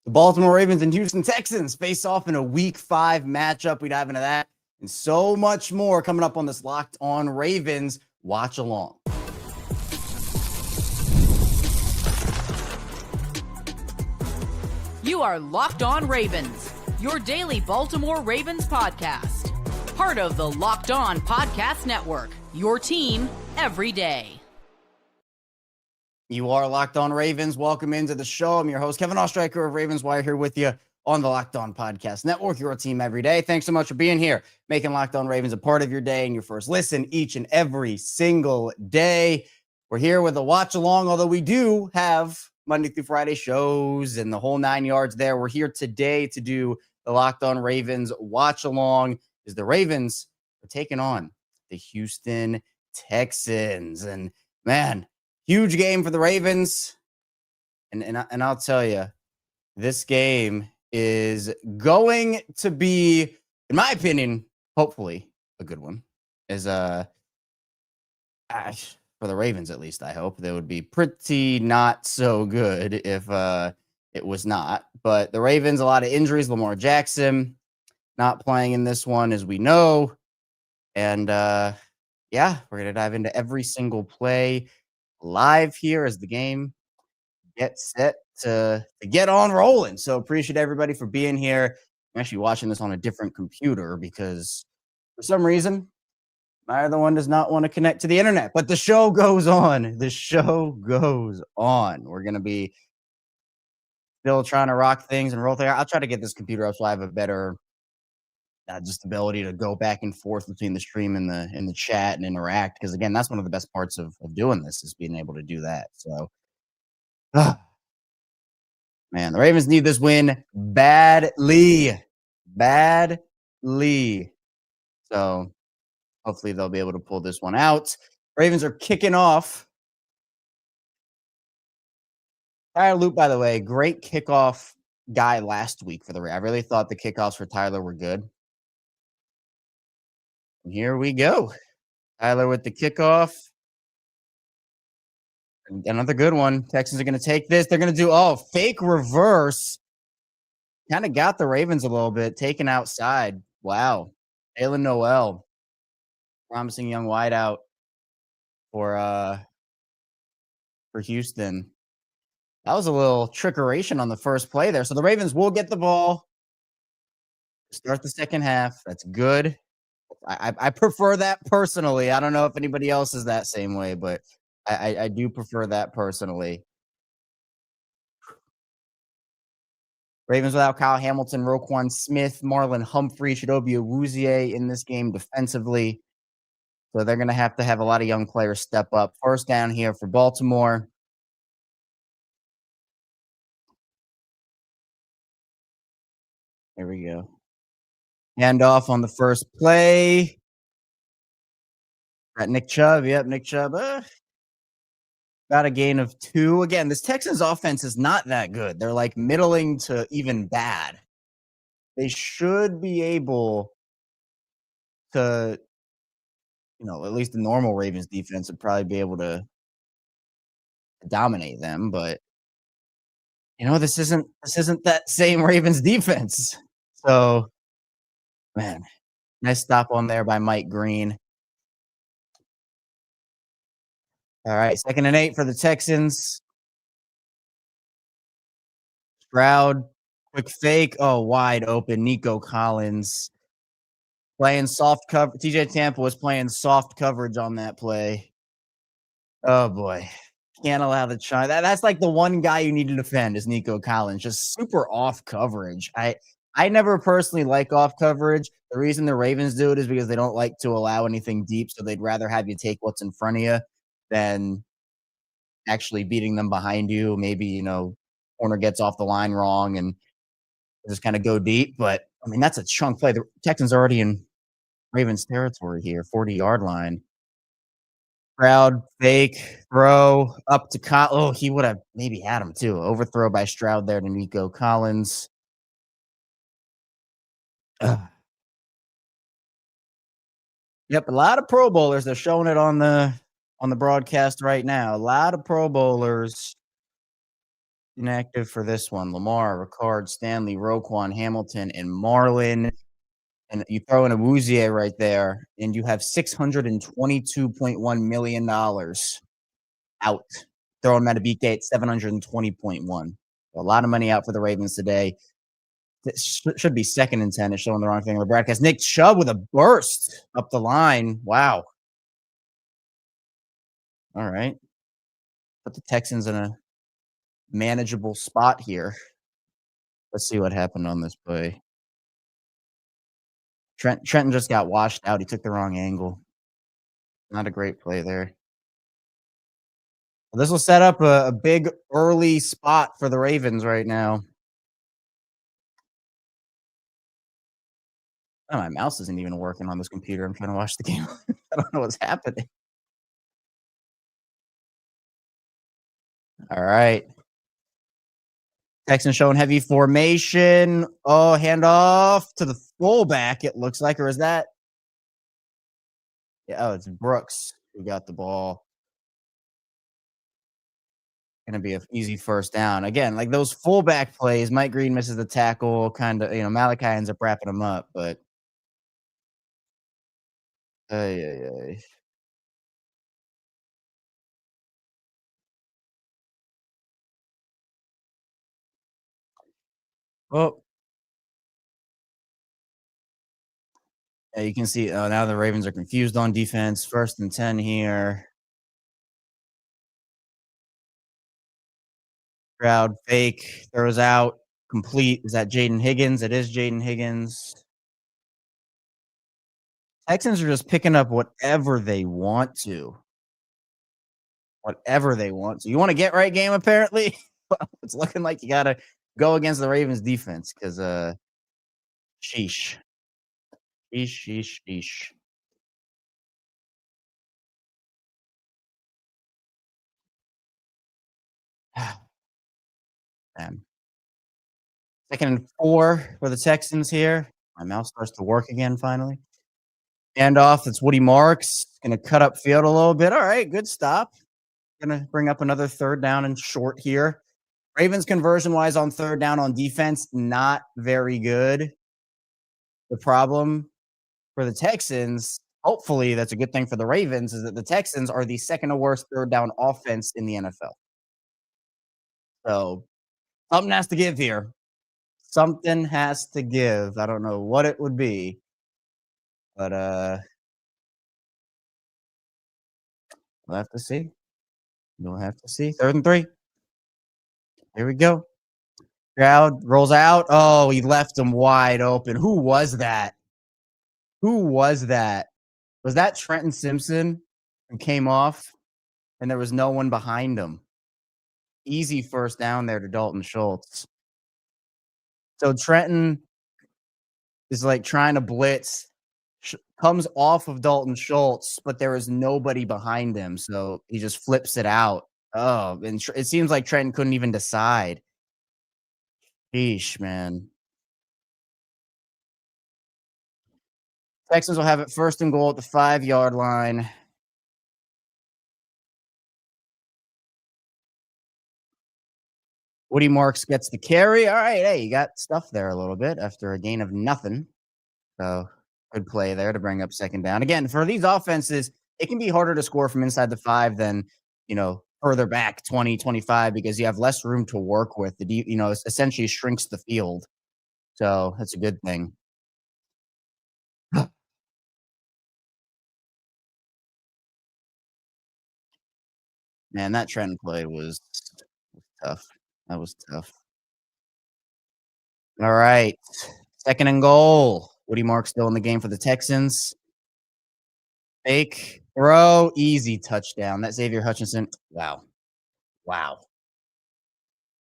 The Baltimore Ravens and Houston Texans face off in a Week 5 matchup. We dive into that and so much more coming up on this Locked On Ravens watch along. You are Locked On Ravens, your daily Baltimore Ravens podcast. Part of the Locked On Podcast Network, your team every day. You are Locked On Ravens. Welcome into the show. I'm your host, Kevin Oestreicher of Ravens Wire, here with you on the Locked On Podcast Network, your team every day. Thanks so much for being here, making Locked On Ravens a part of your day and your first listen each and every single day. We're here with a watch along, although we do have Monday through Friday shows and the whole 9 yards there. We're here today to do the Locked On Ravens watch along, as the Ravens are taking on the Houston Texans. And man, huge game for the Ravens. And I'll tell you, this game is going to be, in my opinion, hopefully a good one. For the Ravens, at least, I hope. They would be pretty not so good if it was not. But the Ravens, a lot of injuries. Lamar Jackson not playing in this one, as we know. And yeah, we're going to dive into every single play live here as the game gets set to get on rolling. So appreciate everybody for being here. I'm actually watching this on a different computer because for some reason, my other one does not want to connect to the internet, but the show goes on. The show goes on. We're going to be still trying to rock things and roll things. I'll try to get this computer up so I have a better just ability to go back and forth between the stream and the chat and interact. Because again, that's one of the best parts of doing this, is being able to do that. So, man, the Ravens need this win badly. So hopefully they'll be able to pull this one out. Ravens are kicking off. Tyler Loop, by the way, great kickoff guy last week for the Ravens. I really thought the kickoffs for Tyler were good. And here we go. Tyler with the kickoff. Another good one. Texans are going to take this. They're going to do, fake reverse. Kind of got the Ravens a little bit, taken outside. Wow. Jalen Noel. Promising young wideout for Houston. That was a little trickeration on the first play there. So the Ravens will get the ball. Start the second half. That's good. I prefer that personally. I don't know if anybody else is that same way, but I do prefer that personally. Ravens without Kyle Hamilton, Roquan Smith, Marlon Humphrey, Chidobe Awuzie in this game defensively. So they're going to have a lot of young players step up. First down here for Baltimore. There we go. Handoff on the first play. Got Nick Chubb. Yep, Nick Chubb. Got a gain of 2. Again, this Texans offense is not that good. They're like middling to even bad. They should be able to, at least the normal Ravens defense would probably be able to dominate them. But, this isn't that same Ravens defense. So, man, nice stop on there by Mike Green. All right, 2nd and 8 for the Texans. Stroud, quick fake. Oh, wide open. Nico Collins playing soft cover. TJ Tampa was playing soft coverage on that play. Oh, boy. Can't allow the try. That's like the one guy you need to defend is Nico Collins. Just super off coverage. I never personally like off coverage. The reason the Ravens do it is because they don't like to allow anything deep, so they'd rather have you take what's in front of you than actually beating them behind you. Maybe, corner gets off the line wrong and just kind of go deep. But, that's a chunk play. The Texans are already in Ravens territory here, 40-yard line. Stroud, fake, throw, up to Collins. Oh, he would have maybe had him too. Overthrow by Stroud there to Nico Collins. Yep, a lot of Pro Bowlers. They're showing it on the broadcast right now. A lot of Pro Bowlers inactive for this one. Lamar, Ricard, Stanley, Roquan, Hamilton, and Marlin. And you throw in a Rugiet right there, and you have $622.1 million out. Throw him at a beat gate, 720.1. A lot of money out for the Ravens today. It should be 2nd and 10. It's showing the wrong thing on the broadcast. Nick Chubb with a burst up the line. Wow. All right. Put the Texans in a manageable spot here. Let's see what happened on this play. Trenton just got washed out. He took the wrong angle. Not a great play there. Well, this will set up a big early spot for the Ravens right now. Oh, my mouse isn't even working on this computer. I'm trying to watch the game. I don't know what's happening. All right. Texans showing heavy formation. Oh, handoff to the fullback, it looks like. Or is that? Yeah, oh, it's Brooks who got the ball. Gonna be an easy first down. Again, like those fullback plays, Mike Green misses the tackle, kind of, Malachi ends up wrapping him up, but ay, ay, ay. Well, yeah, you can see now the Ravens are confused on defense. 1st and 10 here. Crowd fake, throws out, complete. Is that Jaden Higgins? It is Jaden Higgins. Texans are just picking up whatever they want to. Whatever they want to. You want a get right game, apparently? Well, it's looking like you gotta go against the Ravens defense because sheesh. Sheesh, sheesh, sheesh. Man. 2nd and 4 for the Texans here. My mouse starts to work again finally. Handoff, it's Woody Marks. Gonna cut up field a little bit. All right, good stop. Gonna bring up another 3rd down and short here. Ravens conversion-wise on 3rd down on defense, not very good. The problem for the Texans, hopefully that's a good thing for the Ravens, is that the Texans are the 2nd to worst 3rd down offense in the NFL. So, something has to give here. Something has to give. I don't know what it would be, but, we'll have to see. We'll have to see. 3rd and 3. Here we go. Crowd rolls out. Oh, he left him wide open. Who was that? Who was that? Was that Trenton Simpson who came off and there was no one behind him? Easy first down there to Dalton Schultz. So Trenton is like trying to blitz, comes off of Dalton Schultz, but there is nobody behind him. So he just flips it out. Oh, and it seems like Trenton couldn't even decide. Sheesh, man. Texans will have it 1st and goal at the 5-yard line. Woody Marks gets the carry. All right, hey, you got stuff there a little bit after a gain of nothing. So good play there to bring up 2nd down. Again, for these offenses, it can be harder to score from inside the 5 than, further back 20, 25 because you have less room to work with. It essentially shrinks the field. So that's a good thing. Man, that trend play was tough. That was tough. All right. 2nd and goal. Woody Mark still in the game for the Texans. Fake throw, easy touchdown. That Xavier Hutchinson. Wow. Wow.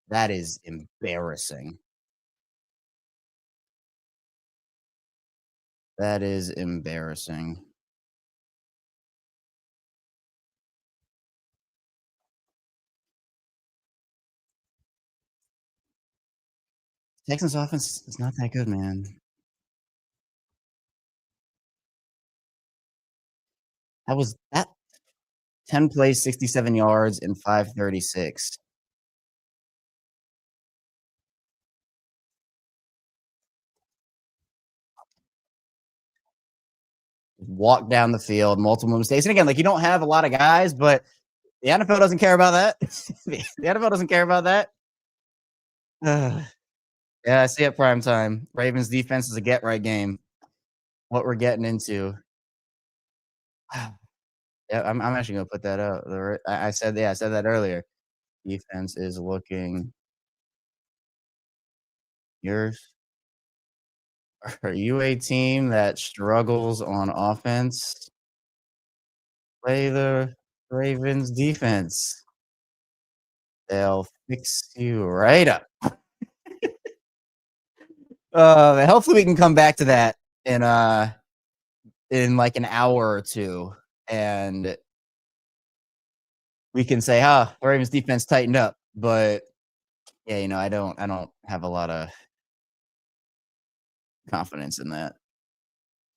That is embarrassing. That is embarrassing. Texans offense is not that good, man. That 10 plays, 67 yards, and 536. walk down the field, multiple mistakes. And again, like you don't have a lot of guys, but the NFL doesn't care about that. The NFL doesn't care about that. Yeah, I see it prime time. Ravens defense is a get right game. What we're getting into. Yeah, I'm actually gonna put that out. I said, yeah, I said that earlier. Defense is looking yours. Are you a team that struggles on offense? Play the Ravens defense. They'll fix you right up. Hopefully we can come back to that in like an hour or two, and we can say, "Huh, the Ravens defense tightened up." But yeah, I don't have a lot of confidence in that.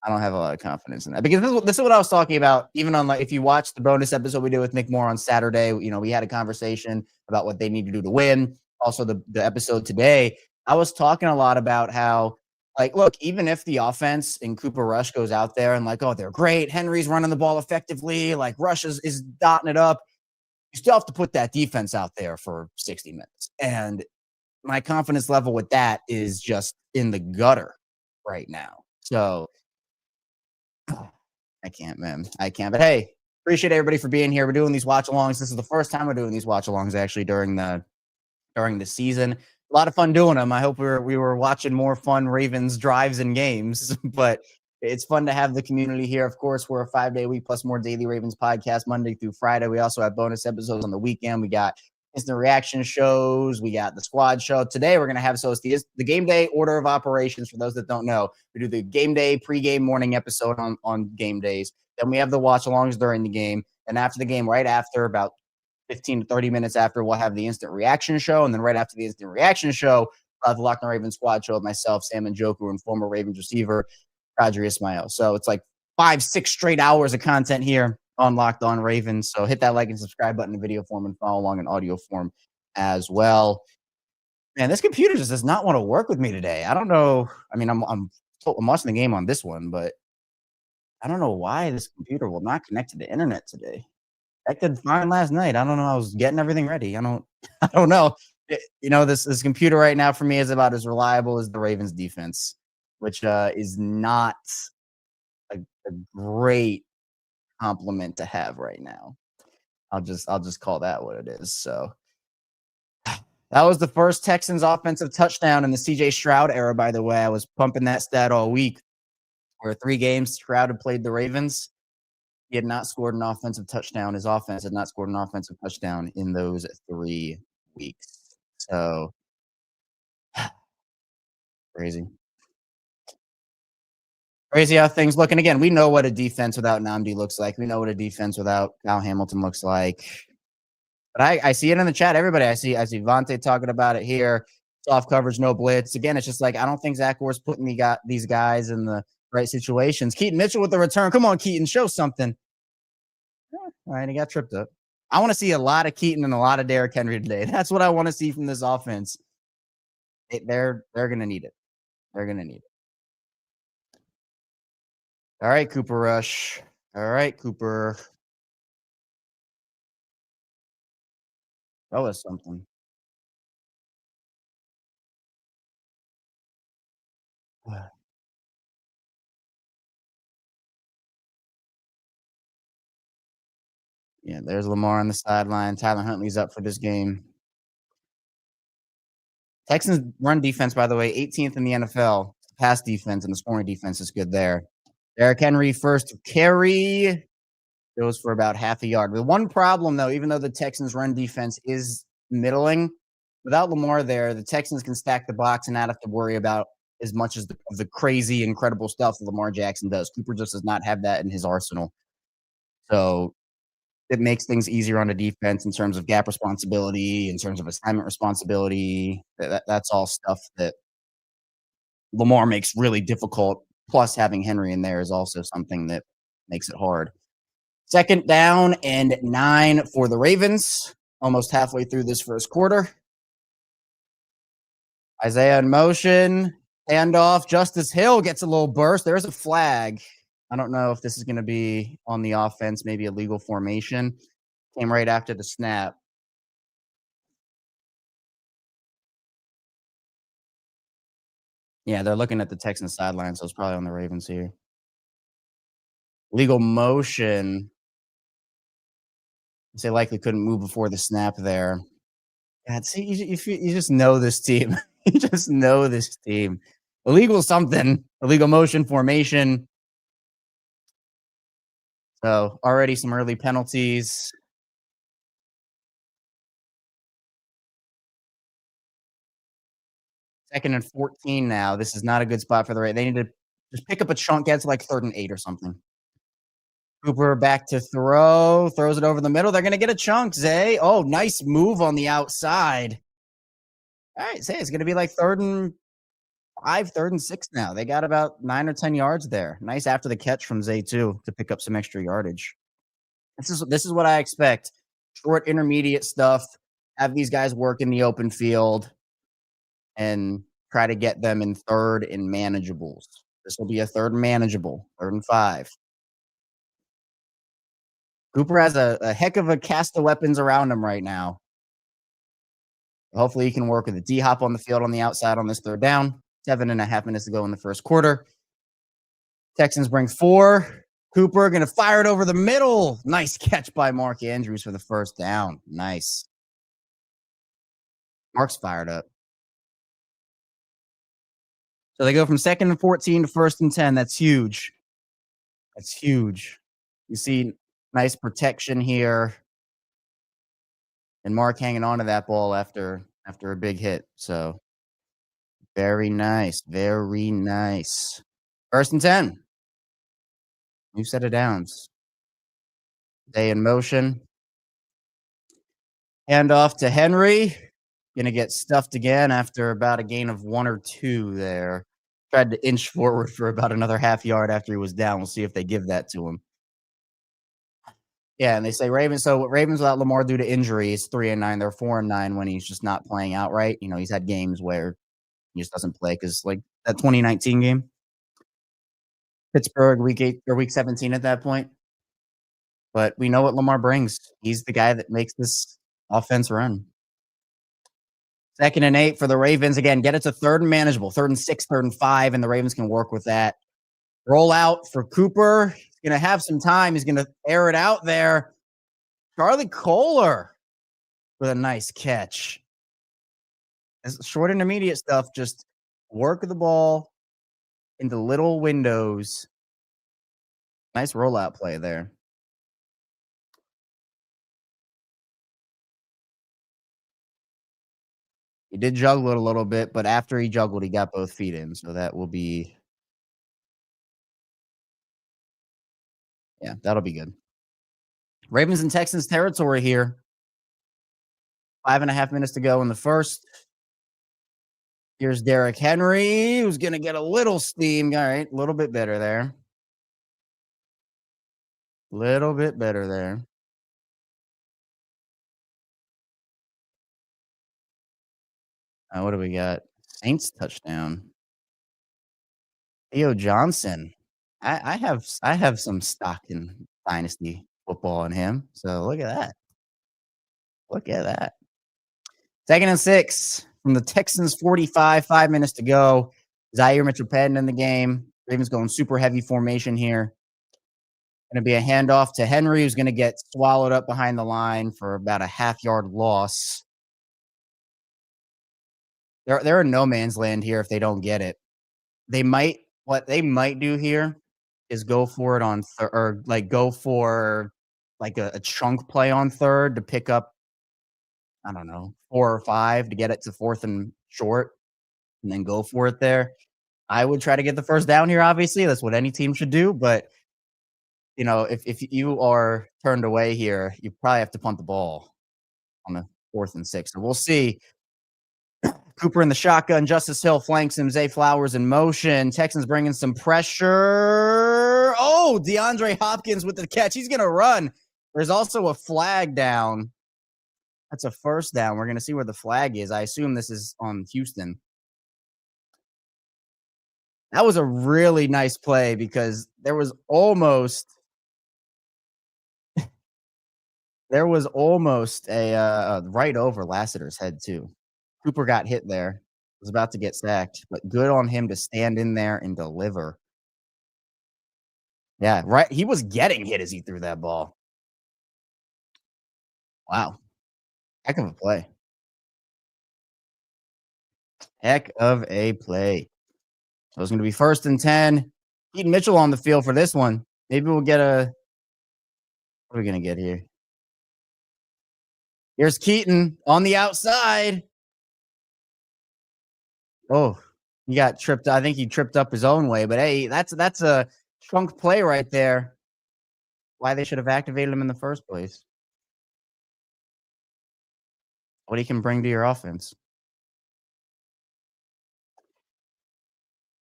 I don't have a lot of confidence in that because this is what I was talking about. Even on like if you watch the bonus episode we did with Mick Moore on Saturday, we had a conversation about what they need to do to win. Also, the episode today, I was talking a lot about how like look, even if the offense and Cooper Rush goes out there and like, oh, they're great, Henry's running the ball effectively, like Rush is dotting it up, you still have to put that defense out there for 60 minutes. And my confidence level with that is just in the gutter right now. So I can't, man. I can't. But hey, appreciate everybody for being here. We're doing these watch alongs. This is the first time we're doing these watch alongs actually during the season. A lot of fun doing them. I hope we were watching more fun Ravens drives and games, but it's fun to have the community here. Of course, we're a 5-day week plus more daily Ravens podcast Monday through Friday. We also have bonus episodes on the weekend. We got instant reaction shows. We got the squad show. Today, we're going to have, so it's the game day order of operations. For those that don't know, we do the game day pregame morning episode on game days. Then we have the watch alongs during the game. And after the game, right after, about 15 to 30 minutes after, we'll have the instant reaction show. And then right after the instant reaction show, we'll have the Locked On Ravens squad show with myself, Sam Njoku, and former Ravens receiver, Qadri Ismail. So it's like 5-6 straight hours of content here on Locked On Ravens. So hit that like and subscribe button in video form and follow along in audio form as well. Man, this computer just does not want to work with me today. I don't know. I mean, I'm watching the game on this one, but I don't know why this computer will not connect to the internet today. Acted fine last night. I don't know. I was getting everything ready. I don't know. This computer right now for me is about as reliable as the Ravens defense, which is not a great compliment to have right now. I'll just call that what it is. So that was the first Texans offensive touchdown in the CJ Stroud era, by the way. I was pumping that stat all week. Where 3 games Stroud had played the Ravens, he had not scored an offensive touchdown. His offense had not scored an offensive touchdown in those 3 weeks. So crazy. Crazy how things look. And again, we know what a defense without Nnamdi looks like. We know what a defense without Kyle Hamilton looks like. But I see it in the chat. Everybody, I see Vontae talking about it here. Soft coverage, no blitz. Again, it's just like I don't think Zach Orr's putting these guys in the right situations. Keaton Mitchell with the return. Come on, Keaton, show something. All right, he got tripped up. I want to see a lot of Keaton and a lot of Derrick Henry today. That's what I want to see from this offense. They're going to need it. They're going to need it. All right, Cooper Rush. All right, Cooper. That was something. Yeah, there's Lamar on the sideline. Tyler Huntley's up for this game. Texans run defense, by the way, 18th in the NFL. Pass defense and the scoring defense is good there. Derrick Henry first carry goes for about half a yard. The one problem, though, even though the Texans run defense is middling, without Lamar there, the Texans can stack the box and not have to worry about as much as the crazy, incredible stuff that Lamar Jackson does. Cooper just does not have that in his arsenal. So it makes things easier on the defense in terms of gap responsibility, in terms of assignment responsibility. That's all stuff that Lamar makes really difficult. Plus, having Henry in there is also something that makes it hard. 2nd down and 9 for the Ravens. Almost halfway through this first quarter. Isaiah in motion. Handoff. Justice Hill gets a little burst. There's a flag. I don't know if this is going to be on the offense, maybe a legal formation. Came right after the snap. Yeah, they're looking at the Texans sideline, so it's probably on the Ravens here. Legal motion. They likely couldn't move before the snap there. God, see, you just know this team. You just know this team. Illegal something. Illegal motion formation. So already some early penalties. Second and 14 now. This is not a good spot for the They need to just pick up a chunk, get to like 3rd and 8 or something. Cooper back to throw, throws it over the middle. They're going to get a chunk, Zay. Oh, nice move on the outside. All right, Zay, it's going to be like 3rd and 5, 3rd and 6 now. They got about 9 or 10 yards there. Nice after the catch from Zay, too, to pick up some extra yardage. This is what I expect. Short, intermediate stuff. Have these guys work in the open field and try to get them in 3rd and manageables. This will be a 3rd and manageable, 3rd and 5. Cooper has a heck of a cast of weapons around him right now. Hopefully he can work with a D-hop on the field on the outside on this 3rd down. 7.5 minutes to go in the first quarter. Texans bring 4. Cooper going to fire it over the middle. Nice catch by Mark Andrews for the 1st down. Nice. Mark's fired up. So they go from 2nd and 14 to 1st and 10. That's huge. That's huge. You see nice protection here. And Mark hanging on to that ball after a big hit. So very nice. Very nice. 1st and 10. New set of downs. Day in motion. Hand off to Henry. Gonna get stuffed again after about a gain of 1 or 2 there. Tried to inch forward for about another half yard after he was down. We'll see if they give that to him. Yeah, and they say Ravens. So what Ravens without Lamar due to injury is 3-9. They're 4-9 when he's just not playing outright. You know, he's had games where he just doesn't play because like that 2019 game, Pittsburgh week 17 at that point. But we know what Lamar brings. He's the guy that makes this offense run. 2nd and 8 for the Ravens. Again, get it to 3rd and manageable. 3rd and 6, 3rd and 5, and the Ravens can work with that. Roll out for Cooper. He's going to have some time. He's going to air it out there. Charlie Kohler with a nice catch. It's short intermediate stuff. Just work the ball into little windows. Nice rollout play there. He did juggle it a little bit, but after he juggled, he got both feet in. So that will be, yeah, that'll be good. Ravens and Texans territory here. 5.5 minutes to go in the first. Here's Derrick Henry, who's going to get a little steam. All right, a little bit better there. Little bit better there. What do we got? Saints touchdown. Theo Johnson. I have some stock in dynasty football in him. So look at that. Look at that. 2nd and 6 from the Texans 45, 5 minutes to go. Zaire Mitchell-Patton in the game. Ravens going super heavy formation here. Going to be a handoff to Henry, who's going to get swallowed up behind the line for about a half-yard loss. They're in no man's land here if they don't get it. What they might do here is go for it on or like go for like a chunk play on 3rd to pick up, I don't know, 4 or 5 to get it to 4th and short and then go for it there. I would try to get the 1st down here, obviously. That's what any team should do. But, you know, if you are turned away here, you probably have to punt the ball on the 4th and 6. So we'll see. Cooper in the shotgun. Justice Hill flanks him. Zay Flowers in motion. Texans bringing some pressure. Oh, DeAndre Hopkins with the catch. He's going to run. There's also a flag down. That's a 1st down. We're going to see where the flag is. I assume this is on Houston. That was a really nice play because there was almost a right over Lassiter's head too. Cooper got hit there, was about to get sacked, but good on him to stand in there and deliver. Yeah, right. He was getting hit as he threw that ball. Wow, heck of a play. Heck of a play. So it's going to be 1st and 10. Keaton Mitchell on the field for this one. Maybe we'll get a. What are we going to get here? Here's Keaton on the outside. Oh, he got tripped. I think he tripped up his own way, but hey, that's a chunk play right there. Why they should have activated him in the first place. What he can bring to your offense.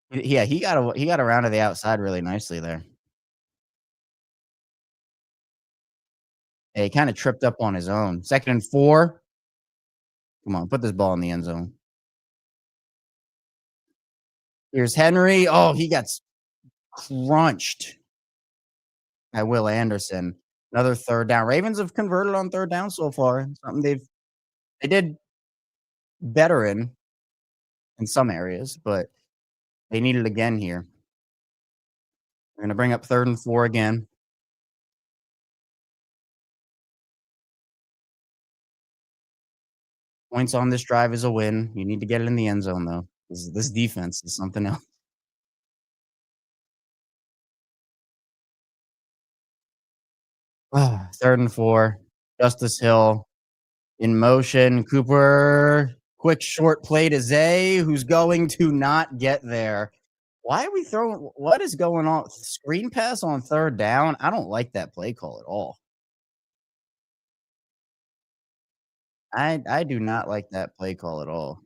Yeah, he got around to the outside really nicely there. Yeah, he kind of tripped up on his own. 2nd and 4. Come on, put this ball in the end zone. Here's Henry. Oh, he got crunched by Will Anderson. Another 3rd down. Ravens have converted on 3rd down so far. Something they did better in some areas, but they need it again here. We're gonna bring up 3rd and 4 again. Points on this drive is a win. You need to get it in the end zone though. This defense is something else. 3rd and 4. Justice Hill in motion. Cooper, quick short play to Zay, who's going to not get there. Why are we throwing? What is going on? Screen pass on 3rd down? I don't like that play call at all. I do not like that play call at all.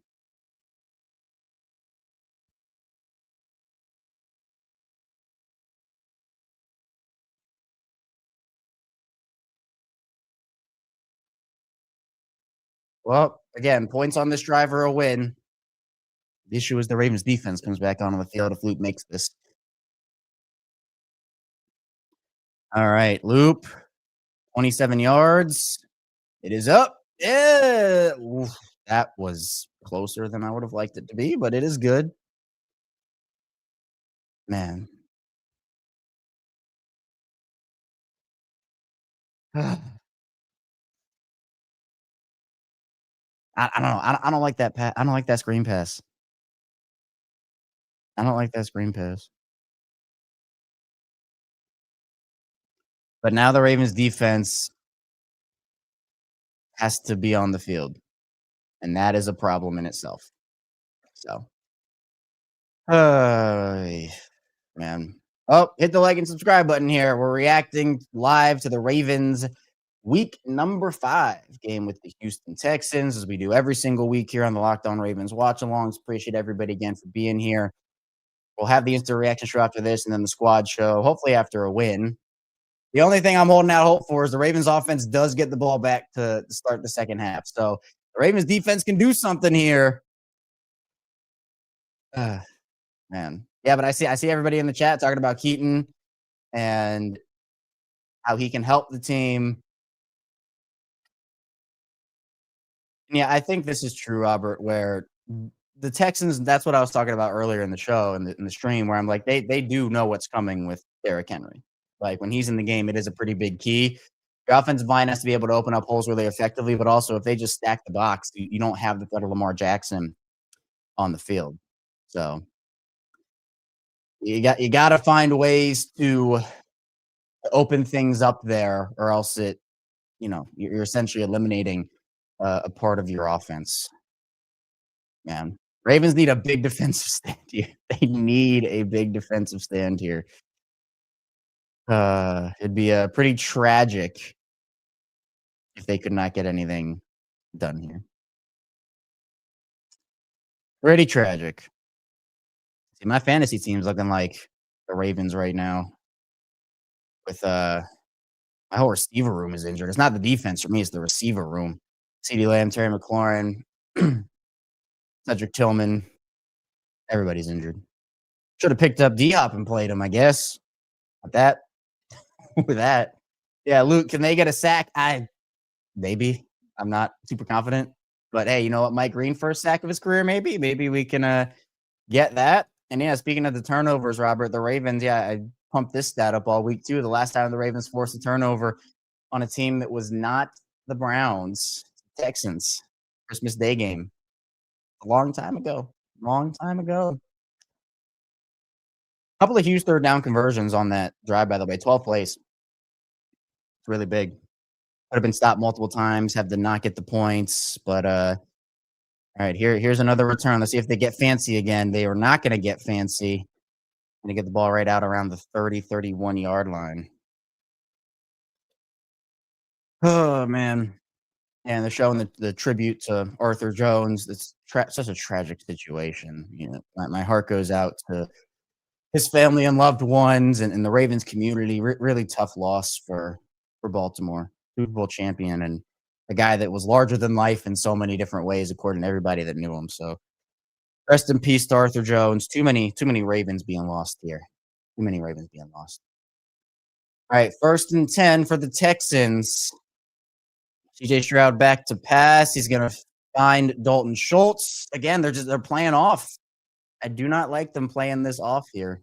Well, again, points on this drive are a win. The issue is the Ravens defense comes back on the field if Luke makes this. All right, loop, 27 yards. It is up. Yeah. Oof, that was closer than I would have liked it to be, but it is good. Man. I don't know. I don't like that I don't like that screen pass. I don't like that screen pass. But now the Ravens defense has to be on the field, and that is a problem in itself. So, man. Oh, hit the like and subscribe button here. We're reacting live to the Ravens week number 5 game with the Houston Texans, as we do every single week here on the Locked On Ravens watch alongs. Appreciate everybody again for being here. We'll have the instant reaction show after this and then the squad show, hopefully after a win. The only thing I'm holding out hope for is the Ravens offense does get the ball back to start the second half. So the Ravens defense can do something here. Man. Yeah, but I see everybody in the chat talking about Keaton and how he can help the team. Yeah, I think this is true, Robert, where the Texans, that's what I was talking about earlier in the show, in the stream, where I'm like, they do know what's coming with Derrick Henry. Like, when he's in the game, it is a pretty big key. Your offensive line has to be able to open up holes really effectively, but also if they just stack the box, you don't have the threat of Lamar Jackson on the field. So you got to find ways to open things up there, or else you're essentially eliminating a part of your offense. Man, Ravens need a big defensive stand here. They need a big defensive stand here. It'd be pretty tragic if they could not get anything done here. Pretty tragic. See, my fantasy team's looking like the Ravens right now. With my whole receiver room is injured. It's not the defense for me; it's the receiver room. CeeDee Lamb, Terry McLaurin, Cedric Tillman. Everybody's injured. Should have picked up D-Hop and played him, I guess. With that, with that. Yeah, Luke, can they get a sack? Maybe. I'm not super confident. But hey, you know what? Mike Green first sack of his career, maybe. Maybe we can get that. And yeah, speaking of the turnovers, Robert, the Ravens, yeah, I pumped this stat up all week too. The last time the Ravens forced a turnover on a team that was not the Browns, Texans, Christmas Day game. A long time ago. Long time ago. Couple of huge third down conversions on that drive, by the way. 12 plays. It's really big. Could have been stopped multiple times, have to not get the points. But all right, here's another return. Let's see if they get fancy again. They are not going to get fancy. Going to get the ball right out around the 30, 31 yard line. Oh, man. And they're showing the tribute to Arthur Jones. It's such a tragic situation. You know, my heart goes out to his family and loved ones and the Ravens community. Really tough loss for Baltimore. Super Bowl champion and a guy that was larger than life in so many different ways, according to everybody that knew him. So rest in peace to Arthur Jones. Too many Ravens being lost here. Too many Ravens being lost. All right, 1st and 10 for the Texans. CJ Stroud back to pass. He's going to find Dalton Schultz. Again, they're playing off. I do not like them playing this off here.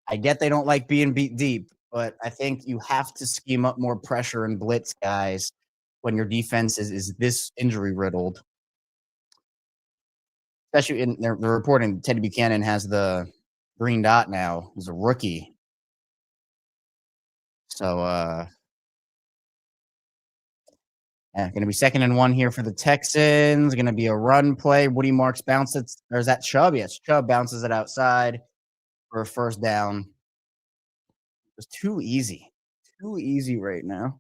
I get they don't like being beat deep, but I think you have to scheme up more pressure and blitz guys when your defense is this injury riddled. Especially in they're reporting Teddy Buchanan has the green dot now. He's a rookie. So yeah, going to be 2nd and 1 here for the Texans. Going to be a run play. Woody Marks bounces. Or is that Chubb? Yes, Chubb bounces it outside for a 1st down. It's too easy. Too easy right now.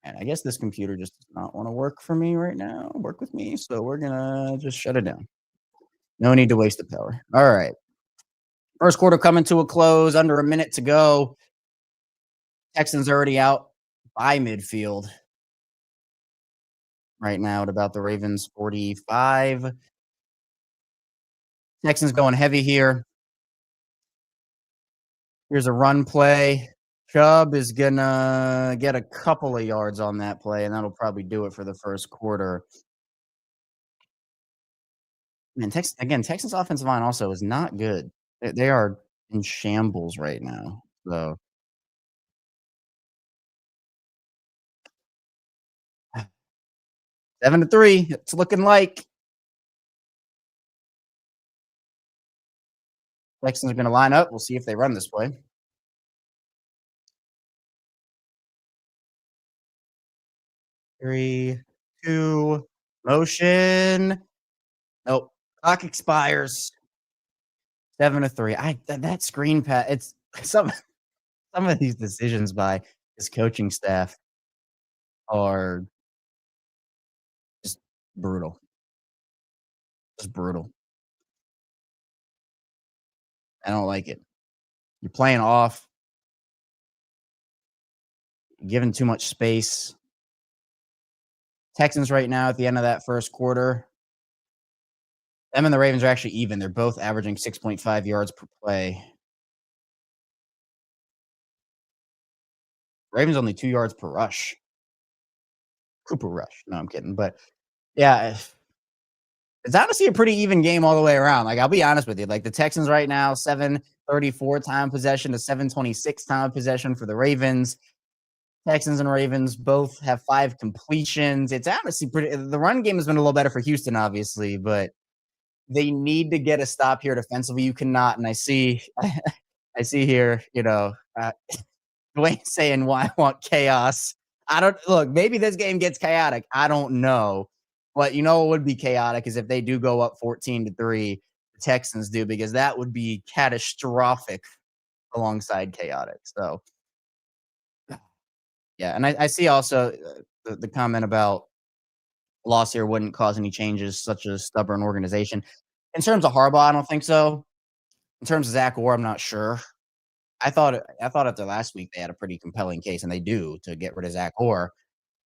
And I guess this computer just does not want to work for me right now. Work with me. So we're going to just shut it down. No need to waste the power. All right. First quarter coming to a close. Under a minute to go. Texans already out by midfield right now at about the Ravens 45. Texans going heavy here. Here's a run play. Chubb is going to get a couple of yards on that play, and that'll probably do it for the first quarter. Man, Texans offensive line also is not good. They are in shambles right now. So 7-3. It's looking like Texans are going to line up. We'll see if they run this play. 3, 2, motion. Nope. Clock expires. 7-3. That screen pass. It's some of these decisions by his coaching staff are just brutal. Just brutal. I don't like it. You're playing off, giving too much space. Texans right now at the end of that first quarter. Them and the Ravens are actually even. They're both averaging 6.5 yards per play. Ravens only 2 yards per rush. Cooper rush. No, I'm kidding. But yeah, it's honestly a pretty even game all the way around. Like, I'll be honest with you. Like, the Texans right now, 7:34 time possession to 7:26 time possession for the Ravens. Texans and Ravens both have 5 completions. It's honestly pretty. The run game has been a little better for Houston, obviously, but they need to get a stop here defensively. You cannot, and I see here, Dwayne saying, "Why I want chaos." I don't look. Maybe this game gets chaotic. I don't know, but you know what would be chaotic is if they do go up 14-3. The Texans do, because that would be catastrophic alongside chaotic. So, yeah, and I see also the comment about loss here wouldn't cause any changes, such a stubborn organization. In terms of Harbaugh, I don't think so. In terms of Zach Orr, I'm not sure. I thought after last week they had a pretty compelling case, and they do, to get rid of Zach Orr.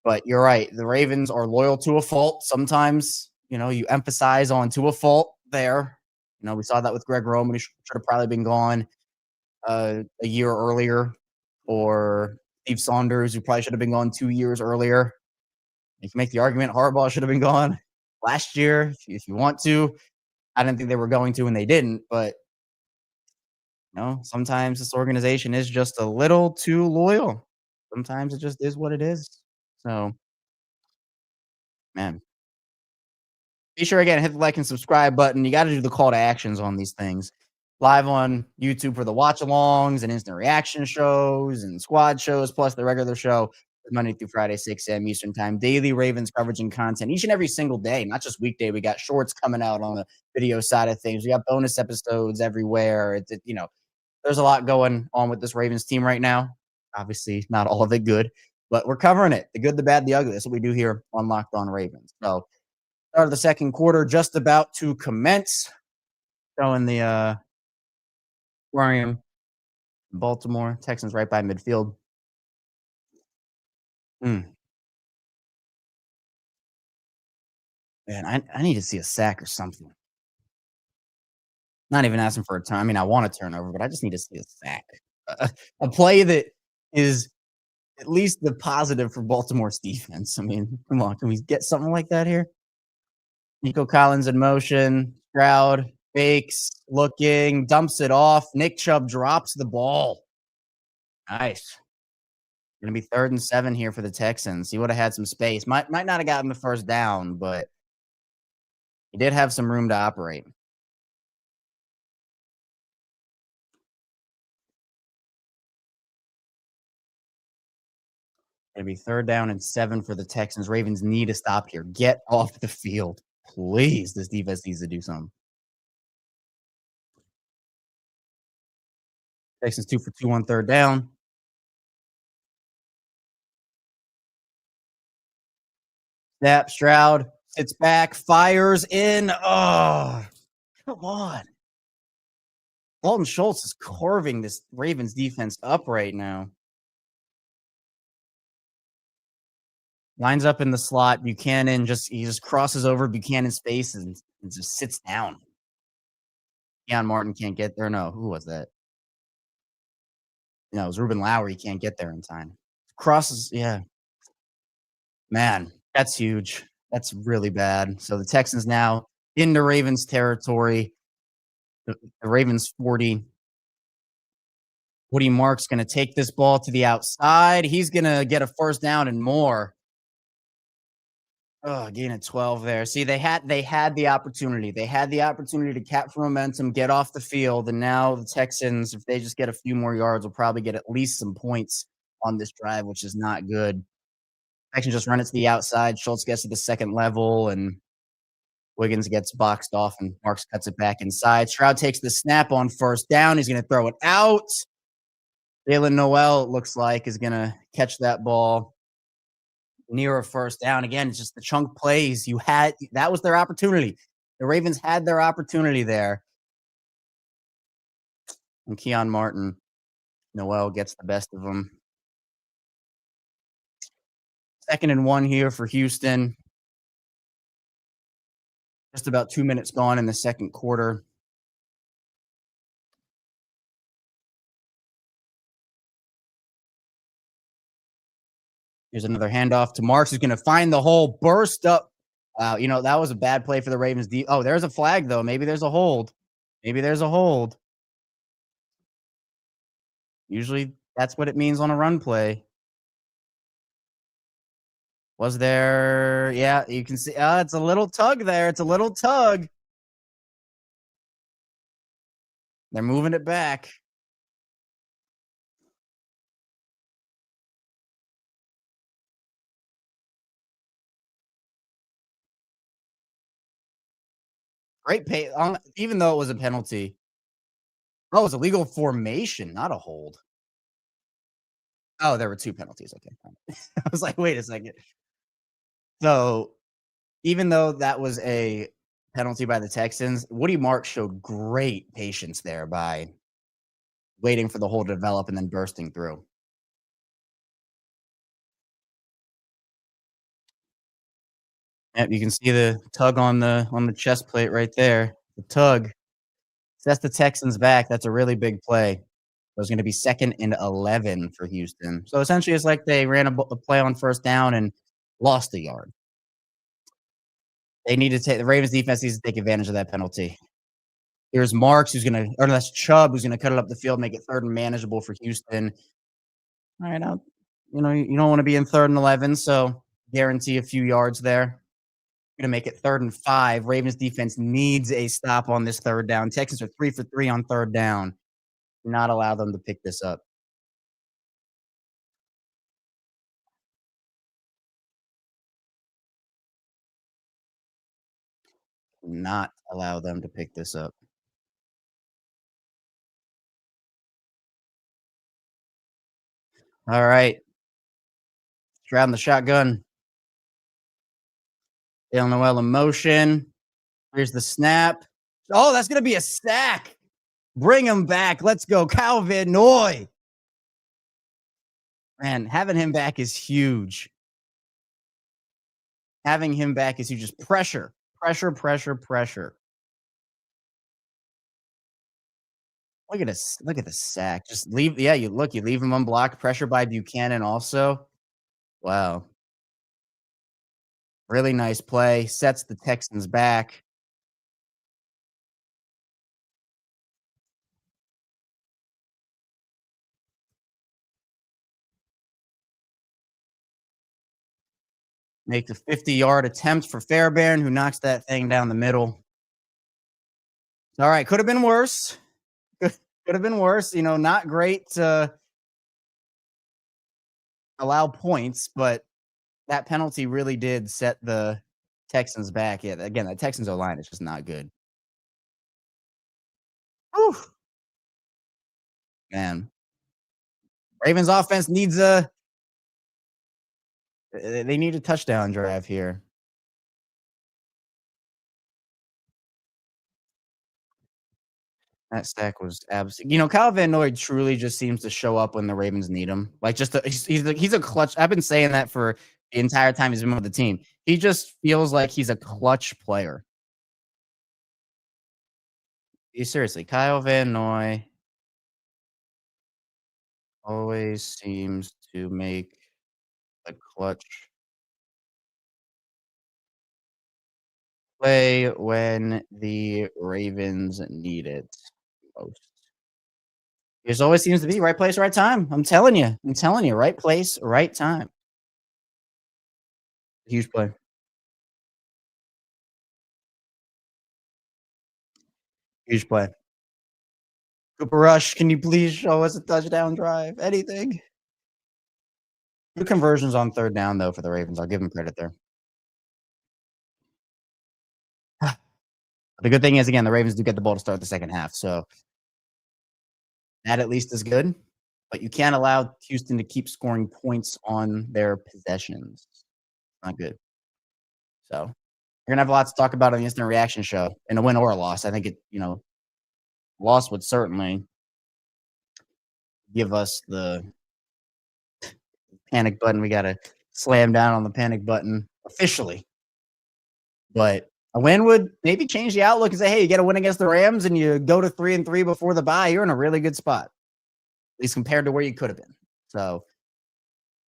But you're right. The Ravens are loyal to a fault sometimes. you emphasize on to a fault there. We saw that with Greg Roman. He should have probably been gone a year earlier, or Steve Saunders, who probably should have been gone 2 years earlier. You can make the argument Harbaugh should have been gone last year if you want to. I didn't think they were going to, and they didn't. But sometimes this organization is just a little too loyal. Sometimes it just is what it is. So, man, be sure again, hit the like and subscribe button. You got to do the call to actions on these things. Live on YouTube for the watch alongs and instant reaction shows and squad shows, plus the regular show Monday through Friday, 6 a.m. Eastern time. Daily Ravens coverage and content each and every single day, not just weekday. We got shorts coming out on the video side of things. We got bonus episodes everywhere. There's a lot going on with this Ravens team right now. Obviously, not all of it good, but we're covering it. The good, the bad, the ugly. That's what we do here on Locked On Ravens. So, start of the second quarter just about to commence. Showing the aquarium, Baltimore Texans right by midfield. Man, I need to see a sack or something. Not even asking for a turn. I mean, I want a turnover, but I just need to see a sack. A play that is at least the positive for Baltimore's defense. I mean, come on. Can we get something like that here? Nico Collins in motion. Stroud fakes, looking, dumps it off. Nick Chubb drops the ball. Nice. Going to be 3rd and 7 here for the Texans. He would have had some space. Might not have gotten the first down, but he did have some room to operate. Going to be 3rd down and 7 for the Texans. Ravens need to stop here. Get off the field. Please, this defense needs to do something. Texans 2 for 2 on 3rd down. Snap, Stroud sits back, fires in. Oh, come on. Dalton Schultz is carving this Ravens defense up right now. Lines up in the slot. Buchanan he just crosses over Buchanan's face and just sits down. Keon Martin can't get there. No, who was that? No, it was Ruben Lowry. Can't get there in time. Crosses, yeah. Man, that's huge. That's really bad. So the Texans now into Ravens territory. The Ravens 40. Woody Mark's going to take this ball to the outside. He's going to get a first down and more. Oh, gain of 12 there. See, they had the opportunity. They had the opportunity to capture momentum, get off the field, and now the Texans, if they just get a few more yards, will probably get at least some points on this drive, which is not good. Texans just run it to the outside. Schultz gets to the second level, and Wiggins gets boxed off, and Marks cuts it back inside. Stroud takes the snap on first down. He's going to throw it out. Jalen Noel, it looks like, is going to catch that ball near a first down. Again, it's just the chunk plays. That was their opportunity. The Ravens had their opportunity there. And Keon Martin, Noel gets the best of them. 2nd and 1 here for Houston. Just about 2 minutes gone in the second quarter. Here's another handoff to Marks, who's going to find the hole, burst up. Wow, that was a bad play for the Ravens. Oh, there's a flag, though. Maybe there's a hold. Usually that's what it means on a run play. Was there? Yeah, you can see. It's a little tug there. It's a little tug. They're moving it back. Great pay, even though it was a penalty. Oh, it was a legal formation, not a hold. Oh, there were 2 penalties. Okay. I was like, wait a second. So, even though that was a penalty by the Texans, Woody Marks showed great patience there by waiting for the hole to develop and then bursting through. Yep, you can see the tug on the chest plate right there. The tug. That's the Texans back. That's a really big play. It was gonna be 2nd and 11 for Houston. So, essentially, it's like they ran a play on 1st down and lost a yard. They need to take the Ravens defense needs to take advantage of that penalty. Here's Marks who's gonna or that's Chubb who's gonna cut it up the field, make it 3rd and manageable for Houston. All right, now, you don't wanna be in 3rd and 11, so guarantee a few yards there. Gonna make it 3rd and 5. Ravens defense needs a stop on this 3rd down. Texans are 3 for 3 on 3rd down. Do not allow them to pick this up. Not allow them to pick this up. All right. Driving the shotgun. Dale Noel in motion. Here's the snap. Oh, that's gonna be a sack. Bring him back. Let's go. Calvin Noy. Man, having him back is huge. Having him back is huge. Just pressure. Pressure, pressure, pressure. Look at this. Look at the sack. Just leave. Yeah, you leave him unblocked. Pressure by Buchanan also. Wow. Really nice play. Sets the Texans back. Make a 50-yard attempt for Fairbairn, who knocks that thing down the middle. All right, could have been worse. Could have been worse. Not great to allow points, but that penalty really did set the Texans back. Yeah, again, the Texans O-line is just not good. Whew, man. Ravens offense needs they need a touchdown drive here. That sack was Kyle Van Noy truly just seems to show up when the Ravens need him. Like, just he's a clutch. I've been saying that for the entire time he's been with the team. He just feels like he's a clutch player. Seriously, Kyle Van Noy always seems to make a clutch play when the Ravens need it most. There's always seems to be right place, right time. I'm telling you. I'm telling you, right place, right time. Huge play. Huge play. Cooper Rush, can you please show us a touchdown drive? Anything? 2 conversions on 3rd down, though, for the Ravens. I'll give them credit there. The good thing is, again, the Ravens do get the ball to start the 2nd half, so that at least is good, but you can't allow Houston to keep scoring points on their possessions. Not good. So, we're gonna have a lot to talk about on the instant reaction show, in a win or a loss. I think loss would certainly give us the panic button. We gotta slam down on the panic button officially. But a win would maybe change the outlook and say, "Hey, you get a win against the Rams and you go to 3-3 before the bye, you're in a really good spot." At least compared to where you could have been. So,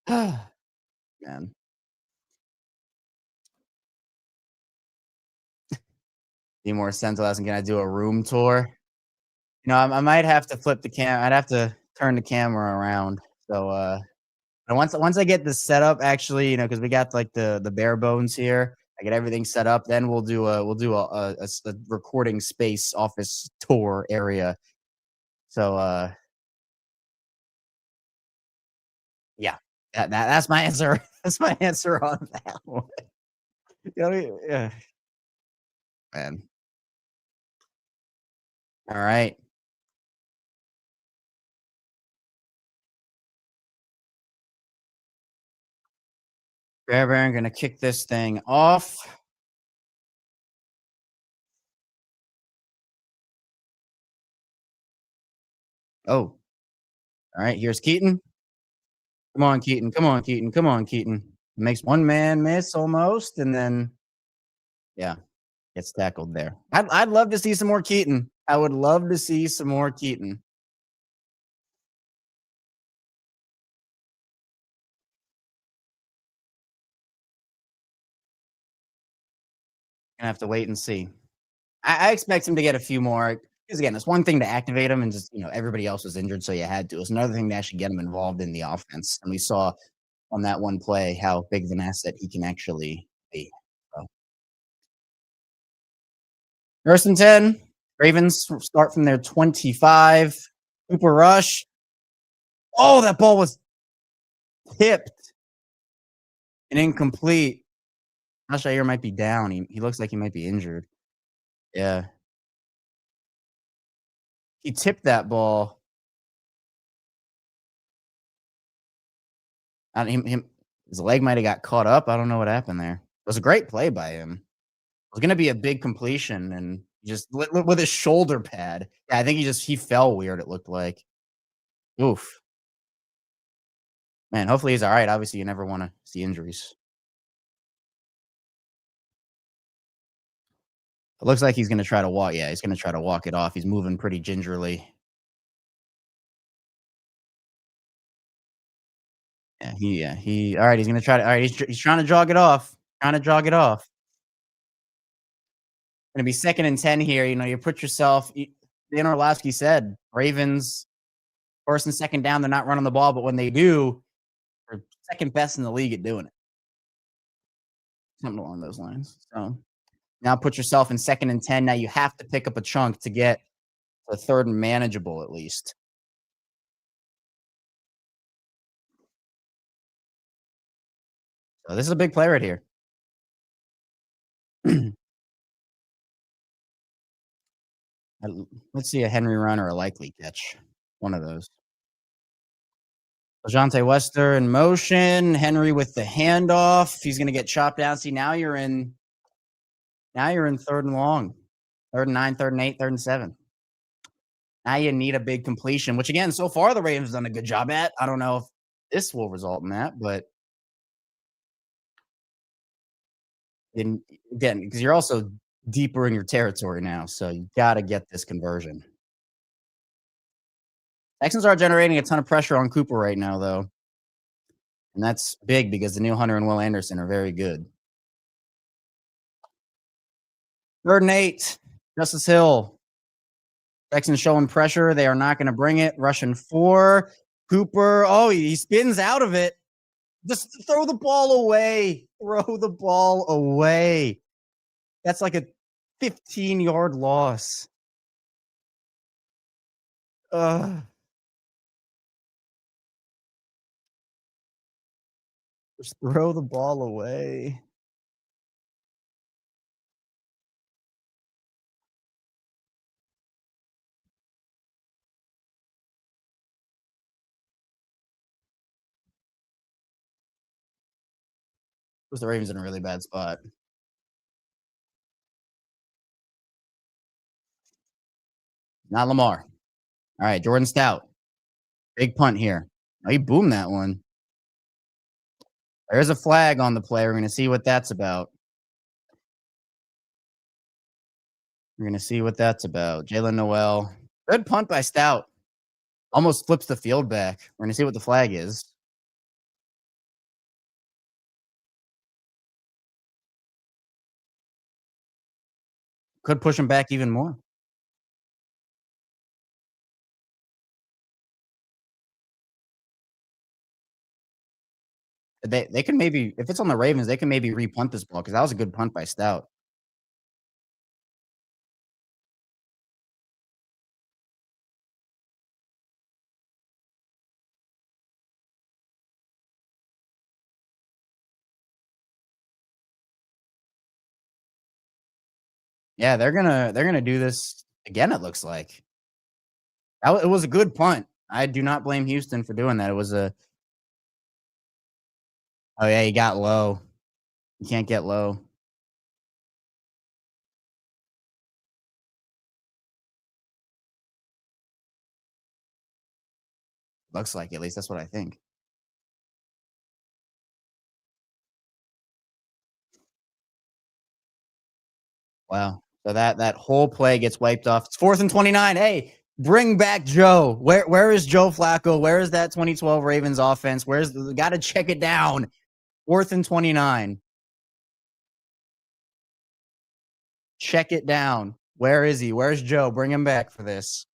man. Need more Sentinel asking, "Can I do a room tour?" I might have to flip the I'd have to turn the camera around. So, and once I get this set up, actually, because we got like the bare bones here, I get everything set up. Then we'll do a recording space office tour area. So, yeah, that's my answer. That's my answer on that one. Yeah, man. All right. Fairbairn gonna kick this thing off. Oh, all right. Here's Keaton. Come on, Keaton. Come on, Keaton. Come on, Keaton. Makes one man miss almost, and then Yeah, gets tackled there. I'd love to see some more Keaton. I would love to see some more Keaton. Gonna have to wait and see. I expect him to get a few more because again, it's one thing to activate him and just everybody else was injured, so you had to. It's another thing to actually get him involved in the offense. And we saw on that one play how big of an asset he can actually be. So, 1st and 10. Ravens start from their 25. Cooper rush. Oh, that ball was tipped and incomplete. Oestreicher might be down. He looks like he might be injured. Yeah. He tipped that ball. And his leg might have got caught up. I don't know what happened there. It was a great play by him. It was gonna be a big completion and just with his shoulder pad. Yeah, I think he fell weird, it looked like. Oof. Man, hopefully he's alright. Obviously, you never wanna see injuries. It looks like he's gonna try to walk yeah, he's gonna try to walk it off. He's moving pretty gingerly. Yeah, he alright, he's gonna try to alright, he's trying to jog it off. Trying to jog it off. Gonna be 2nd and 10 here, you put yourself Dan Orlovsky said, Ravens 1st and 2nd down, they're not running the ball, but when they do, they're 2nd best in the league at doing it. Something along those lines. So, now put yourself in 2nd and 10. Now you have to pick up a chunk to get to 3rd and manageable at least. So, this is a big play right here. Let's see a Henry run or a likely catch. One of those. Dejounte Wester in motion. Henry with the handoff. He's gonna get chopped down. See, now you're in 3rd and long. 3rd and 9, 3rd and 8, 3rd and 7. Now you need a big completion, which again, so far the Ravens done a good job at. I don't know if this will result in that, but in again, because you're also deeper in your territory now, so you gotta get this conversion. Texans are generating a ton of pressure on Cooper right now, though, and that's big because the new Hunter and Will Anderson are very good. 3rd and 8. Justice Hill. Texans showing pressure. They are not going to bring it. Rushing 4. Cooper. Oh, he spins out of it. Just throw the ball away. Throw the ball away. That's like a 15-yard loss. Ugh. Just throw the ball away. Was the Ravens in a really bad spot? Not Lamar. All right, Jordan Stout. Big punt here. Oh, he boomed that one. There's a flag on the play. We're going to see what that's about. We're going to see what that's about. Jalen Noel. Good punt by Stout. Almost flips the field back. We're going to see what the flag is. Could push him back even more. They can maybe if it's on the Ravens, they can maybe repunt this ball because that was a good punt by Stout. Yeah, they're gonna do this again, it looks like. It was a good punt. I do not blame Houston for doing that. It was a oh yeah, he got low. You can't get low. Looks like at least that's what I think. Wow. So that whole play gets wiped off. It's 4th and 29. Hey, bring back Joe. Where is Joe Flacco? Where is that 2012 Ravens offense? Where's the got to check it down? 4th and 29. Check it down. Where is he? Where's Joe? Bring him back for this.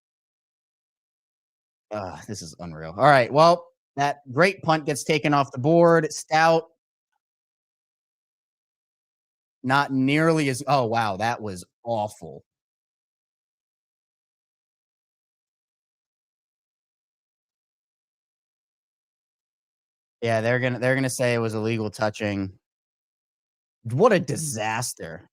This is unreal. All right. Well, that great punt gets taken off the board. Stout, not nearly as. Oh, wow. That was awful. Yeah, they're gonna say it was illegal touching. What a disaster.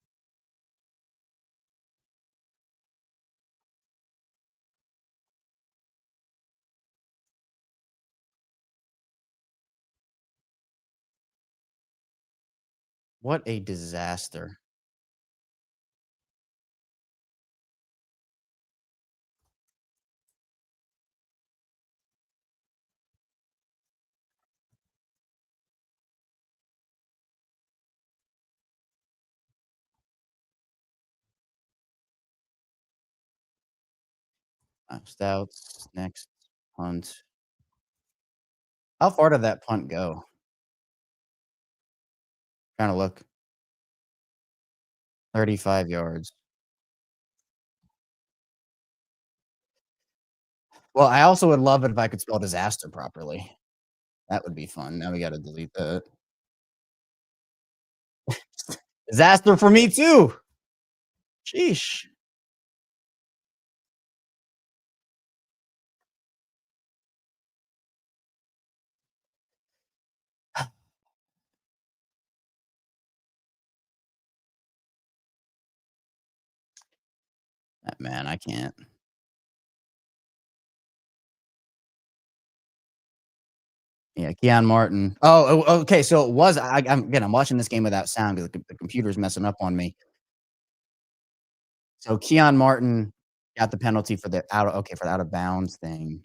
What a disaster. Stouts next punt. How far did that punt go? Trying to look. 35 yards. Well, I also would love it if I could spell disaster properly. That would be fun. Now we gotta delete that. Disaster for me too. Sheesh. Man, I can't. Yeah, Keon Martin. Okay. So it was. I'm watching this game without sound because the computer's messing up on me. So Keon Martin got the penalty for the out. Okay, for the out of bounds thing.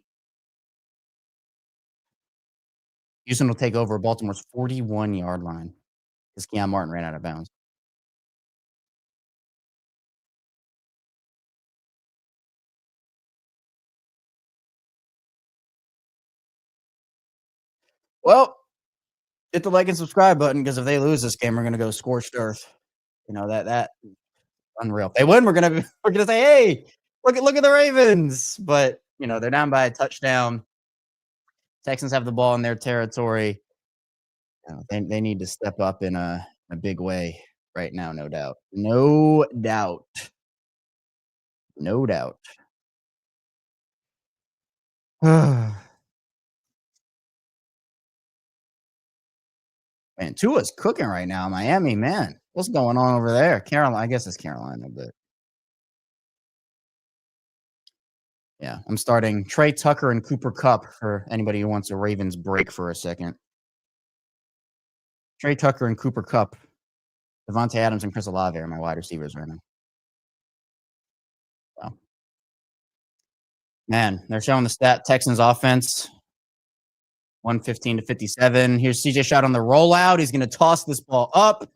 Houston will take over Baltimore's 41-yard line because Keon Martin ran out of bounds. Well, hit the like and subscribe button because if they lose this game, we're gonna go scorched earth. You know that unreal. If they win, we're gonna say, hey, look at the Ravens. But they're down by a touchdown. Texans have the ball in their territory. They need to step up in a big way right now, no doubt. No doubt. No doubt. Man, Tua's cooking right now, Miami, man. What's going on over there? Carolina, I guess it's Carolina, but yeah. I'm starting Trey Tucker and Cooper Cup for anybody who wants a Ravens break for a second. Trey Tucker and Cooper Cup. Devontae Adams and Chris Olave are my wide receivers right now. So, man, they're showing the stat Texans offense 115 to 57. Here's CJ Shot on the rollout. He's going to toss this ball up.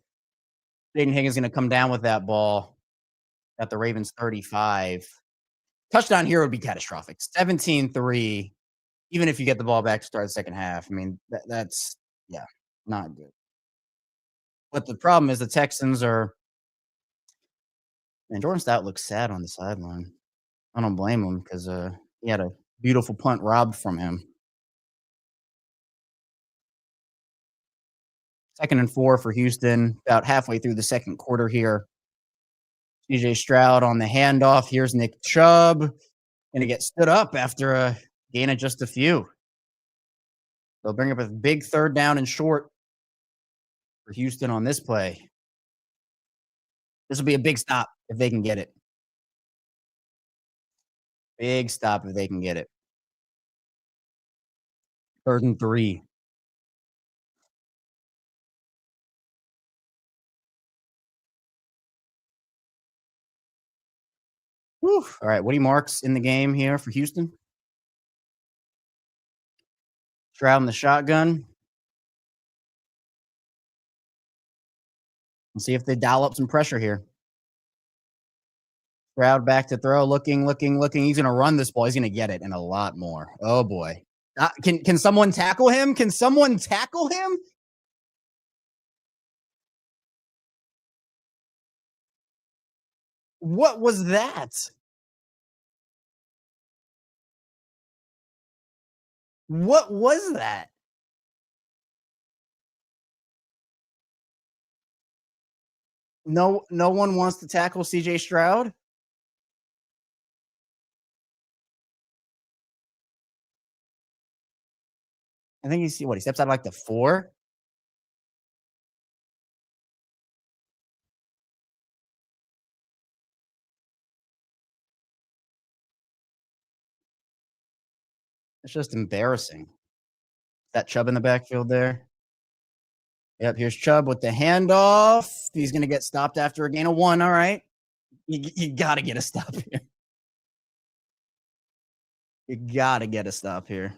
Jaden Higgins going to come down with that ball at the Ravens 35. Touchdown here would be catastrophic. 17-3. Even if you get the ball back to start the second half. I mean, that's, yeah, not good. But the problem is the Texans are, and Jordan Stout looks sad on the sideline. I don't blame him because he had a beautiful punt robbed from him. 2nd and 4 for Houston, about halfway through the second quarter here. CJ Stroud on the handoff. Here's Nick Chubb. Going to get stood up after a gain of just a few. They'll bring up a big 3rd down and short for Houston on this play. This will be a big stop if they can get it. Big stop if they can get it. 3rd and 3. Whew. All right, Woody Marks in the game here for Houston. Stroud in the shotgun. Let's see if they dial up some pressure here. Stroud back to throw, looking. He's going to run this ball. He's going to get it and a lot more. Oh, boy. Can someone tackle him? Can someone tackle him? What was that? What was that? No one wants to tackle CJ Stroud? I think he steps out like the 4? It's just embarrassing. That Chubb in the backfield there? Yep, here's Chubb with the handoff. He's going to get stopped after a gain of 1, all right. You got to get a stop here. You got to get a stop here.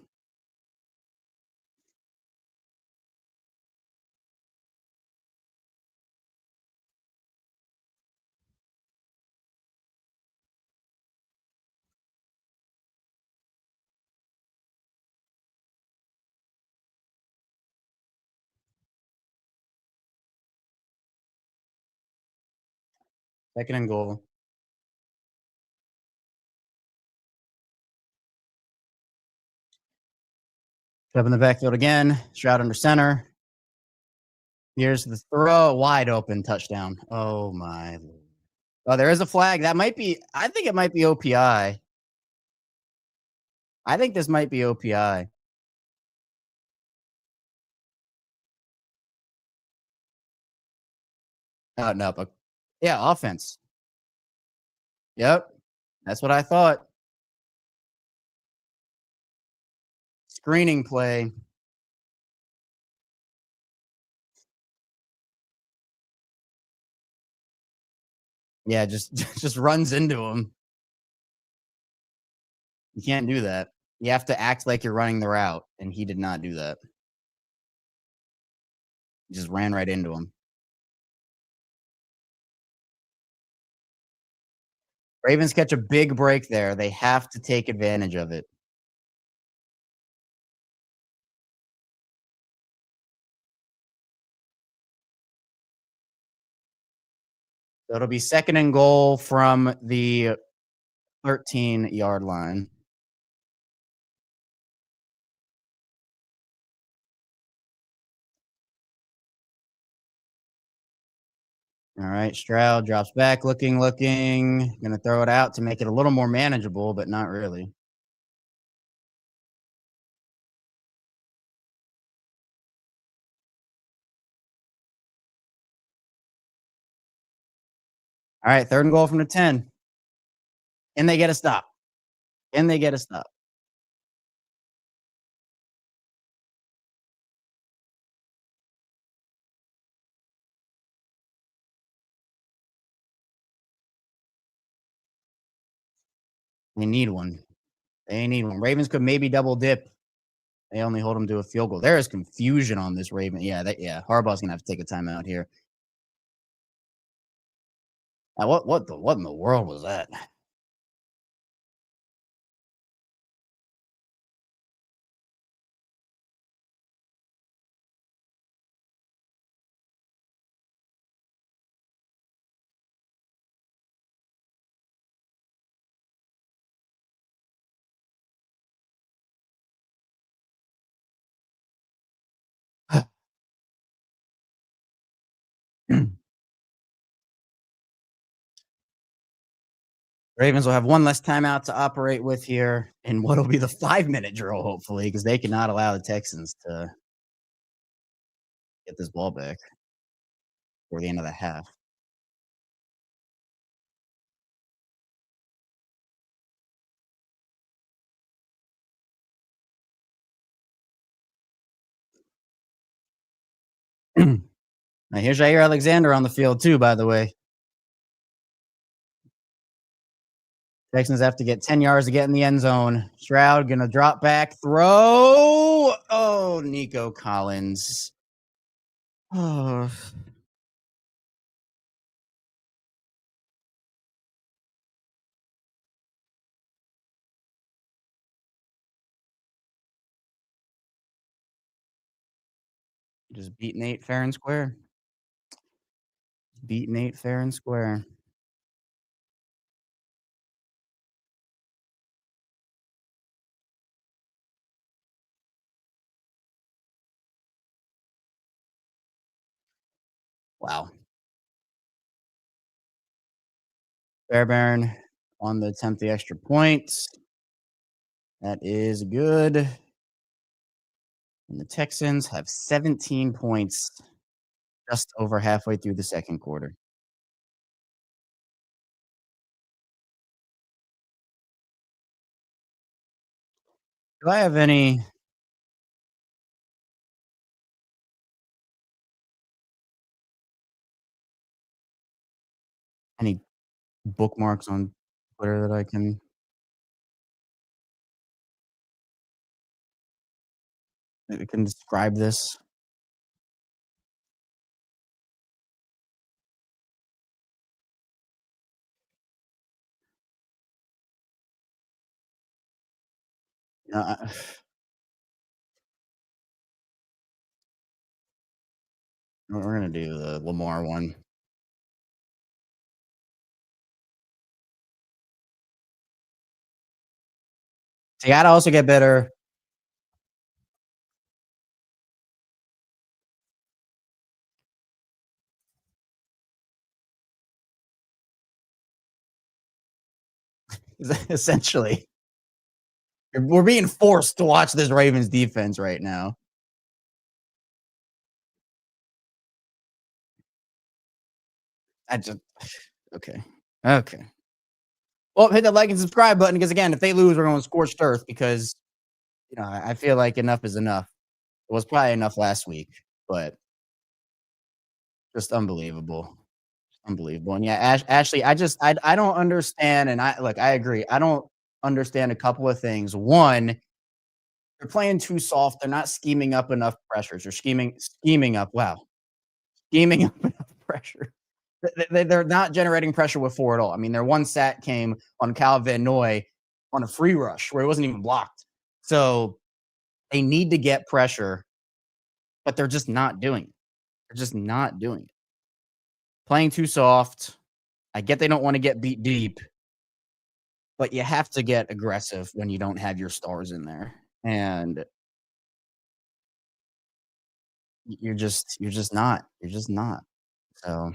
Second and goal. Chubb in the backfield again. Stroud under center. Here's the throw. Wide open touchdown. Oh, my. Oh, there is a flag. That might be – I think it might be OPI. I think this might be OPI. Oh, no. But yeah, offense. Yep. That's what I thought. Screening play. Yeah, just runs into him. You can't do that. You have to act like you're running the route, and he did not do that. He just ran right into him. Ravens catch a big break there. They have to take advantage of it. So it'll be second and goal from the 13-yard line. All right, Stroud drops back, looking. Going to throw it out to make it a little more manageable, but not really. All right, third and goal from the 10. And they get a stop. They need one. Ravens could maybe double dip. They only hold them to a field goal. There is confusion on this Raven. Yeah, Harbaugh's gonna have to take a timeout here. What in the world was that? Ravens will have one less timeout to operate with here in what will be the 5-minute drill, hopefully, because they cannot allow the Texans to get this ball back before the end of the half. Now here's Jair Alexander on the field too, by the way. Texans have to get 10 yards to get in the end zone. Stroud going to drop back, throw. Oh, Nico Collins. Oh. Just beat Nate fair and square. Beat Nate fair and square. Wow. Fairbairn on the attempt the extra points. That is good. And the Texans have 17 points just over halfway through the second quarter. Do I have any bookmarks on Twitter that I can describe this? I we're gonna do the Lamar one. So you gotta also get better. Essentially, we're being forced to watch this Ravens defense right now. I just okay. Okay. Well, hit the like and subscribe button because again, if they lose, we're going scorched earth because I feel like enough is enough. It was probably enough last week, but just unbelievable. Unbelievable. And yeah, Ashley, I don't understand. And I agree. I don't understand a couple of things. One, they're playing too soft. They're not scheming up enough pressures. They're scheming up. Wow. Scheming up enough pressure. They're not generating pressure with four at all. I mean, their one sack came on Cal Van Noy on a free rush where it wasn't even blocked. So they need to get pressure, but they're just not doing it. They're just not doing it. Playing too soft. I get they don't want to get beat deep, but you have to get aggressive when you don't have your stars in there. And you're just not. You're just not. So all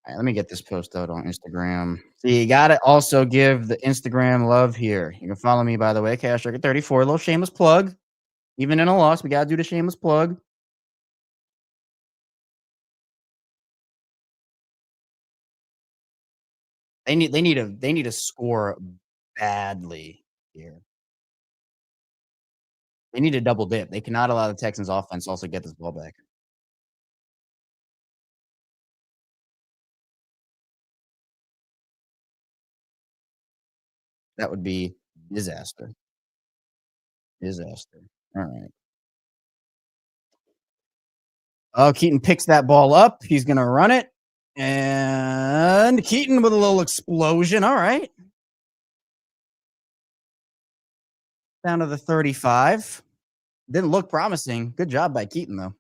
right, let me get this post out on Instagram. So you gotta also give the Instagram love here. You can follow me, by the way, Cash Record 34. A little shameless plug. Even in a loss, we gotta do the shameless plug. They need to score badly here. They need to double dip. They cannot allow the Texans offense to also get this ball back. That would be disaster. Disaster. All right. Oh, Keaton picks that ball up. He's gonna run it. And Keaton with a little explosion. All right. Down to the 35. Didn't look promising. Good job by Keaton, though.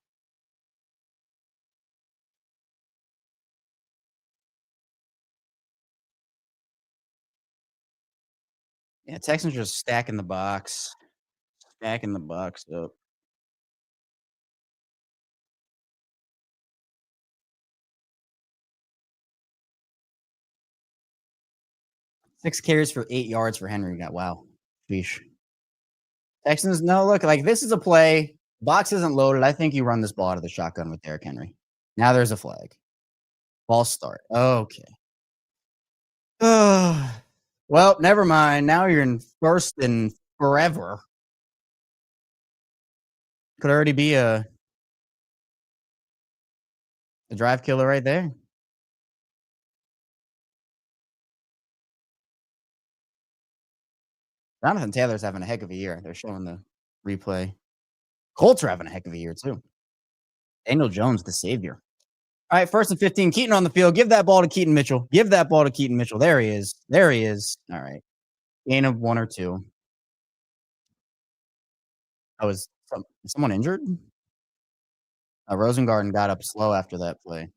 Yeah, Texans just stacking the box. Stacking the box up. 6 carries for 8 yards for Henry. Got wow. Sheesh. Texans, no, look, like this is a play. Box isn't loaded. I think you run this ball out of the shotgun with Derrick Henry. Now there's a flag. Ball start. Okay. Well, never mind. Now you're in first and forever. Could already be a drive killer right there. Jonathan Taylor's having a heck of a year. They're showing the replay. Colts are having a heck of a year too. Daniel Jones, the savior. All right, first and 15. Keaton on the field. Give that ball to Keaton Mitchell. Give that ball to Keaton Mitchell. There he is. There he is. All right. Gain of 1 or 2. Oh, is someone injured? Rosengarten got up slow after that play.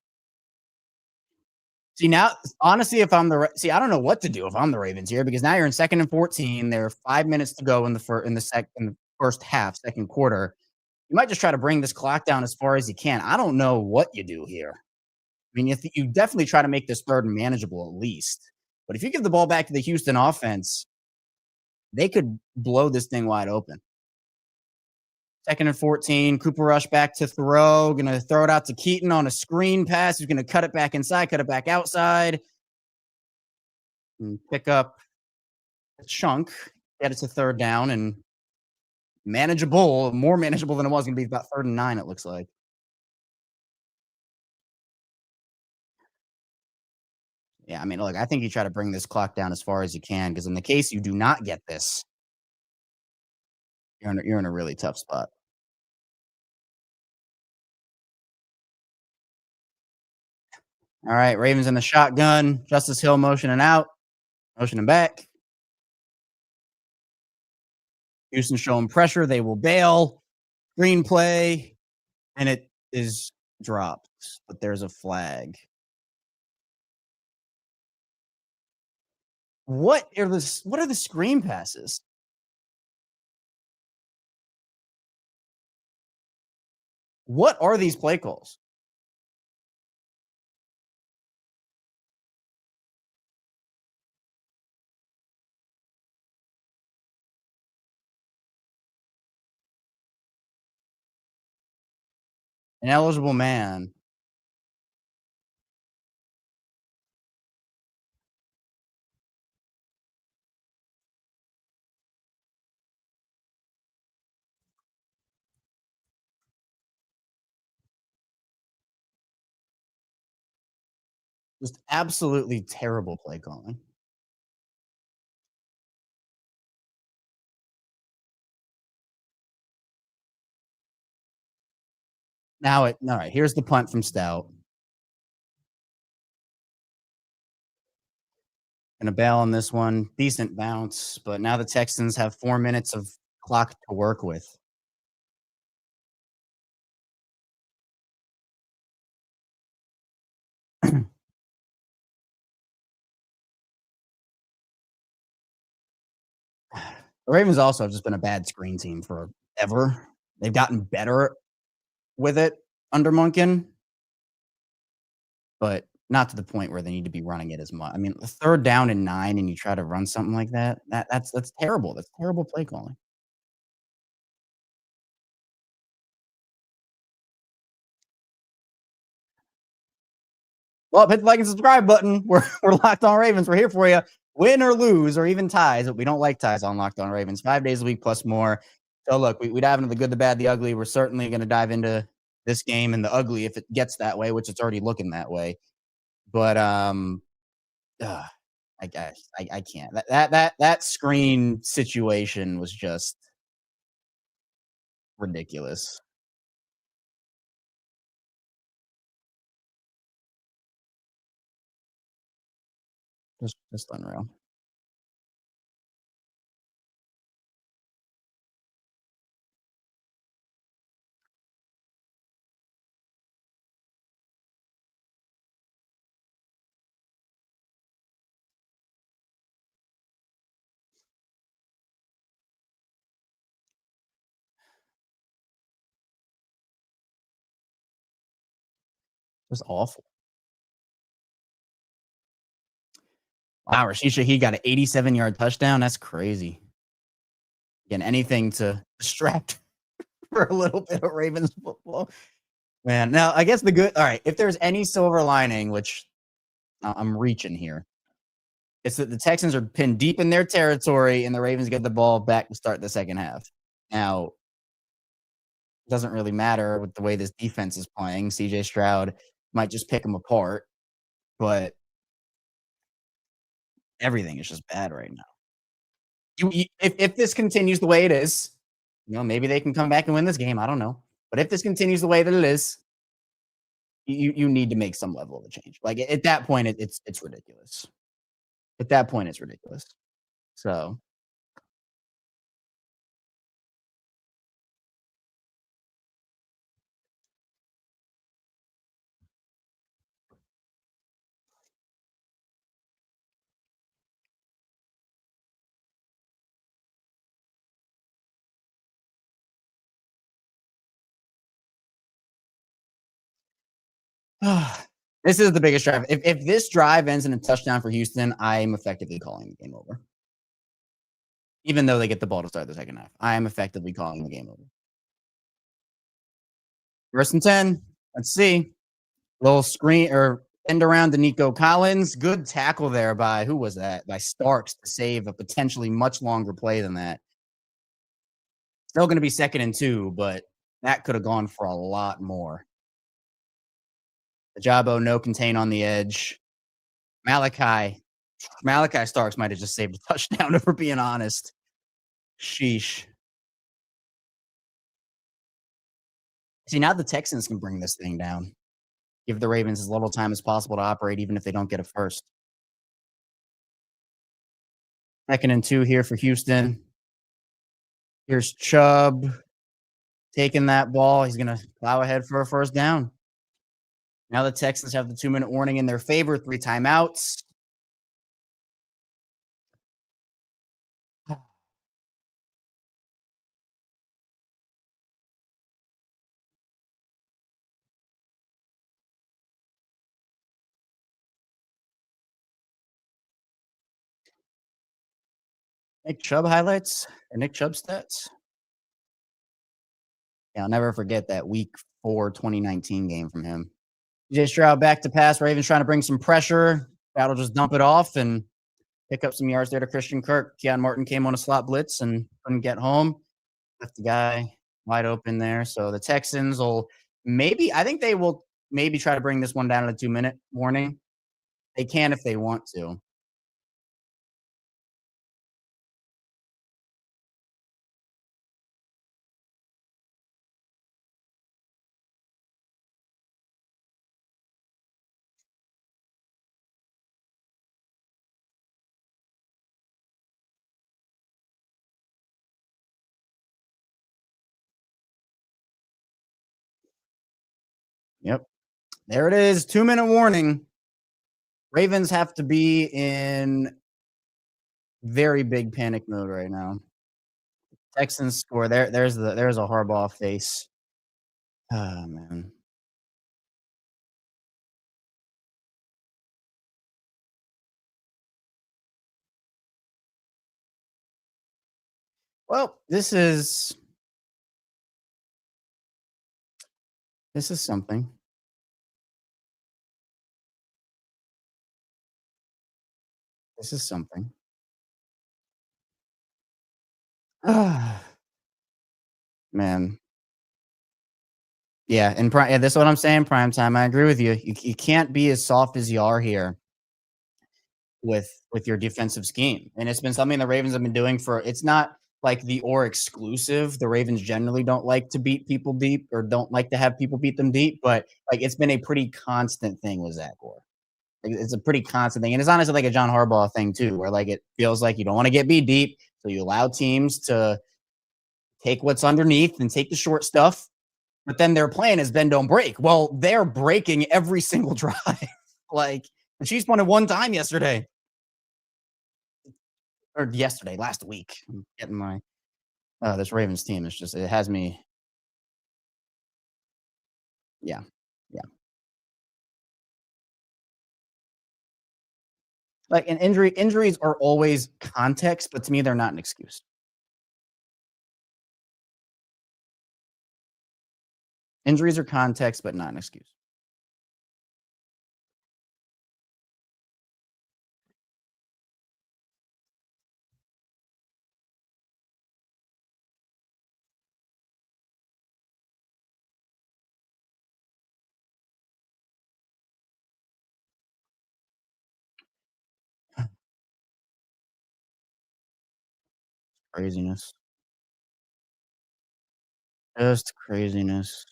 See, now honestly, if I'm the Ra see, I don't know what to do if I'm the Ravens here because now you're in 2nd and 14, there are 5 minutes to go in the first half, 2nd quarter. You might just try to bring this clock down as far as you can. I don't know what you do here. I mean, you definitely try to make this 3rd and manageable at least. But if you give the ball back to the Houston offense, they could blow this thing wide open. 2nd and 14, Cooper Rush back to throw, gonna throw it out to Keaton on a screen pass. He's gonna cut it back inside, cut it back outside, and pick up a chunk, get it to 3rd down and manageable, more manageable than it was gonna be about 3rd and 9, it looks like. Yeah, I mean, look, I think you try to bring this clock down as far as you can because in the case you do not get this, you're in a really tough spot. All right, Ravens in the shotgun. Justice Hill motioning out, motioning back. Houston showing pressure. They will bail. Green play, and it is dropped, but there's a flag. What are the screen passes? What are these play calls? An eligible man. Just absolutely terrible play calling. All right, here's the punt from Stout. Gonna bail on this one. Decent bounce, but now the Texans have 4 minutes of clock to work with. The Ravens also have just been a bad screen team forever. They've gotten better with it under Munkin, but not to the point where they need to be running it as much. I mean, the 3rd down and 9 and you try to run something like that, that's terrible. That's terrible play calling. Well, hit the like and subscribe button. We're Locked On Ravens. We're here for you. Win or lose or even ties, but we don't like ties on Locked On Ravens. 5 days a week plus more. So look, we dive into the good, the bad, the ugly. We're certainly going to dive into this game and the ugly if it gets that way, which it's already looking that way. But ugh, I guess I can't. That screen situation was just ridiculous. Just unreal. Just awful. Wow, Rashid he got an 87-yard touchdown. That's crazy. Again, anything to distract for a little bit of Ravens football. Man, now I guess the good all right, if there's any silver lining, which I'm reaching here, it's that the Texans are pinned deep in their territory and the Ravens get the ball back to start the second half. Now, it doesn't really matter with the way this defense is playing. CJ Stroud might just pick them apart, but everything is just bad right now. If this continues the way it is, maybe they can come back and win this game. I don't know. But if this continues the way that it is, you need to make some level of a change. Like at that point, it's ridiculous. At that point, it's ridiculous. So This is the biggest drive. If this drive ends in a touchdown for Houston, I'm effectively calling the game over. Even though they get the ball to start the second half, I am effectively calling the game over. First and 10. Let's see. Little screen or end around to Nico Collins. Good tackle there by who was that? By Starks to save a potentially much longer play than that. Still going to be 2nd and 2, but that could have gone for a lot more. Ajabo, no contain on the edge. Malachi Starks might have just saved a touchdown, if we're being honest. Sheesh. See, now the Texans can bring this thing down. Give the Ravens as little time as possible to operate, even if they don't get a first. 2nd and 2 here for Houston. Here's Chubb taking that ball. He's going to plow ahead for a first down. Now the Texans have the 2-minute warning in their favor, 3 timeouts. Nick Chubb highlights or Nick Chubb stats. Yeah, I'll never forget that week 4 2019 game from him. CJ Stroud back to pass. Ravens trying to bring some pressure. That'll just dump it off and pick up some yards there to Christian Kirk. Keon Martin came on a slot blitz and couldn't get home. Left the guy wide open there. So the Texans will I think they will maybe try to bring this one down to a 2-minute warning. They can if they want to. Yep. There it is. 2-minute warning. Ravens have to be in very big panic mode right now. Texans score. There's a Harbaugh face. Oh man. Well, this is something. This is something. Man. Yeah, yeah, that's what I'm saying, prime time. I agree with you. You can't be as soft as you are here with your defensive scheme. And it's been something the Ravens have been doing for it's not like the or exclusive. The Ravens generally don't like to beat people deep or don't like to have people beat them deep, but like it's been a pretty constant thing with Zach Orr. Like, it's a pretty constant thing. And it's honestly like a John Harbaugh thing too, where like it feels like you don't want to get beat deep. So you allow teams to take what's underneath and take the short stuff. But then their plan is bend don't break. Well, they're breaking every single drive. Like the Chiefs won it one time yesterday. Or yesterday, last week. I'm getting my this Ravens team is just it has me. Yeah. Yeah. Like an injuries are always context, but to me, they're not an excuse. Injuries are context, but not an excuse. Craziness. Just craziness.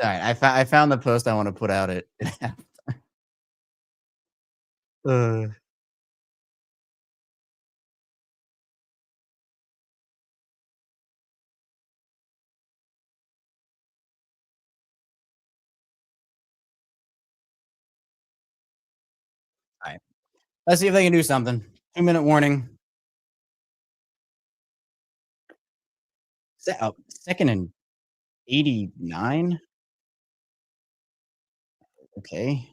All right, I found the post I want to put out it. uh, Let's see if they can do something. 2-minute warning. Second and 89. Okay.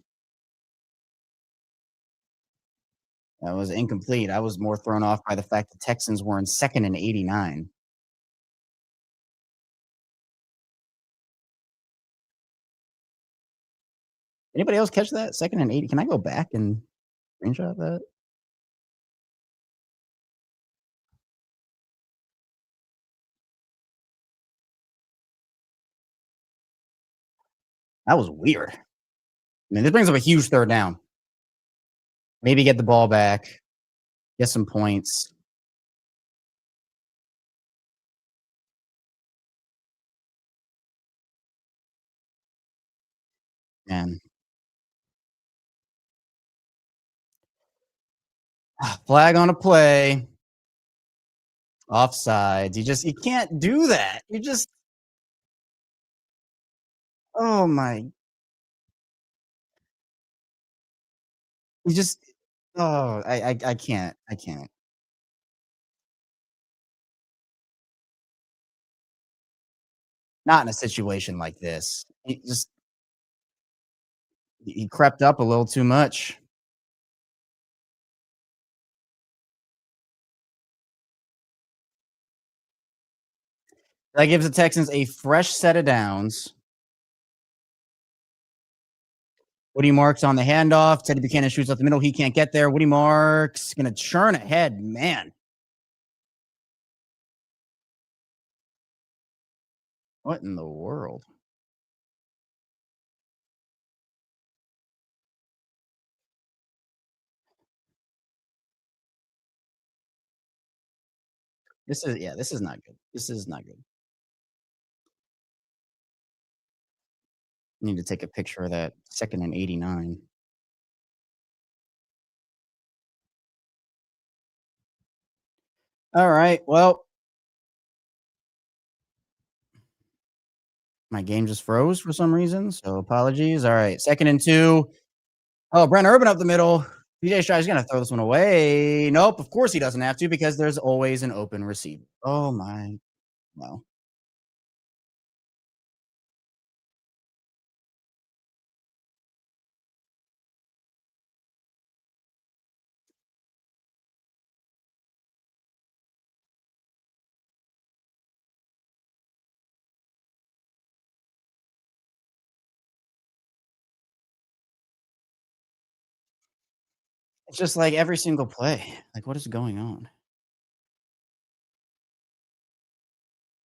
That was incomplete. I was more thrown off by the fact the Texans were in second and 89. Anybody else catch that? Second and 80. Can I go back and screenshot that? That was weird. I mean, this brings up a huge third down. Maybe get the ball back, get some points. And flag on a play, offsides. You can't do that. You just oh my you just oh I can't. I can't. Not in a situation like this. He crept up a little too much. That gives the Texans a fresh set of downs. Woody Marks on the handoff. Teddy Buchanan shoots up the middle. He can't get there. Woody Marks gonna churn ahead. Man, what in the world? This is not good. This is not good. Need to take a picture of that second and 89. All right. Well, my game just froze for some reason, so apologies. All right, second and 2. Oh, Brent Urban up the middle. DJ Shy's gonna throw this one away. Nope, of course he doesn't have to because there's always an open receiver. Oh my well. It's just like every single play. Like, what is going on?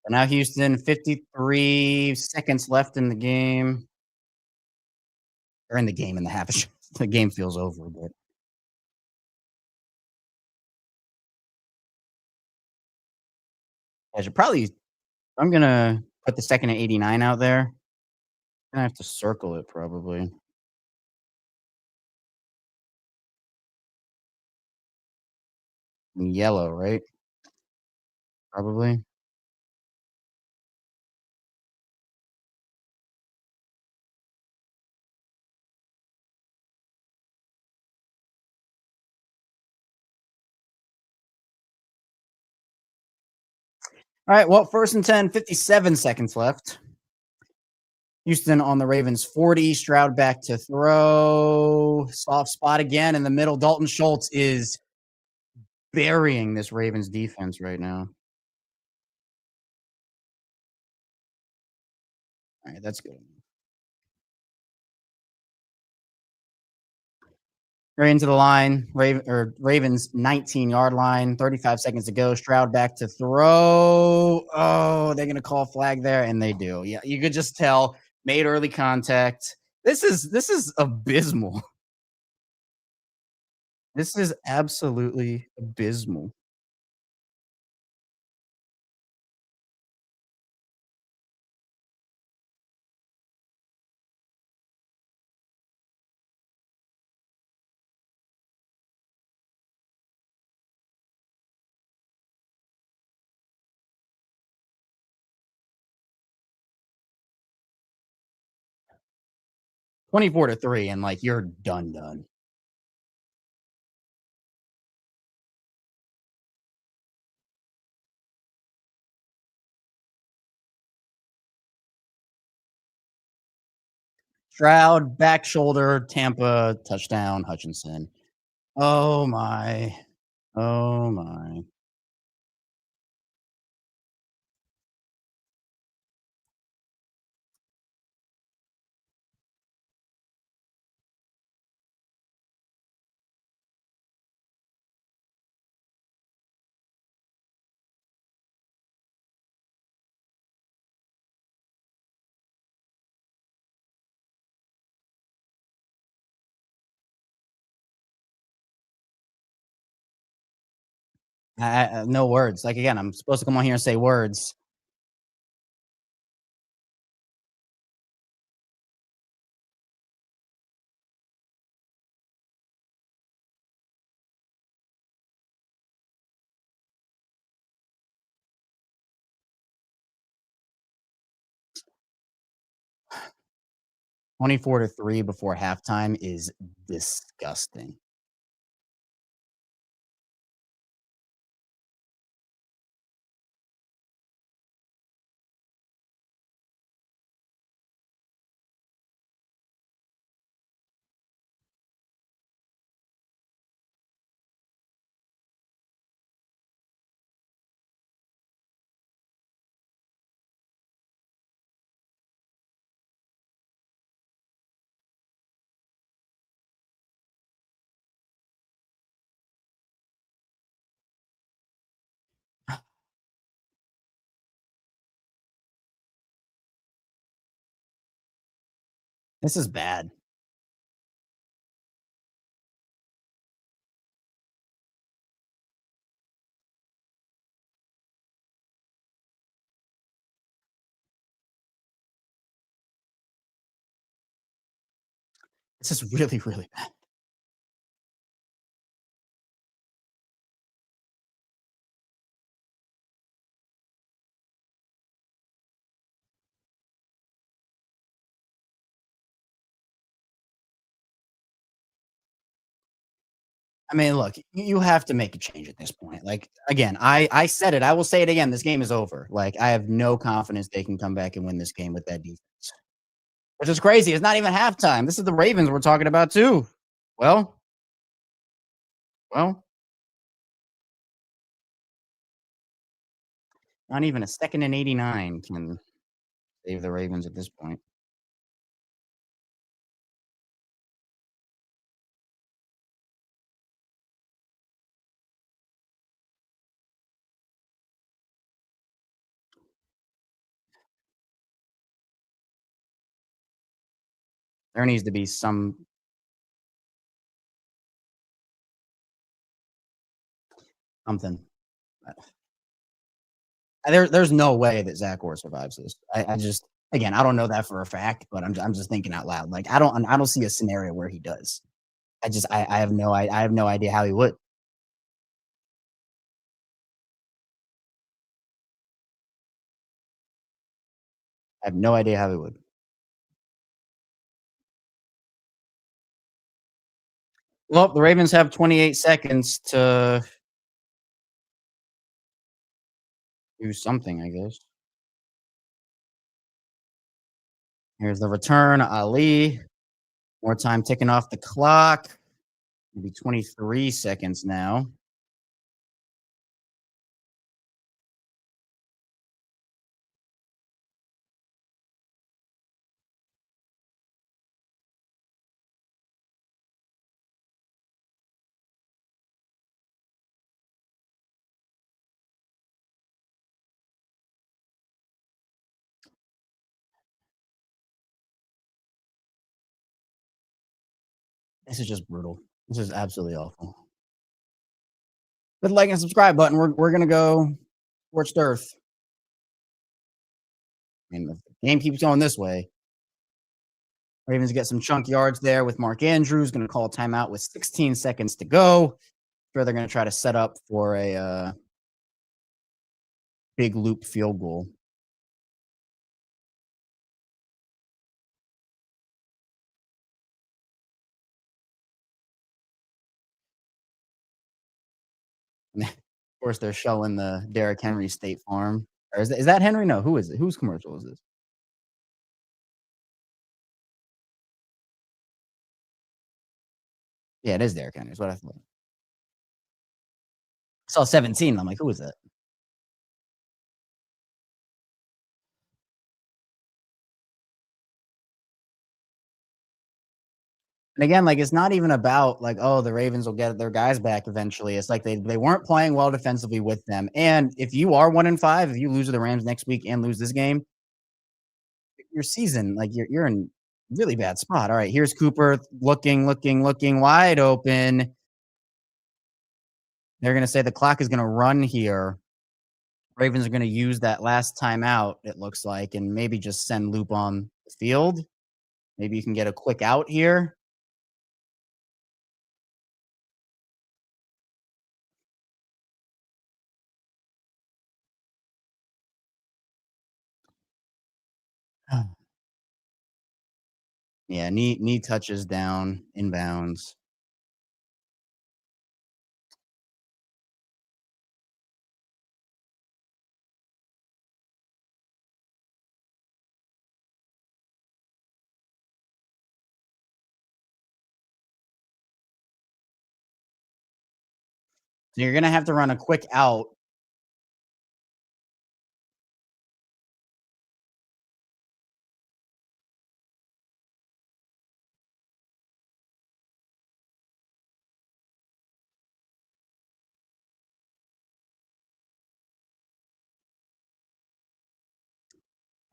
And now Houston, 53 seconds left in the game. Or in the game in the half. The game feels over, but I should probably I'm gonna put the second and 89 out there. I have to circle it probably. In yellow, right? Probably. All right. Well, first and 10, 57 seconds left. Houston on the Ravens 40. Stroud back to throw. Soft spot again in the middle. Dalton Schultz is burying this Ravens defense right now. All right, that's good. Right into the line. Ravens 19-yard line. 35 seconds to go. Stroud back to throw. Oh, they're gonna call flag there, and they do. Yeah, you could just tell. Made early contact. This is abysmal. This is absolutely abysmal. 24-3, and like you're done. Stroud, back shoulder, Tampa, touchdown, Hutchinson. Oh my. Oh my. No words. Like again, I'm supposed to come on here and say words. 24-3 before halftime is disgusting. This is bad. This is really, really bad. I mean, look, you have to make a change at this point. Like again, I said it. I will say it again. This game is over. Like I have no confidence they can come back and win this game with that defense. Which is crazy. It's not even halftime. This is the Ravens we're talking about too. Well, well, not even a second and 89 can save the Ravens at this point. There needs to be something. There's no way that Zach Orr survives this. I just again, I don't know that for a fact, but I'm just thinking out loud. Like I don't see a scenario where he does. I have no idea how he would. I have no idea how he would. Well, the Ravens have 28 seconds to do something, I guess. Here's the return, Ali. More time ticking off the clock. Maybe 23 seconds now. This is just brutal. This is absolutely awful. Hit the like and subscribe button. We're gonna go scorched earth. I mean, if the game keeps going this way, Ravens get some chunk yards there with Mark Andrews. Going to call a timeout with 16 seconds to go. Sure, they're going to try to set up for a big loop field goal. Of course, they're showing the Derrick Henry State Farm. Or is that Henry? No, who is it? Whose commercial is this? Yeah, it is Derrick Henry. Is what I thought. I saw 17. I'm like, who is that? And again, like it's not even about like, oh, the Ravens will get their guys back eventually. It's like they weren't playing well defensively with them. And if you are 1-5, if you lose to the Rams next week and lose this game, your season, like you're in really bad spot. All right, here's Cooper looking wide open. They're gonna say the clock is gonna run here. Ravens are gonna use that last timeout, it looks like, and maybe just send Loop on the field. Maybe you can get a quick out here. Yeah, knee touches down inbounds. So you're gonna have to run a quick out.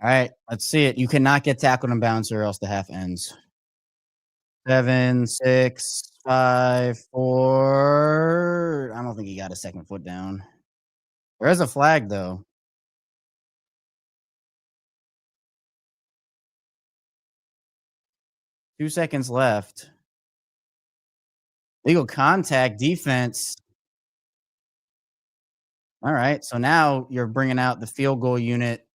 All right, let's see it. You cannot get tackled and bounce or else the half ends. 7, 6, 5, 4. I don't think he got a second foot down. There is a flag though. 2 seconds left. Legal contact defense. All right, so now you're bringing out the field goal unit.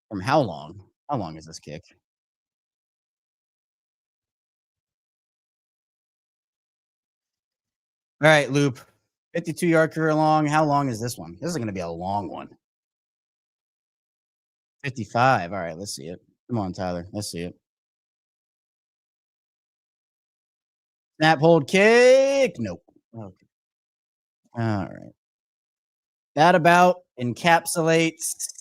From how long? How long is this kick? All right, Loop. 52-yard career long. How long is this one? This is going to be a long one. 55. All right, let's see it. Come on, Tyler. Let's see it. Snap, hold, kick. Nope. Okay. All right. That about encapsulates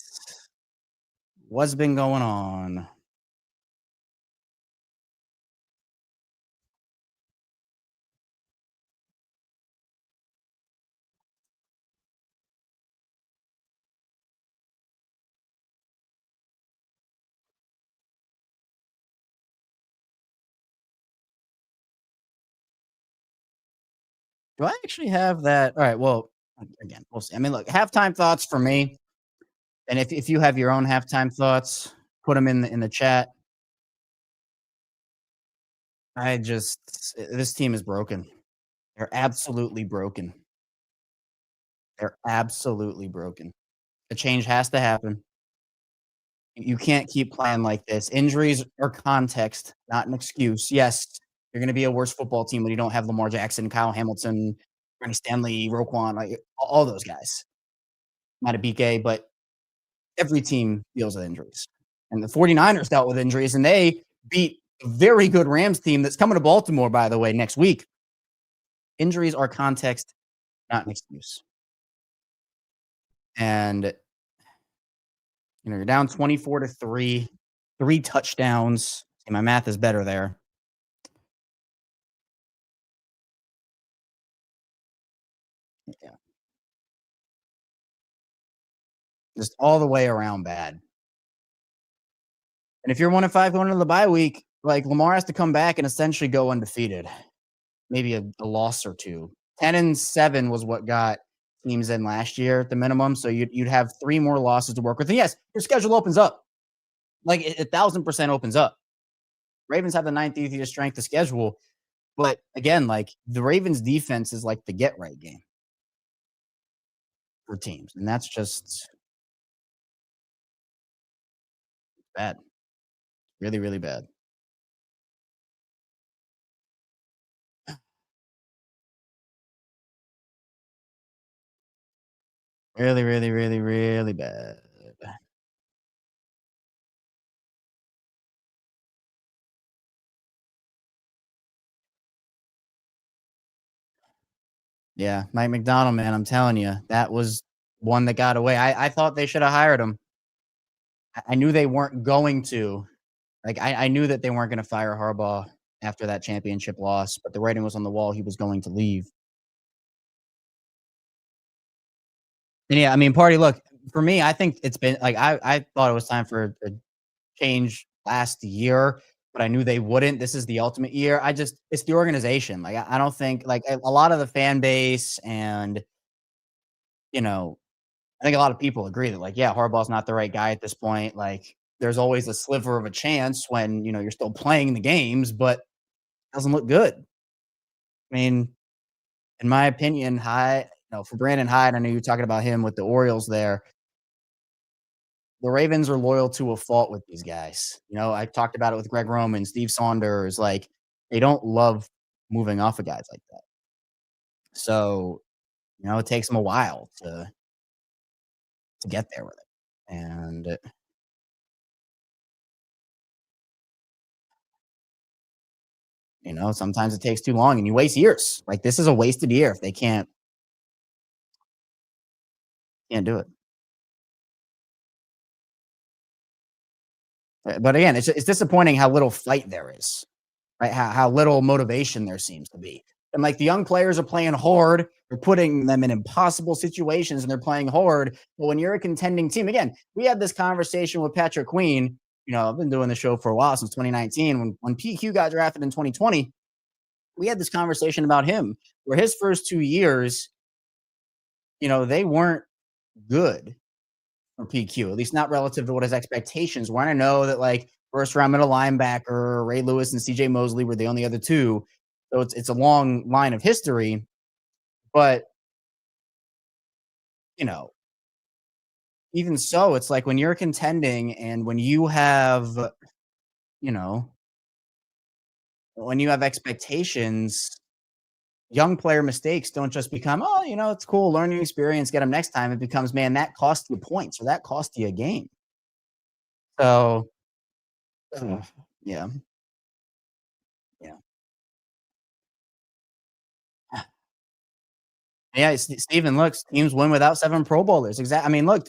what's been going on. Do I actually have that? All right. Well, again, we'll see. I mean, look, halftime thoughts for me. And if you have your own halftime thoughts, put them in the chat. I just this team is broken. They're absolutely broken. They're absolutely broken. A change has to happen. You can't keep playing like this. Injuries are context, not an excuse. Yes, you're going to be a worse football team when you don't have Lamar Jackson, Kyle Hamilton, Ronnie Stanley, Roquan, like all those guys. Not a BK, but every team deals with injuries. And the 49ers dealt with injuries, and they beat a very good Rams team that's coming to Baltimore, by the way, next week. Injuries are context, not an excuse. And you're down 24-3, 3 touchdowns. See, my math is better there. Yeah. Just all the way around bad. And if you're 1-5 going into the bye week, like Lamar has to come back and essentially go undefeated. Maybe a loss or two. 10-7 was what got teams in last year at the minimum. So you'd have 3 more losses to work with. And yes, your schedule opens up. Like 1,000% opens up. Ravens have the 9th easiest strength of schedule. But again, like the Ravens defense is like the get right game for teams. And that's just bad. Really, really bad. Really, really, really, really bad. Yeah, Mike McDonald, man, I'm telling you, that was one that got away. I thought they should have hired him. I knew they weren't going to. Like, I knew that they weren't gonna fire Harbaugh after that championship loss, but the writing was on the wall, he was going to leave. And yeah, I mean, party look, for me, I think it's been like, I thought it was time for a change last year, but I knew they wouldn't. This is the ultimate year. I just it's the organization. Like, I don't think like, a lot of the fan base and, you know, I think a lot of people agree that, like, yeah, Harbaugh's not the right guy at this point. Like, there's always a sliver of a chance when, you're still playing the games, but it doesn't look good. I mean, in my opinion, for Brandon Hyde, I know you're talking about him with the Orioles there. The Ravens are loyal to a fault with these guys. I talked about it with Greg Roman, Steve Saunders. Like, they don't love moving off of guys like that. So, it takes them a while to get there with it. And sometimes it takes too long and you waste years. Like, this is a wasted year if they can't do it. But again, it's disappointing how little fight there is, right? How little motivation there seems to be. And like, the young players are playing hard, they're putting them in impossible situations and they're playing hard. But when you're a contending team, again, we had this conversation with Patrick Queen. I've been doing the show for a while, since 2019. When PQ got drafted in 2020, we had this conversation about him where his first 2 years, they weren't good for PQ, at least not relative to what his expectations were. And I know that, like, first round middle linebacker, Ray Lewis and CJ Mosley were the only other two. So it's a long line of history. But, you know, even so, it's like when you're contending and you know, when you have expectations, young player mistakes don't just become, oh, it's cool, learning experience, get them next time. It becomes, man, that cost you points or that cost you a game. So, ugh, yeah, yeah. Yeah, Steven, look, teams win without 7 Pro Bowlers. I mean, look,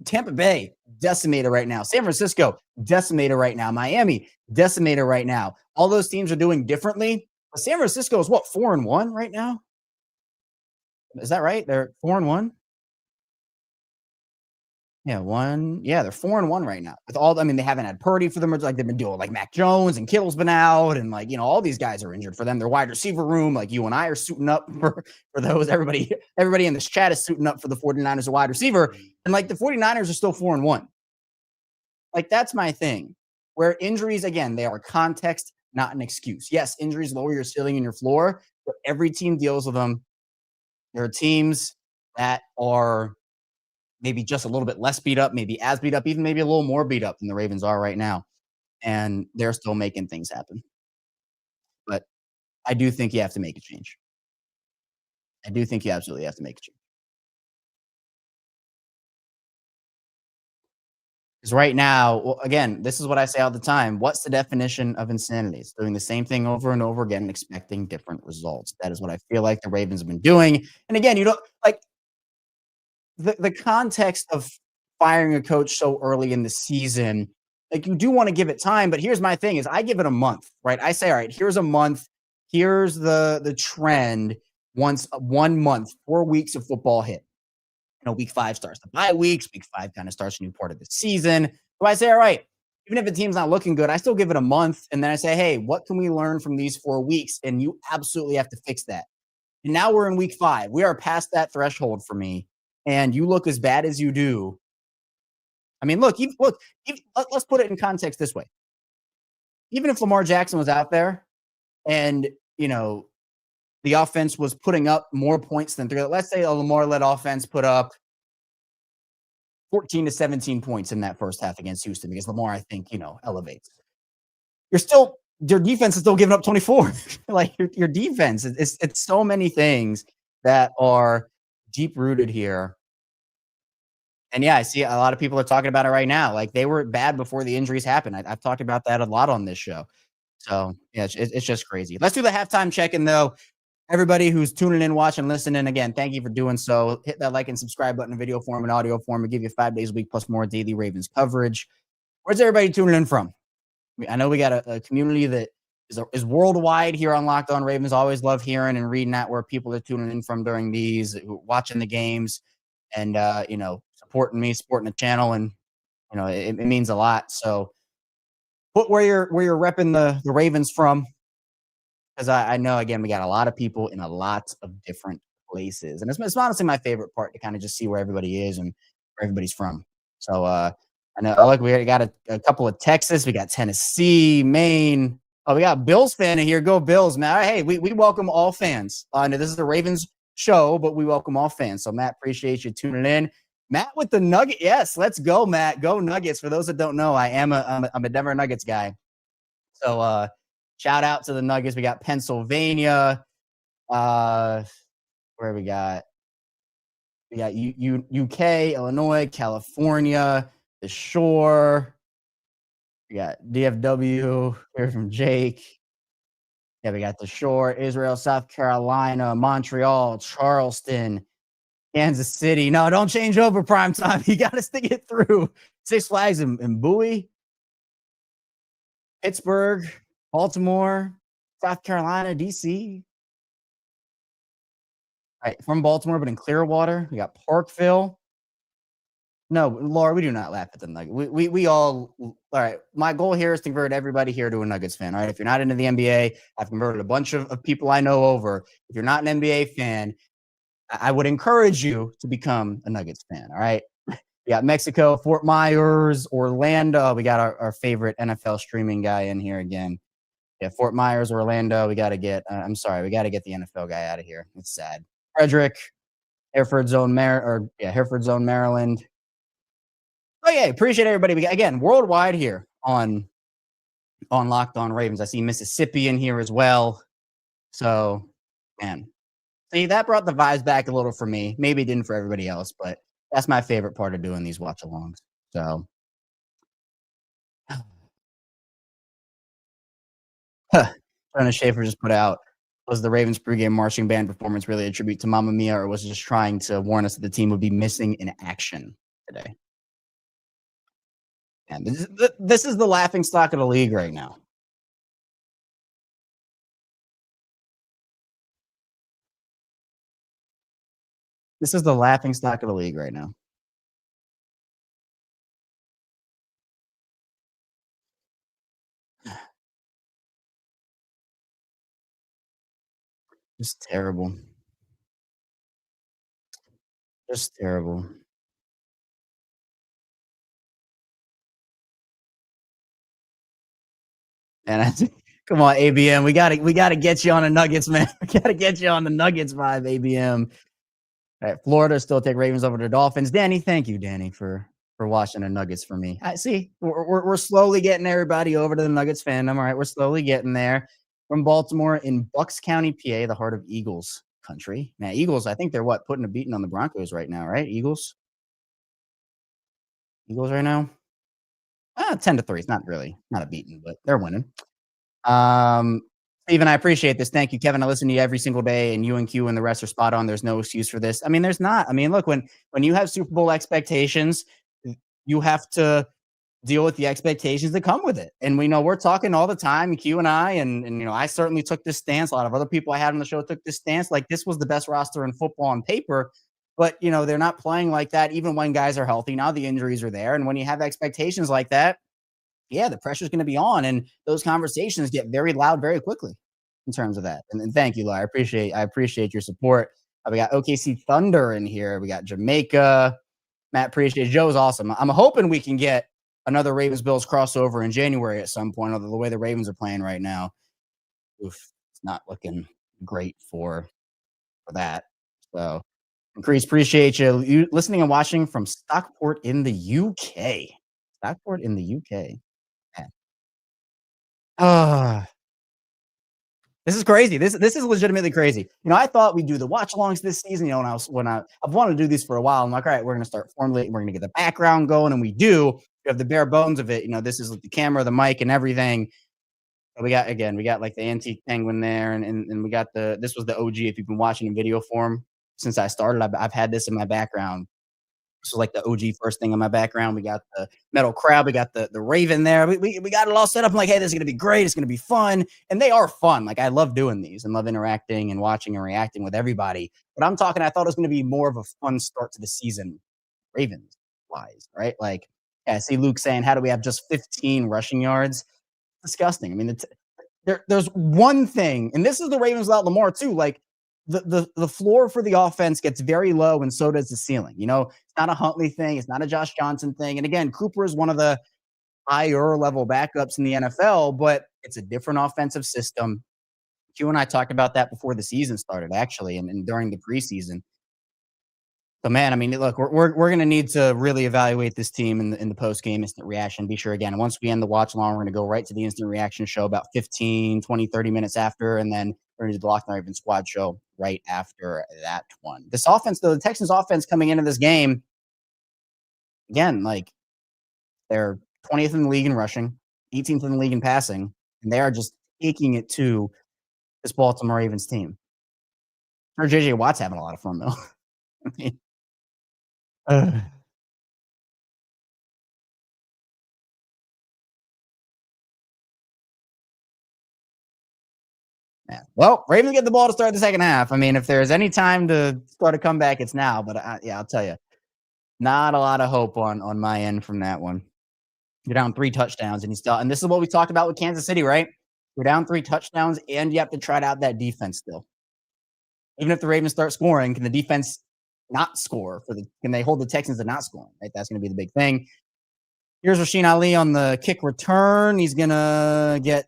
Tampa Bay, decimated right now. San Francisco, decimated right now. Miami, decimated right now. All those teams are doing differently. But San Francisco is what, 4-1 right now? Is that right? They're 4-1? Yeah, they're 4-1 right now. I mean, they haven't had Purdy for them. Like, they've been doing, like, Mac Jones and Kittle's been out, and, like, all these guys are injured for them. Their wide receiver room, like, you and I are suiting up for those. Everybody in this chat is suiting up for the 49ers, a wide receiver. And, like, the 49ers are still 4-1. Like, that's my thing. Where injuries, again, they are context, not an excuse. Yes, injuries lower your ceiling and your floor, but every team deals with them. There are teams that are maybe just a little bit less beat up, maybe as beat up, even maybe a little more beat up than the Ravens are right now. And they're still making things happen. But I do think you have to make a change. I do think you absolutely have to make a change. Because right now, well, again, this is what I say all the time. What's the definition of insanity? It's doing the same thing over and over again and expecting different results. That is what I feel like the Ravens have been doing. And again, you don't like the context of firing a coach so early in the season. Like, you do want to give it time, but here's my thing: is I give it a month, right? I say, all right, here's a month. Here's the trend. Once 1 month, 4 weeks of football hit. Week 5 starts the bye weeks. Week 5 kind of starts a new part of the season. So I say, all right, even if the team's not looking good, I still give it a month. And then I say, hey, what can we learn from these 4 weeks? And you absolutely have to fix that. And now we're in week 5. We are past that threshold for me. And you look as bad as you do. I mean, let's put it in context this way. Even if Lamar Jackson was out there and, the offense was putting up more points than 3, let's say a Lamar-led offense put up 14 to 17 points in that first half against Houston, because Lamar, I think, elevates. Your defense is still giving up 24. Like, your defense, it's so many things that are deep rooted here. And yeah, I see a lot of people are talking about it right now. Like they were bad before the injuries happened. I've talked about that a lot on this show. So yeah, it's just crazy. Let's do the halftime check-in though. Everybody who's tuning in, watching, listening, again, thank you for doing so. Hit that like and subscribe button in video form and audio form. We give you 5 days a week plus more daily Ravens coverage. Where's everybody tuning in from? I know we got a community that is worldwide here on Locked On Ravens. Always love hearing and reading that where people are tuning in from during these, watching the games, and supporting me, supporting the channel, and it means a lot. So, put where you're repping the Ravens from, because I know again we got a lot of people in a lot of different places, and it's honestly my favorite part to kind of just see where everybody is and where everybody's from. So I know I like we already got a couple of Texas, we got Tennessee, Maine. Oh, we got Bills fan in here. Go Bills, man. All right, hey, we welcome all fans. I know this is the Ravens show, but we welcome all fans. So Matt, appreciate you tuning in. Matt with the Nugget. Yes, let's go, Matt. Go Nuggets. For those that don't know, I'm a Denver Nuggets guy. So shout out to the Nuggets. We got Pennsylvania. Where we got? We got UK, Illinois, California, the Shore. We got DFW here from Jake. Yeah, we got the Shore, Israel, South Carolina, Montreal, Charleston, Kansas City. No, don't change over prime time. You got to stick it through. Six Flags in Bowie, Pittsburgh, Baltimore, South Carolina, DC. All right, from Baltimore, but in Clearwater. We got Parkville. No, Laura, we do not laugh at the Nuggets. We all right. My goal here is to convert everybody here to a Nuggets fan. All right. If you're not into the NBA, I've converted a bunch of people I know over. If you're not an NBA fan, I would encourage you to become a Nuggets fan. All right. We got Mexico, Fort Myers, Orlando. We got our favorite NFL streaming guy in here again. Yeah, Fort Myers, Orlando. We got to get. I'm sorry, we got to get the NFL guy out of here. It's sad. Frederick, Hereford Zone, Hereford Zone, Maryland. Oh yeah, appreciate everybody. We got, again, worldwide here on Locked On Ravens. I see Mississippi in here as well. So, man, see, that brought the vibes back a little for me. Maybe it didn't for everybody else, but that's my favorite part of doing these watch-alongs. So, Brennan Schaefer just put out, was the Ravens pregame marching band performance really a tribute to Mamma Mia, or was it just trying to warn us that the team would be missing in action today? And this is the laughing stock of the league right now. This is the laughing stock of the league right now. Just terrible. Just terrible. And I think, come on, ABM, we gotta get you on the Nuggets, man. We gotta get you on the Nuggets vibe, ABM. All right, Florida still take Ravens over the Dolphins. Danny, thank you, Danny, for watching the Nuggets for me. I see we're slowly getting everybody over to the Nuggets fandom. All right, we're slowly getting there. From Baltimore in Bucks County, PA, the heart of Eagles country. Man, Eagles, I think they're putting a beating on the Broncos right now, right? Eagles right now. 10-3. It's not a beating, but they're winning. Steven, I appreciate this. Thank you, Kevin. I listen to you every single day, and you and Q and the rest are spot on. There's no excuse for this. I mean, there's not. I mean, look, when you have Super Bowl expectations, you have to deal with the expectations that come with it. And we know we're talking all the time, Q and I, and I certainly took this stance. A lot of other people I had on the show took this stance. Like this was the best roster in football on paper, but they're not playing like that even when guys are healthy. Now the injuries are there, and when you have expectations like that, yeah, the pressure's going to be on, and those conversations get very loud very quickly in terms of that. And thank you, Laura. I appreciate your support. We got OKC Thunder in here. We got Jamaica. Matt, appreciate it. Joe's awesome. I'm hoping we can get another Ravens Bills crossover in January at some point, although the way the Ravens are playing right now, it's not looking great for that. So, Increase, appreciate you listening and watching from Stockport in the UK. Stockport in the UK. Ah, This is crazy. This is legitimately crazy. I thought we'd do the watch alongs this season. I've wanted to do these for a while. I'm like, all right, we're gonna start formulating. We're gonna get the background going, and we do. We have the bare bones of it. This is like the camera, the mic, and everything. We got like the antique penguin there, and we got this was the OG. If you've been watching in video form since I started, I've had this in my background. This was like the OG first thing in my background. We got the metal crab. We got the raven there. We got it all set up. I'm like, hey, this is gonna be great. It's gonna be fun, and they are fun. Like I love doing these and love interacting and watching and reacting with everybody. But I'm talking. I thought it was gonna be more of a fun start to the season, Ravens wise, right? Like, yeah, I see Luke saying, how do we have just 15 rushing yards? Disgusting. I mean, there's one thing, and this is the Ravens without Lamar too. Like the floor for the offense gets very low, and so does the ceiling. It's not a Huntley thing, it's not a Josh Johnson thing. And again, Cooper is one of the higher level backups in the NFL, but it's a different offensive system. Q and I talked about that before the season started, actually, and during the preseason. So, man, I mean, look, we're going to need to really evaluate this team in the post game instant reaction. Be sure, again, once we end the watch along, we're going to go right to the instant reaction show about 15, 20, 30 minutes after, and then we're going to do the Locked On Ravens squad show right after that one. This offense, though, the Texans offense coming into this game, again, like they're 20th in the league in rushing, 18th in the league in passing, and they are just taking it to this Baltimore Ravens team. Or JJ Watt's having a lot of fun, though. I mean, uh, yeah. Well, Ravens get the ball to start the second half. I mean, if there's any time to start a comeback, it's now. But yeah, I'll tell you, not a lot of hope on my end from that one. You're down 3 touchdowns, and and this is what we talked about with Kansas City, right? You're down 3 touchdowns, and you have to try out that defense still. Even if the Ravens start scoring, can the defense not score? Can they hold the Texans to not scoring? Right, that's going to be the big thing. Here's Rasheen Ali on the kick return. He's gonna get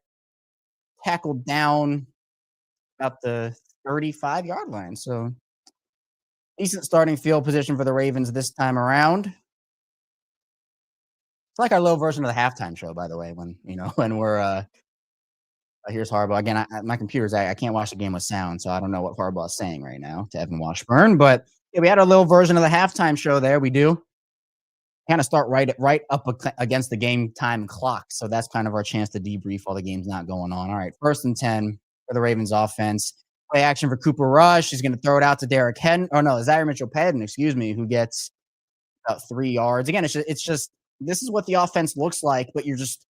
tackled down about the 35-yard line. So decent starting field position for the Ravens this time around. It's like our little version of the halftime show, by the way, when we're here's Harbaugh. Again, my computer's I can't watch the game with sound, so I don't know what Harbaugh is saying right now to Evan Washburn. But yeah, we had a little version of the halftime show there. We do kind of start right up against the game time clock. So that's kind of our chance to debrief while the game's not going on. All right, 1st and 10 for the Ravens offense. Play action for Cooper Rush. He's going to throw it out to Derrick Zaire Mitchell-Patton, who gets about 3 yards. Again, it's just this is what the offense looks like, but you're just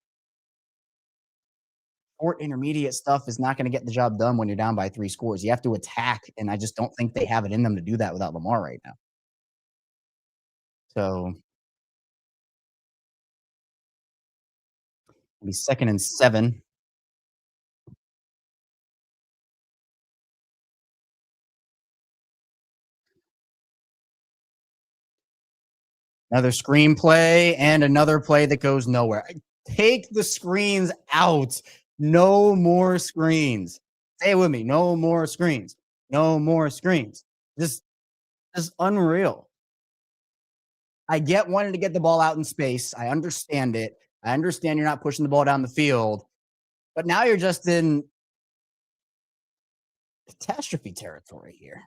short intermediate stuff is not going to get the job done when you're down by 3 scores. You have to attack, and I just don't think they have it in them to do that without Lamar right now. So it'll be 2nd and 7. Another screenplay and another play that goes nowhere. Take the screens out. No more screens. Say it with me. No more screens. No more screens. This is unreal. I get wanting to get the ball out in space. I understand it. I understand you're not pushing the ball down the field. But now you're just in catastrophe territory here.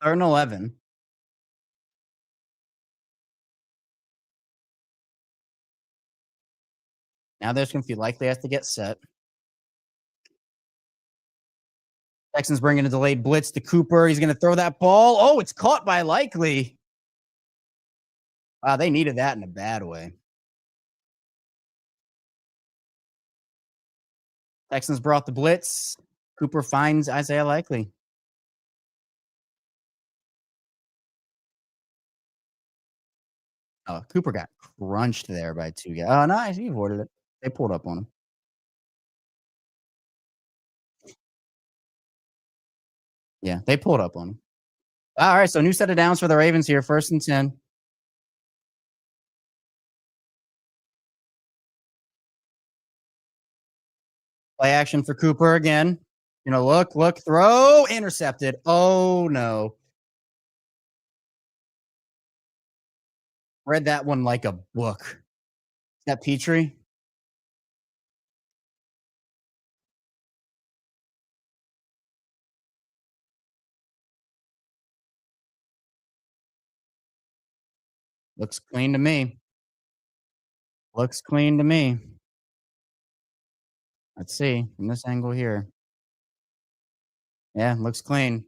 3rd and 11. Now there's going to be likely has to get set. Texans bringing a delayed blitz to Cooper. He's going to throw that ball. Oh, it's caught by Likely. Wow, they needed that in a bad way. Texans brought the blitz. Cooper finds Isaiah Likely. Oh, Cooper got crunched there by 2 guys. Oh, nice. He avoided it. They pulled up on him. Yeah, they pulled up on him. All right, so new set of downs for the Ravens here. 1st and 10. Play action for Cooper again. Look, throw, intercepted. Oh, no. Read that one like a book. Is that Petrie? Looks clean to me. Looks clean to me. Let's see from this angle here. Yeah, looks clean.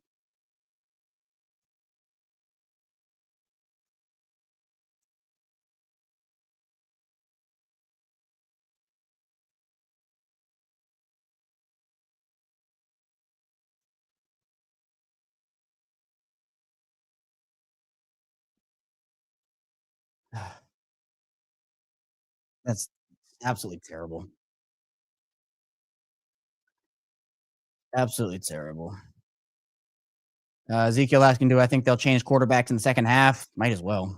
That's absolutely terrible. Absolutely terrible. Ezekiel asking, do I think they'll change quarterbacks in the second half? Might as well.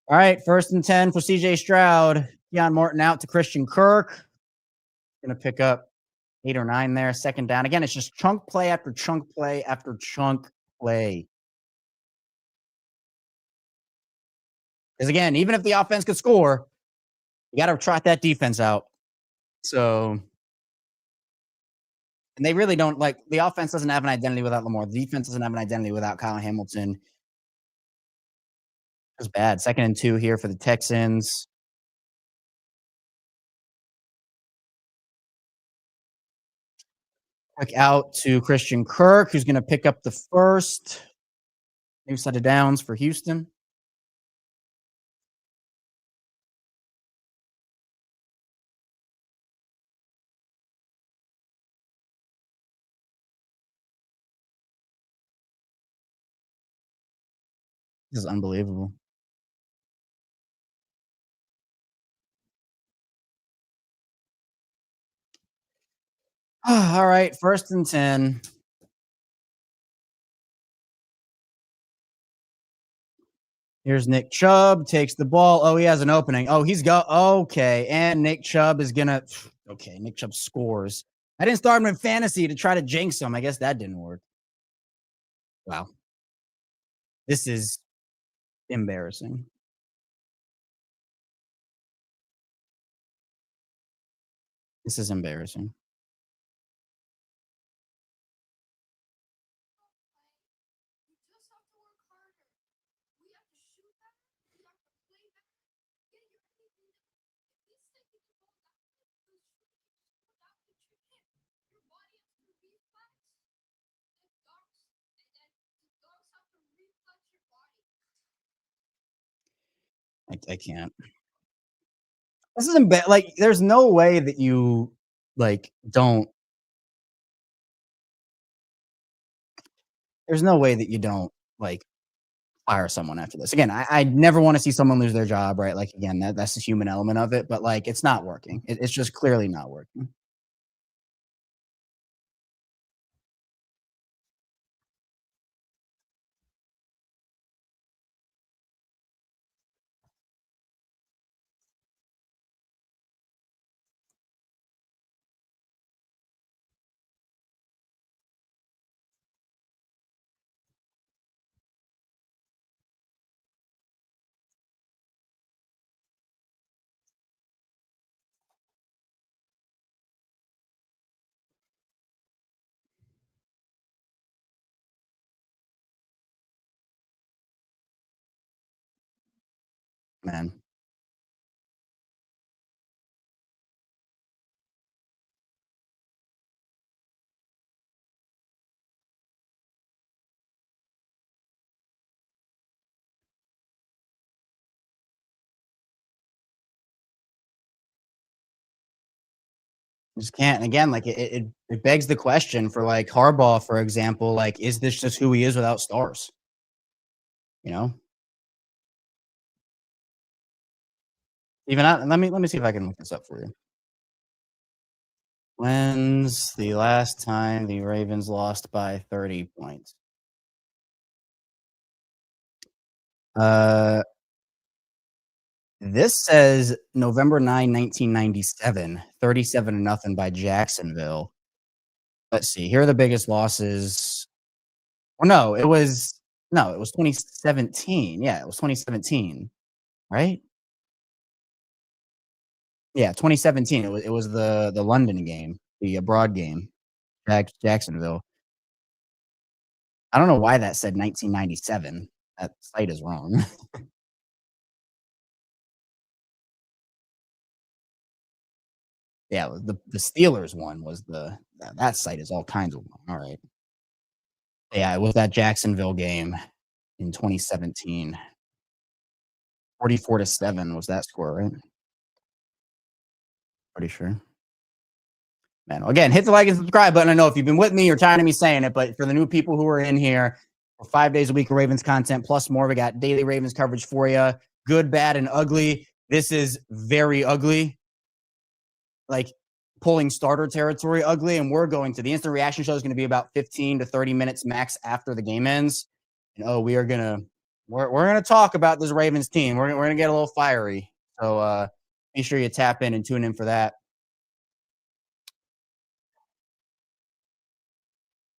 All right, 1st and 10 for CJ Stroud. Keon Morton out to Christian Kirk. Gonna pick up 8 or 9 there. 2nd down. Again, it's just chunk play after chunk play after chunk play. Because again, even if the offense could score, you got to trot that defense out. So, and they really don't like the offense doesn't have an identity without Lamar. The defense doesn't have an identity without Kyle Hamilton. It's bad. 2nd and 2 here for the Texans. Quick out to Christian Kirk, who's going to pick up the first. New set of downs for Houston. This is unbelievable. All right, 1st and 10. Here's Nick Chubb, takes the ball. Oh, he has an opening. Oh, he's got okay. And Nick Chubb is gonna okay. Nick Chubb scores. I didn't start him in fantasy to try to jinx him. I guess that didn't work. Wow. This is embarrassing. This is embarrassing. I can't. This isn't bad. Like, there's no way that you like don't. There's no way that you don't like fire someone after this. Again, I never want to see someone lose their job, right? Like again, that's the human element of it, but like it's not working. It's just clearly not working. Man. Just can't. And again, like it begs the question for like Harbaugh, for example, like, is this just who he is without stars? You know? Even I, let me see if I can look this up for you. When's the last time the Ravens lost by 30 points? Uh this says November 9, 1997, 37 to nothing by Jacksonville. Let's see. Here are the biggest losses. Oh no, it was 2017. Yeah, it was 2017, right? Yeah, 2017. It was the London game, the abroad game, Jacksonville. I don't know why that said 1997. That site is wrong. Yeah, the Steelers one was that site is all kinds of wrong. Alright. Yeah, it was that Jacksonville game in 2017. 44-7 was that score, right? Pretty sure. Man, again, hit the like and subscribe button. I know if you've been with me, you're tired of me saying it, but for the new people who are in here, for 5 days a week of Ravens content plus more, we got daily Ravens coverage for you. Good, bad, and ugly. This is very ugly, like pulling starter territory ugly. And we're going to the instant reaction show is going to be about 15 to 30 minutes max after the game ends. And we are gonna we're gonna talk about this Ravens team. We're gonna get a little fiery. So be sure you tap in and tune in for that.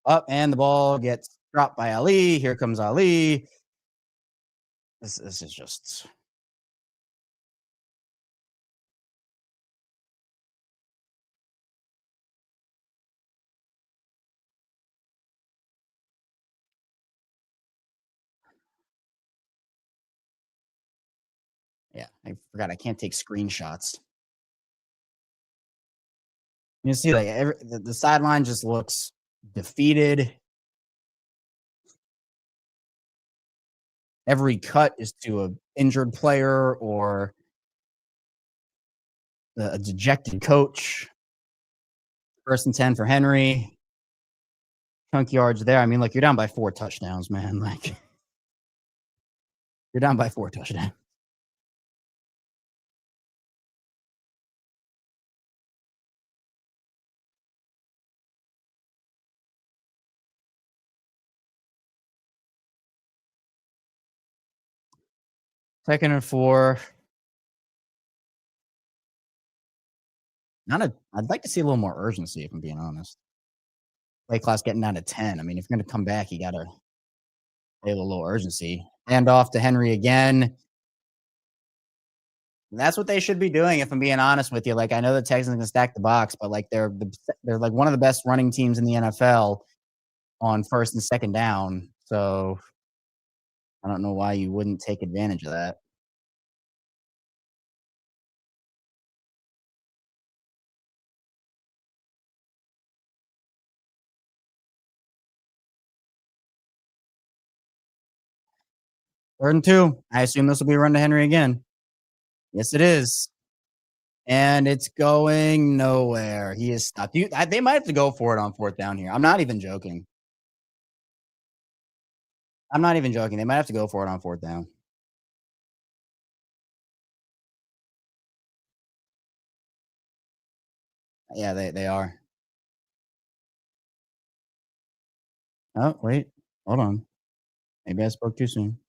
Up and the ball gets dropped by Ali. Here comes Ali. This is just yeah. I forgot I can't take screenshots. You see, like the sideline just looks defeated. Every cut is to a injured player or a dejected coach. 1st and 10 for Henry. Chunk yards there. I mean, like you're down by 4 touchdowns, man. Like you're down by 4 touchdowns. Second and 4. Not a. I'd like to see a little more urgency, if I'm being honest. Play class getting down to 10. I mean, if you're going to come back, you got to play a little urgency. Hand off to Henry again. That's what they should be doing, if I'm being honest with you. Like, I know the Texans can stack the box, but like they're like one of the best running teams in the NFL on 1st and 2nd down. So I don't know why you wouldn't take advantage of that. Third and 2. I assume this will be a run to Henry again. Yes, it is. And it's going nowhere. He is stopped. They might have to go for it on 4th down here. I'm not even joking. I'm not even joking. They might have to go for it on 4th down. Yeah, they are. Oh, wait. Hold on. Maybe I spoke too soon.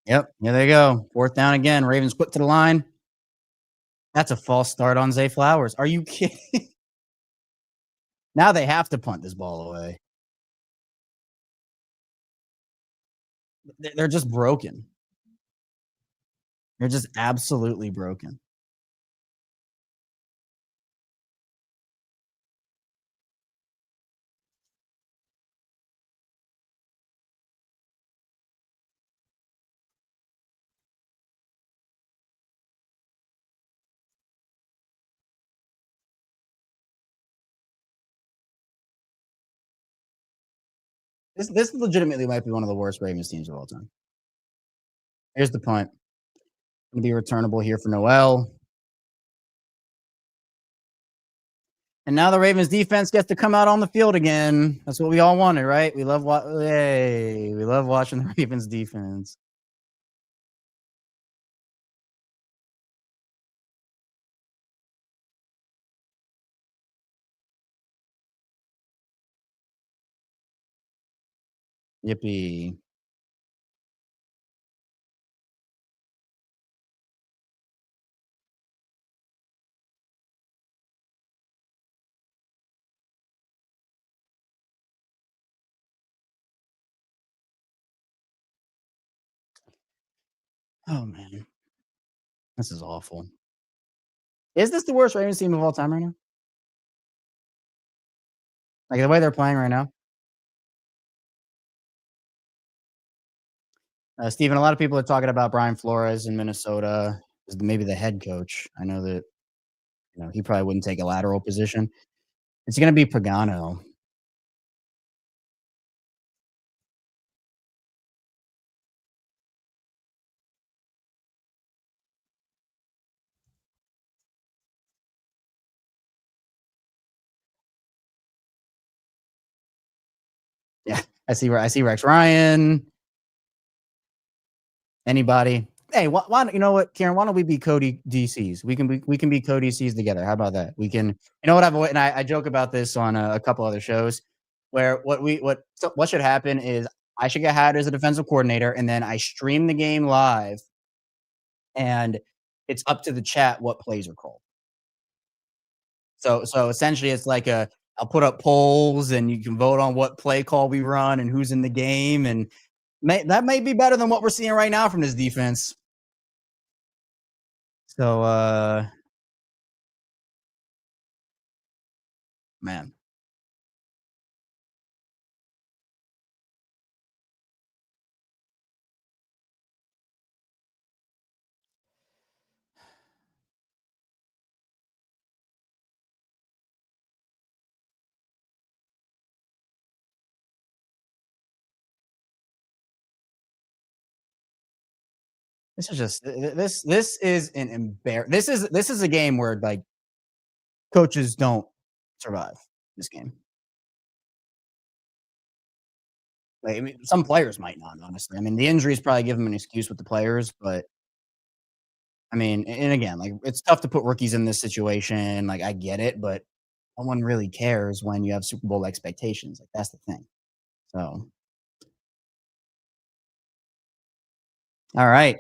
Yep. Here they go. 4th down again. Ravens quick to the line. That's a false start on Zay Flowers. Are you kidding? Now they have to punt this ball away. They're just broken. They're just absolutely broken. This legitimately might be one of the worst Ravens teams of all time. Here's the punt. Gonna be returnable here for Noel. And now the Ravens defense gets to come out on the field again. That's what we all wanted, right? We love we love watching the Ravens defense. Yippee. Oh man. This is awful. Is this the worst Ravens team of all time right now? Like the way they're playing right now. Steven, a lot of people are talking about Brian Flores in Minnesota as maybe the head coach. I know that he probably wouldn't take a lateral position. It's going to be Pagano. Yeah, I see Rex Ryan. Anybody? Hey, why don't you know what, Karen? Why don't we be Cody DCs? We can be Cody DCs together. How about that? We can. You know what I joke about this on a couple other shows, where what should happen is I should get hired as a defensive coordinator, and then I stream the game live, and it's up to the chat what plays are called. So essentially, it's like I'll put up polls, and you can vote on what play call we run and who's in the game, and that may be better than what we're seeing right now from this defense. So, man, this is just this is an this is a game where like coaches don't survive this game. Like, I mean, some players might not, honestly. I mean, the injuries probably give them an excuse with the players, but I mean, and again, like it's tough to put rookies in this situation. Like I get it, but no one really cares when you have Super Bowl expectations. Like that's the thing. So, all right,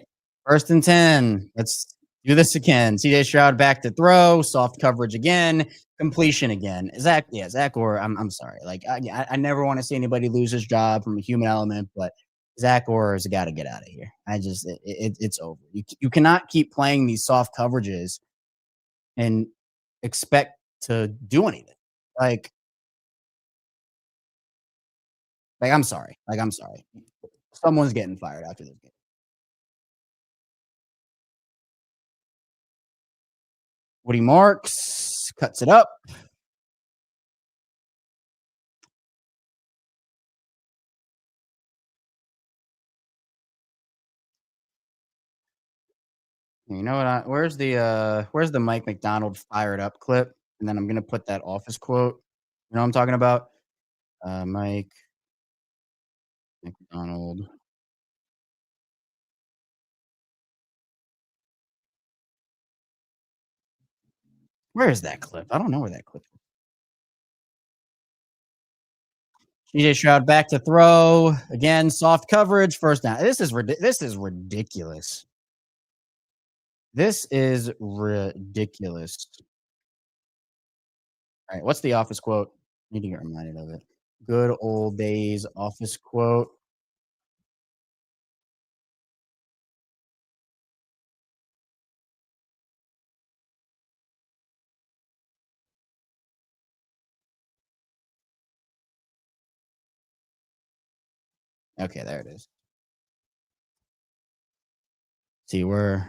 1st and 10. Let's do this again. CJ Stroud back to throw, soft coverage again, completion again. Zach Orr. I'm sorry. Like I never want to see anybody lose his job from a human element, but Zach Orr has got to get out of here. It's over. You cannot keep playing these soft coverages and expect to do anything. Like I'm sorry. Like I'm sorry. Someone's getting fired after this game. Woody Marks cuts it up. You know what? Where's the Mike McDonald fired up clip? And then I'm gonna put that office quote. You know what I'm talking about? Mike McDonald. Where is that clip? I don't know where that clip is. CJ Stroud back to throw again. Soft coverage. First down. This is ridiculous. This is ridiculous. All right, what's the office quote? Need to get reminded of it. Good old days office quote. Okay, there it is. See, we're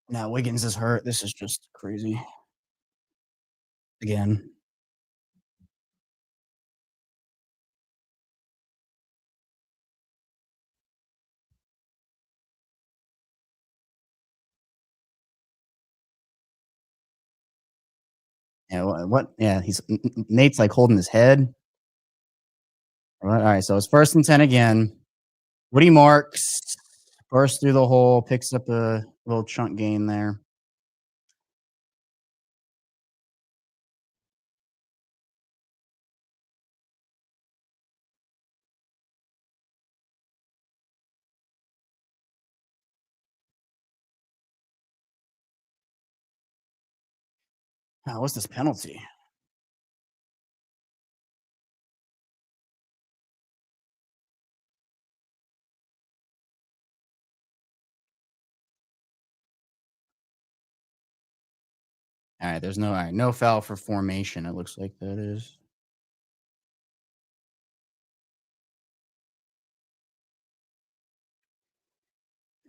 now Wiggins is hurt. This is just crazy. Again. Yeah, what? Yeah, Nate's like holding his head. All right, so it's 1st and 10 again. Woody Marks bursts through the hole, picks up a little chunk gain there. Oh, what's this penalty? All right, there's no all right, no foul for formation. It looks like that is.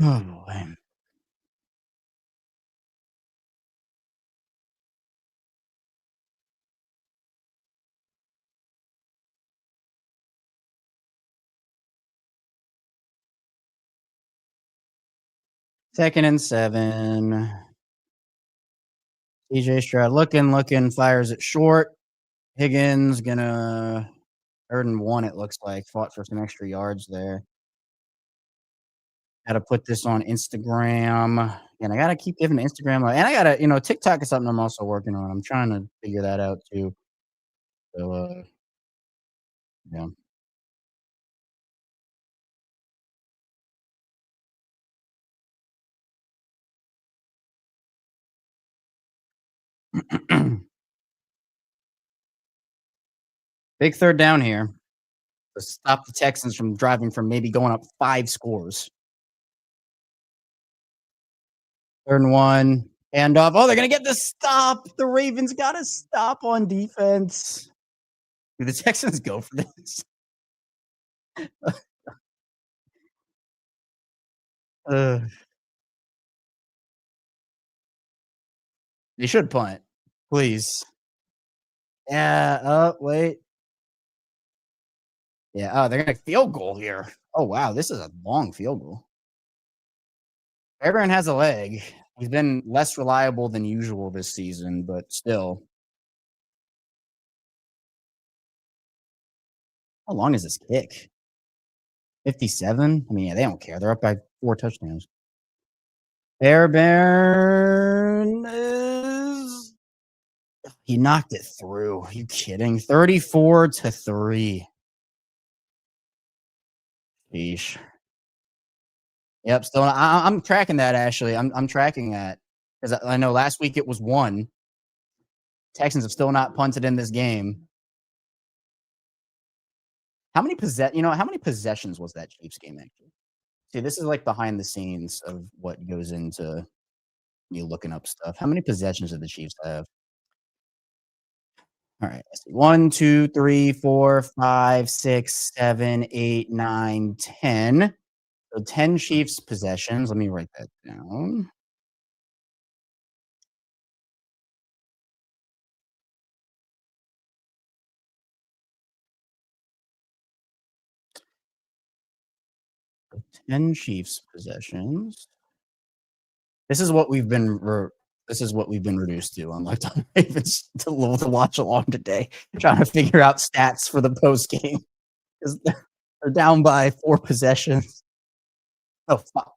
Oh boy. 2nd and 7. CJ Stroud looking, fires it short. Higgins gonna 3rd and 1, it looks like. Fought for some extra yards there. Gotta put this on Instagram. And I gotta keep giving Instagram and I gotta, TikTok is something I'm also working on. I'm trying to figure that out too. So yeah. Big 3rd down here to stop the Texans from driving from maybe going up 5 scores. 3rd and 1. And off. Oh, they're gonna get the stop. The Ravens got a stop on defense. Do the Texans go for this? Uh, they should punt, please. Yeah. Oh, wait. Yeah. Oh, they're gonna field goal here. Oh wow, this is a long field goal. Fairbairn has a leg. He's been less reliable than usual this season, but still. How long is this kick? 57? I mean, yeah, they don't care. They're up by 4 touchdowns. Fairbairn is he knocked it through. Are you kidding? 34-3. Sheesh. Yep, still I'm tracking that actually. I'm tracking that because I know last week it was 1. Texans have still not punted in this game. How many possessions was that Chiefs game actually? See, this is like behind the scenes of what goes into you looking up stuff. How many possessions did the Chiefs have? All right, let's see. 1, 2, 3, 4, 5, 6, 7, 8, 9, 10. So 10 Chiefs possessions. Let me write that down. So 10 Chiefs possessions. This is what we've been reduced to on Locked On Ravens to watch along today, trying to figure out stats for the post game because they're down by 4 possessions. Oh fuck!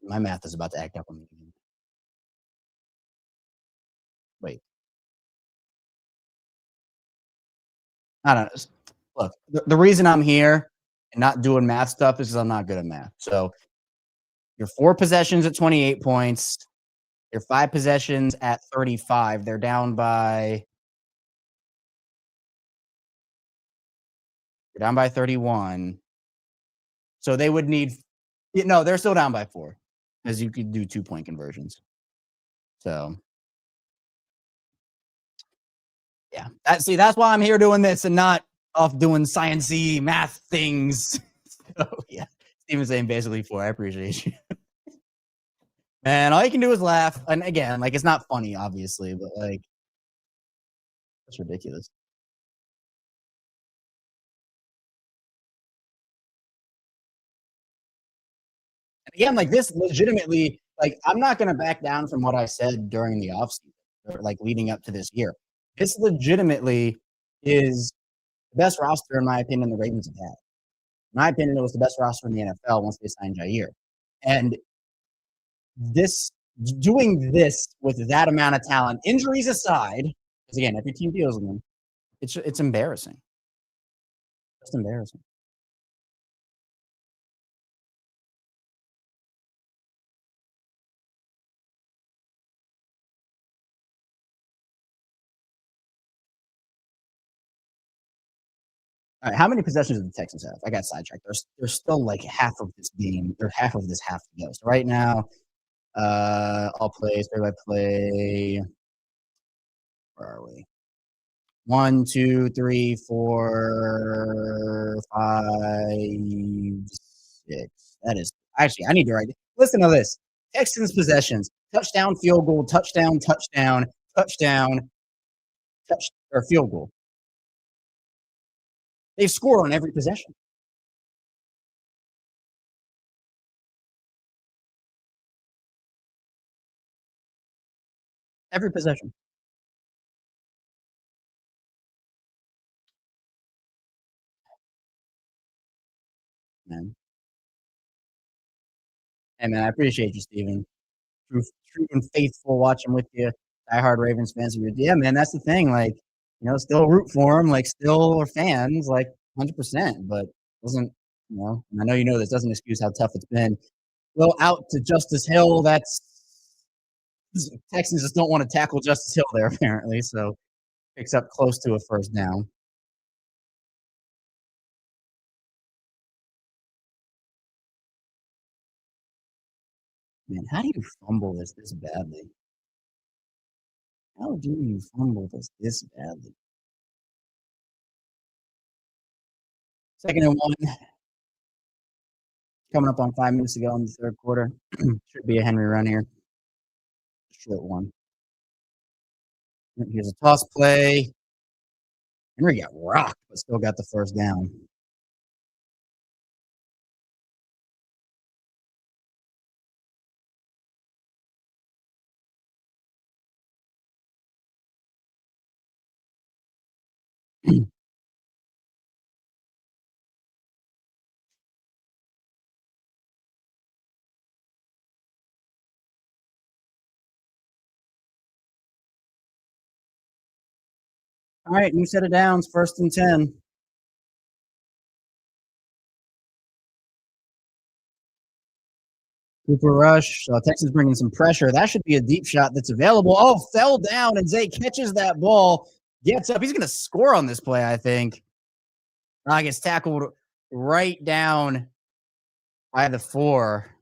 My math is about to act up on me. Wait, I don't know. Look, the reason I'm here and not doing math stuff is because I'm not good at math. So your 4 possessions at 28 points, your 5 possessions at 35. They're down by 31. So they would need no, they're still down by 4 because you could do 2-point conversions. So yeah, that's why I'm here doing this and not off doing sciencey math things. So yeah, Steven's saying basically 4. I appreciate you. Man, all you can do is laugh. And again, like it's not funny, obviously, but like it's ridiculous. And again, like this legitimately, like I'm not gonna back down from what I said during the offseason or like leading up to this year. This legitimately is the best roster, in my opinion, the Ravens have had. In my opinion, it was the best roster in the NFL once they signed Jair. And this doing this with that amount of talent, injuries aside, because again, every team deals with them, it's embarrassing. It's embarrassing. All right, how many possessions do the Texans have? I got sidetracked. There's still like half of this game, or half of this half to go. So right now, All plays, play-by-play. Where are we? 1, 2, 3, 4, 5, 6. That is actually, I need to write it. Listen to this. Texans possessions. Touchdown, field goal, touchdown, touchdown, touchdown, or field goal. They've scored on every possession. Every possession. Man. Hey, man, I appreciate you, Steven. True and faithful watching with you. Diehard Ravens fans. Yeah, man, that's the thing. Like, still root for them. Like, still are fans, like 100%. But doesn't, I know this doesn't excuse how tough it's been. Well, out to Justice Hill. That's Texans just don't want to tackle Justice Hill there, apparently. So picks up close to a first down. Man, how do you fumble this badly? How do you fumble this badly? 2nd and 1. Coming up on 5 minutes to go in the third quarter. Should be a Henry run here. Short one. Here's a toss play. Henry got rocked, but still got the first down. All right, new set of downs, 1st and 10. Cooper rush. Texas bringing some pressure. That should be a deep shot that's available. Oh, fell down, and Zay catches that ball, gets up. He's going to score on this play, I think. Gets tackled right down by the 4.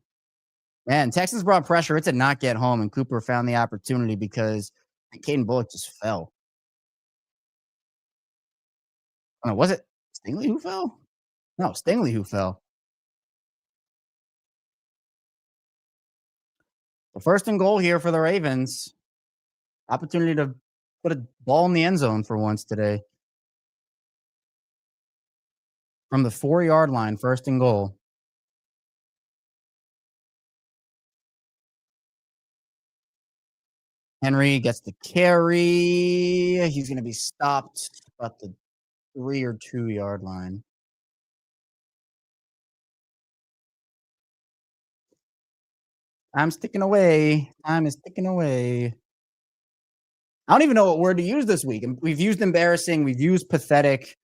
Man, Texas brought pressure. It did not get home, and Cooper found the opportunity because Caden Bullock just fell. Oh, was it Stingley who fell? No, Stingley who fell. The 1st and goal here for the Ravens. Opportunity to put a ball in the end zone for once today. From the 4-yard line, 1st and goal. Henry gets the carry. He's going to be stopped about the 3 or 2-yard line. I'm sticking away. Time is ticking away. I don't even know what word to use this week. We've used embarrassing. We've used pathetic.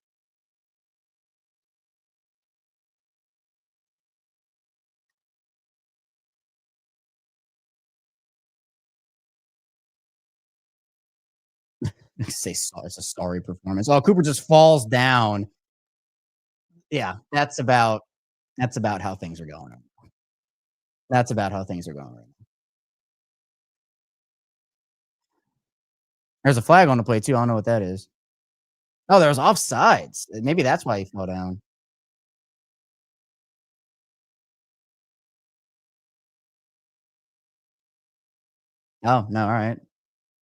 Say sorry. It's a sorry performance. Oh, Cooper just falls down. Yeah, that's about how things are going. That's about how things are going right now. There's a flag on the play too. I don't know what that is. Oh, there's offsides. Maybe that's why he fell down. Oh, no. All right.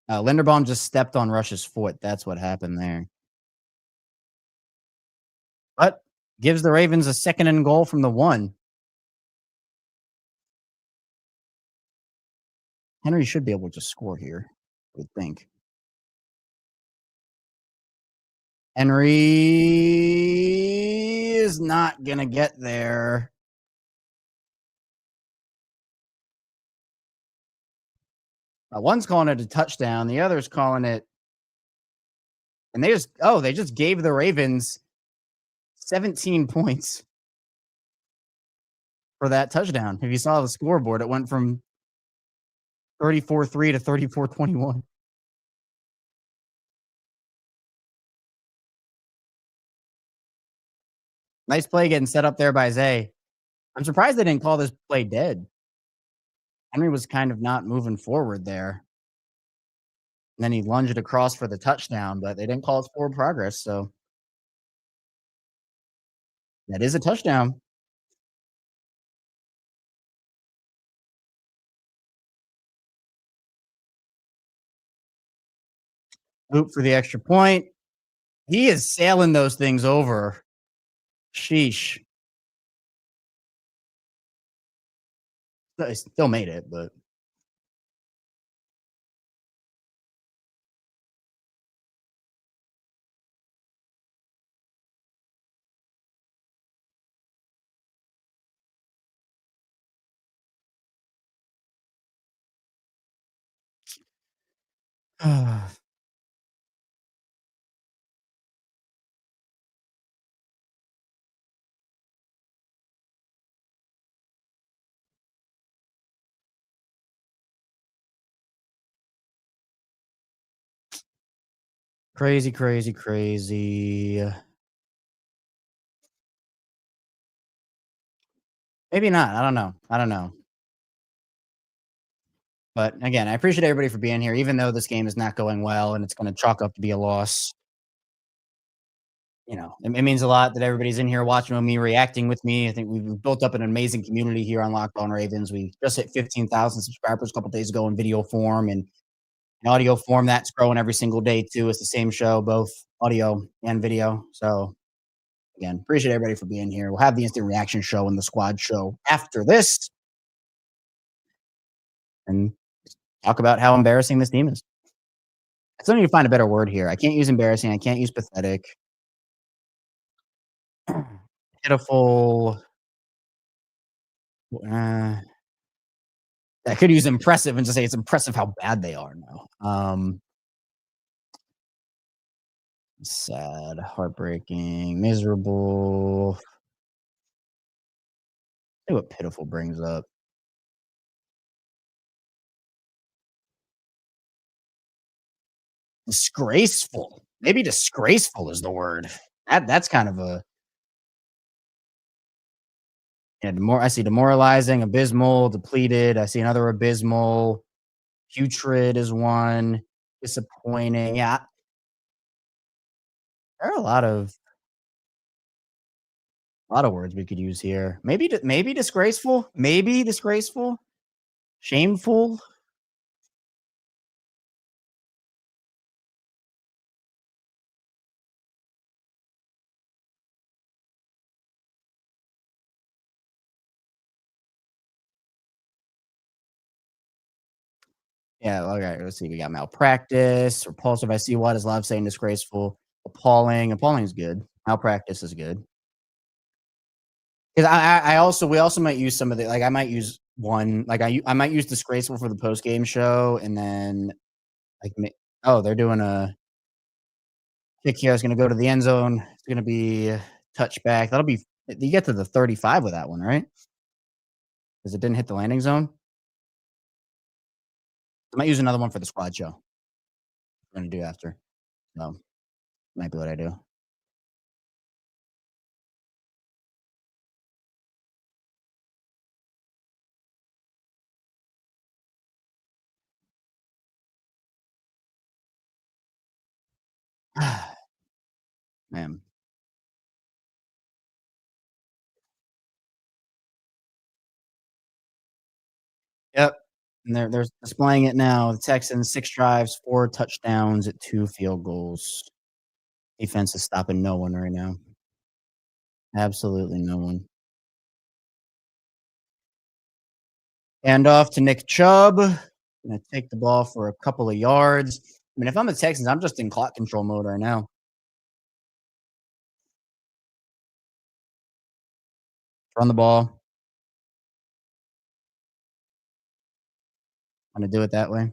Linderbaum just stepped on Rush's foot. That's what happened there. But gives the Ravens a 2nd and goal from the 1. Henry should be able to score here, I would think. Henry is not going to get there. One's calling it a touchdown. The other's calling it. And they just gave the Ravens 17 points for that touchdown. If you saw the scoreboard, it went from 34-3 to 34-21. Nice play getting set up there by Zay. I'm surprised they didn't call this play dead. Henry was kind of not moving forward there. And then he lunged across for the touchdown, but they didn't call it forward progress. So that is a touchdown. Hoop for the extra point. He is sailing those things over. Sheesh. He still made it, but crazy, crazy, crazy. Maybe not. I don't know. I don't know. But again, I appreciate everybody for being here, even though this game is not going well and it's going to chalk up to be a loss. It means a lot that everybody's in here watching me, reacting with me. I think we've built up an amazing community here on Locked On Ravens. We just hit 15,000 subscribers a couple days ago in video form and in audio form. That's growing every single day too. It's the same show, both audio and video. So again, appreciate everybody for being here. We'll have the instant reaction show and the squad show after this and talk about how embarrassing this team is. I still need to find a better word here. I can't use embarrassing. I can't use pathetic. Pitiful. I could use impressive and just say it's impressive how bad they are now. Sad, heartbreaking, miserable. See what pitiful brings up. Disgraceful. Maybe disgraceful is the word. That's kind of a I see demoralizing, abysmal, depleted. I see another abysmal. Putrid is one. Disappointing. Yeah, there are a lot of words we could use here. Maybe disgraceful. Maybe disgraceful. Shameful. Yeah, okay, let's see. We got malpractice, repulsive. I see what is love saying disgraceful, appalling. Appalling is good. Malpractice is good. Because I also we also might use some of the I might use one I might use disgraceful for the post game show, and then they're doing a kick here. It's going to go to the end zone. It's going to be a touchback. That'll be you get to the 35 with that one, right? Because it didn't hit the landing zone. I might use another one for the squad show. I'm going to do after. So might be what I do. Man. Yep. And they're displaying it now. The Texans 6 drives, 4 touchdowns at 2 field goals. Defense is stopping no one right now. Absolutely no one. Hand off to Nick Chubb. Gonna take the ball for a couple of yards. I mean, if I'm the Texans, I'm just in clock control mode right now. Run the ball. I'm gonna do it that way.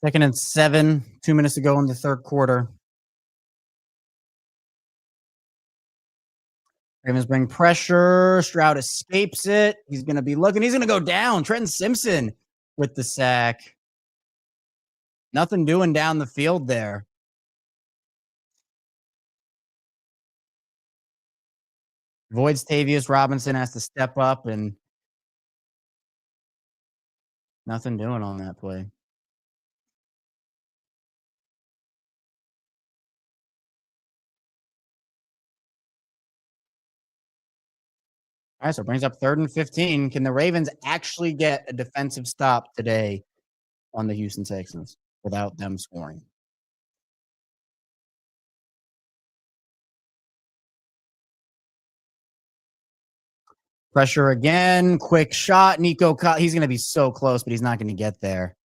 Second and 7, 2 minutes to go in the third quarter. Ravens bring pressure. Stroud escapes it. He's going to be looking. He's going to go down. Trenton Simpson with the sack. Nothing doing down the field there. Voids Tavius Robinson has to step up, and nothing doing on that play. All right, so it brings up 3rd and 15. Can the Ravens actually get a defensive stop today on the Houston Texans without them scoring? Pressure again. Quick shot. Nico, he's going to be so close, but he's not going to get there.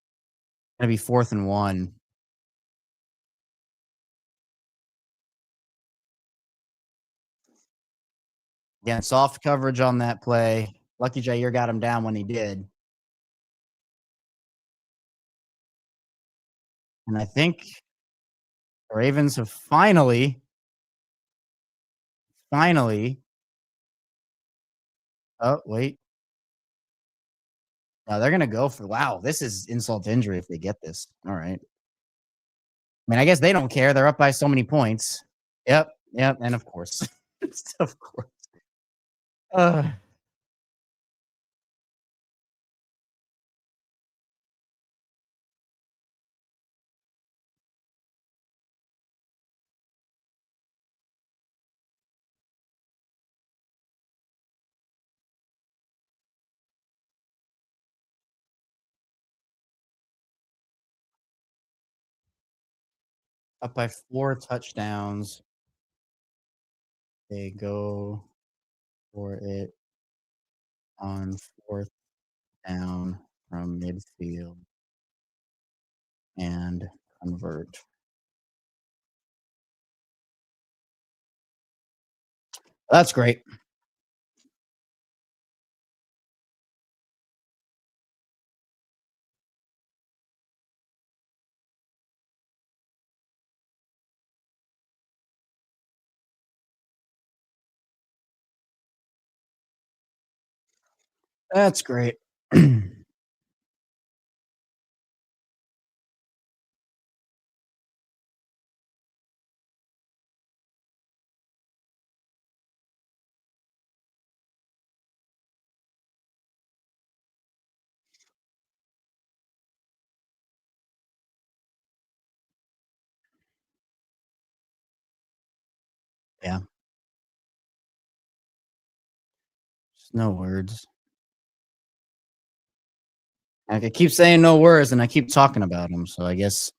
Going to be 4th and 1. Again, soft coverage on that play. Lucky Jair got him down when he did. And I think the Ravens have finally. Oh, wait. No, they're going to go for, wow, this is insult to injury if they get this. All right. I mean, I guess they don't care. They're up by so many points. Yep. And of course. Of course. Up by 4 touchdowns. They go for it on 4th down from midfield and convert. That's great. That's great. Yeah. Just no words. I keep saying no words, and I keep talking about them, so I guess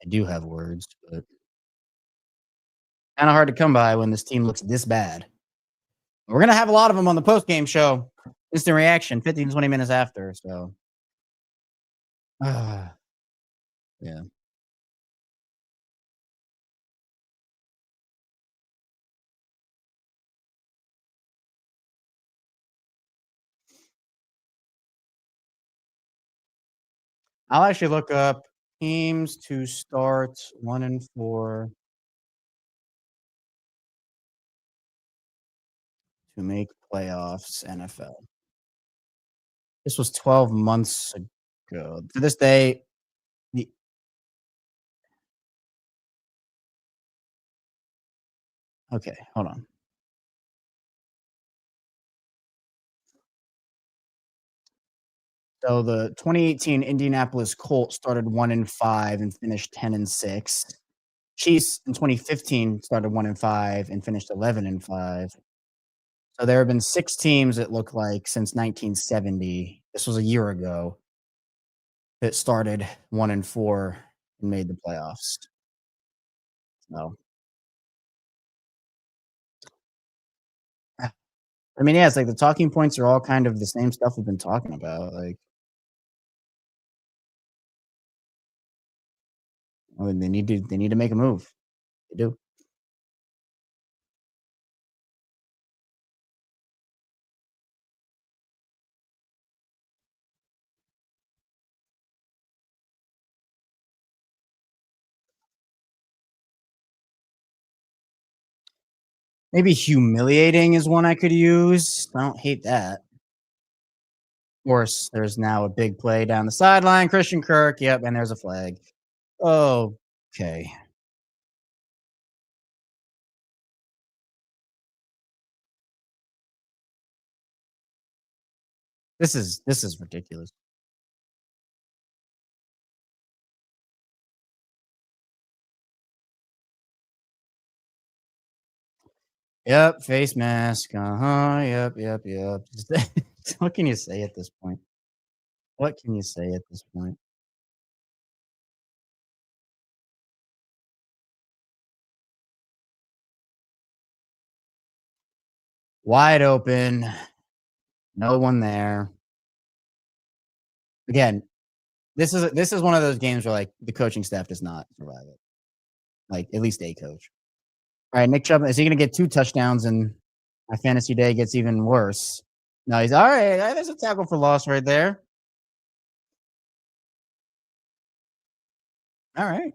I do have words, but kind of hard to come by when this team looks this bad. We're going to have a lot of them on the post-game show. Instant reaction, 15, 20 minutes after, so. Yeah. I'll actually look up teams to start 1-4 to make playoffs NFL. This was 12 months ago. To this day, okay, hold on. So the 2018 Indianapolis Colts started 1-5 and finished 10-6. Chiefs in 2015 started 1-5 and finished 11-5. So there have been 6 teams, it looked like, since 1970. This was a year ago that started 1-4 and made the playoffs. So, I mean, yeah, it's like the talking points are all kind of the same stuff we've been talking about. Like, I mean, they need to make a move. They do. Maybe humiliating is one I could use. I don't hate that. Of course, there's now a big play down the sideline. Christian Kirk. Yep, and there's a flag. Okay. This is ridiculous. Yep, face mask. Uh-huh. Yep. What can you say at this point? What can you say at this point? Wide open. No one there. Again, this is one of those games where, like, the coaching staff does not survive it. Like, at least a coach. All right, Nick Chubb, is he gonna get 2 touchdowns and my fantasy day gets even worse? No, he's all right. There's a tackle for loss right there. All right.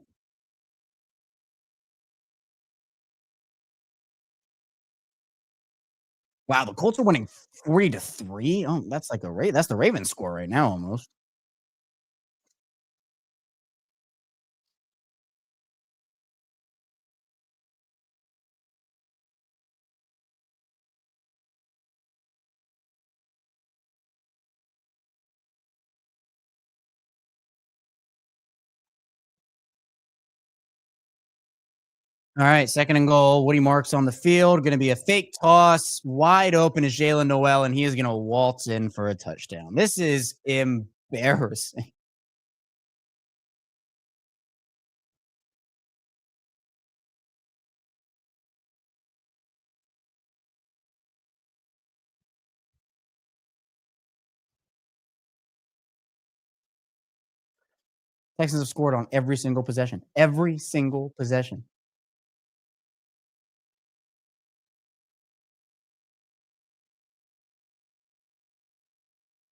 Wow, the Colts are winning 40-3. Oh, that's like that's the Ravens score right now almost. All right, second and goal. Woody Marks on the field. Going to be a fake toss. Wide open is Jalen Noel, and he is going to waltz in for a touchdown. This is embarrassing. Texans have scored on every single possession. Every single possession.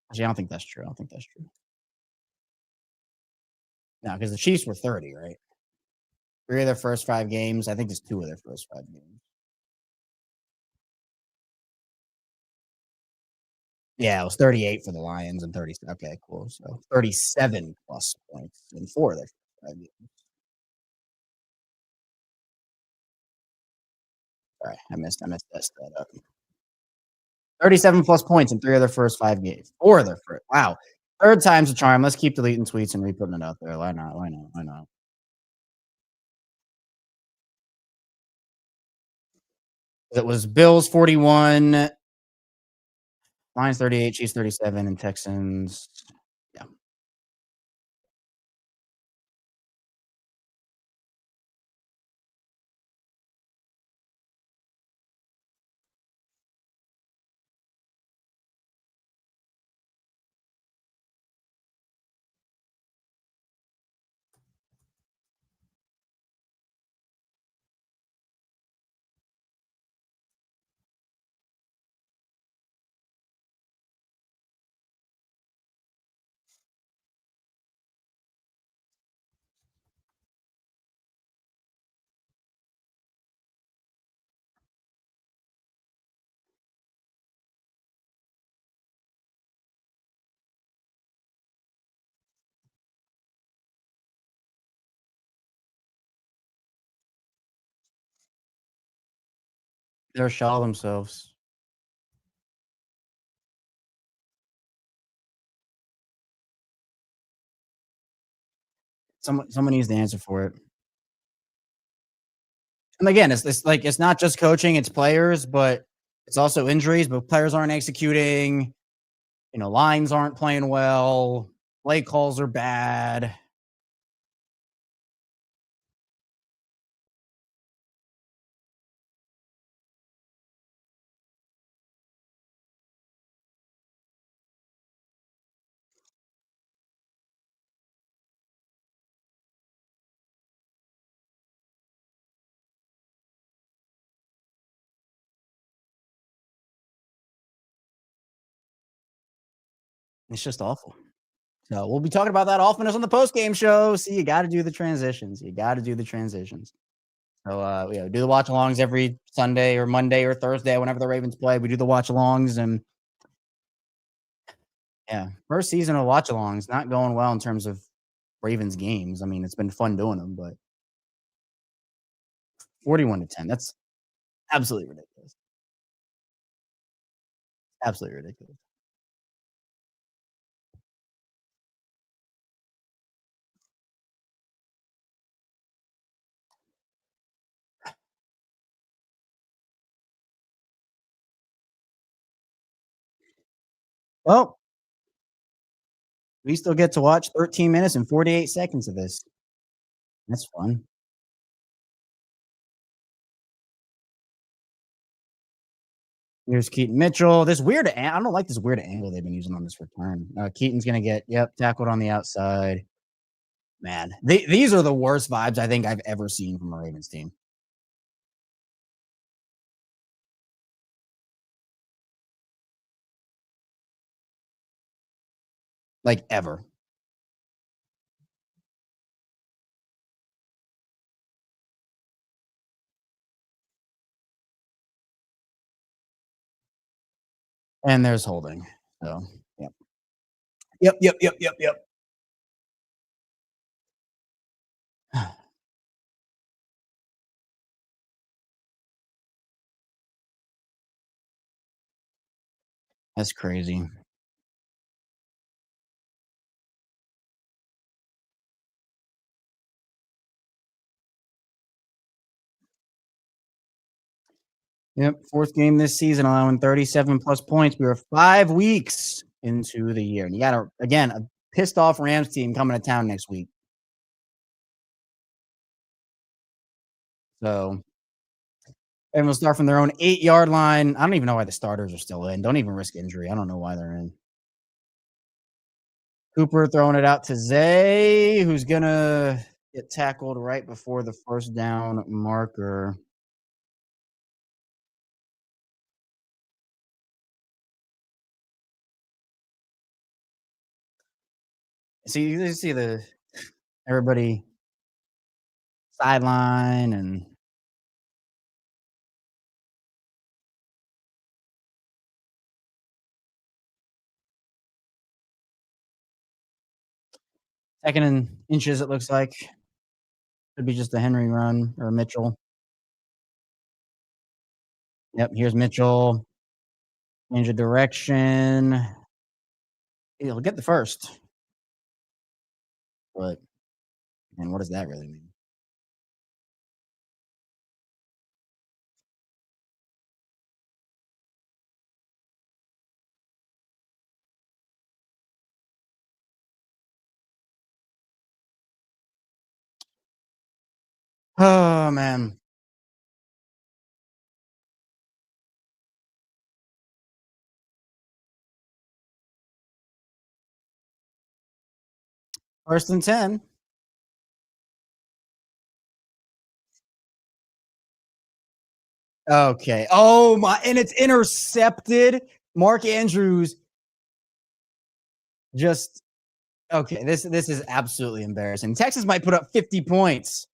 Actually, I don't think that's true. I don't think that's true. No, because the Chiefs were 30, right? 3 of their first 5 games. I think it's 2 of their first 5 games. Yeah, it was 38 for the Lions and 30. Okay, cool. So 37 plus points in 4 of their first 5 games. Sorry, I messed that stat up. 37 plus points in 3 of their first 5 games. 4 of their first. Wow. Third time's a charm. Let's keep deleting tweets and re-putting it out there. Why not? Why not? Why not? It was Bills 41, Lions 38, Chiefs 37, and Texans. Yeah. They're a shell of themselves. Someone needs to answer for it. And again, it's like it's not just coaching, it's players, but it's also injuries, but players aren't executing, lines aren't playing well, play calls are bad. It's just awful. So we'll be talking about that often as on the post game show. See, you got to do the transitions. You got to do the transitions. So, do the watch alongs every Sunday or Monday or Thursday whenever the Ravens play. We do the watch alongs, and yeah, first season of watch alongs not going well in terms of Ravens games. I mean, it's been fun doing them, but 41-10. That's absolutely ridiculous. Absolutely ridiculous. Well, we still get to watch 13 minutes and 48 seconds of this. That's fun. Here's Keaton Mitchell. I don't like this weird angle they've been using on this return. Keaton's gonna get tackled on the outside. Man, these are the worst vibes I think I've ever seen from a Ravens team. Like ever. And there's holding. So yep. Yep. That's crazy. Yep. Fourth game this season, allowing 37 plus points. We were 5 weeks into the year. And you got a pissed off Rams team coming to town next week. So and we'll start from their own 8-yard line. I don't even know why the starters are still in. Don't even risk injury. I don't know why they're in. Cooper throwing it out to Zay, who's gonna get tackled right before the first down marker. See, you see everybody sideline and second and inches, it looks like. Could be just a Henry run or a Mitchell. Yep, here's Mitchell. Change of direction. He'll get the first. But and what does that really mean? Oh man. First and 10. Okay. Oh my, and it's intercepted. Mark Andrews just okay. This is absolutely embarrassing. Texas might put up 50 points.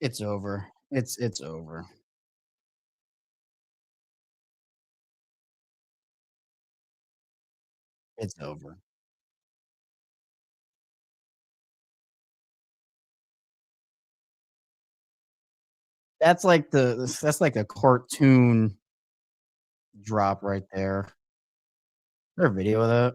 It's over. It's over. It's over. That's like a cartoon drop right there. Is there a video of that?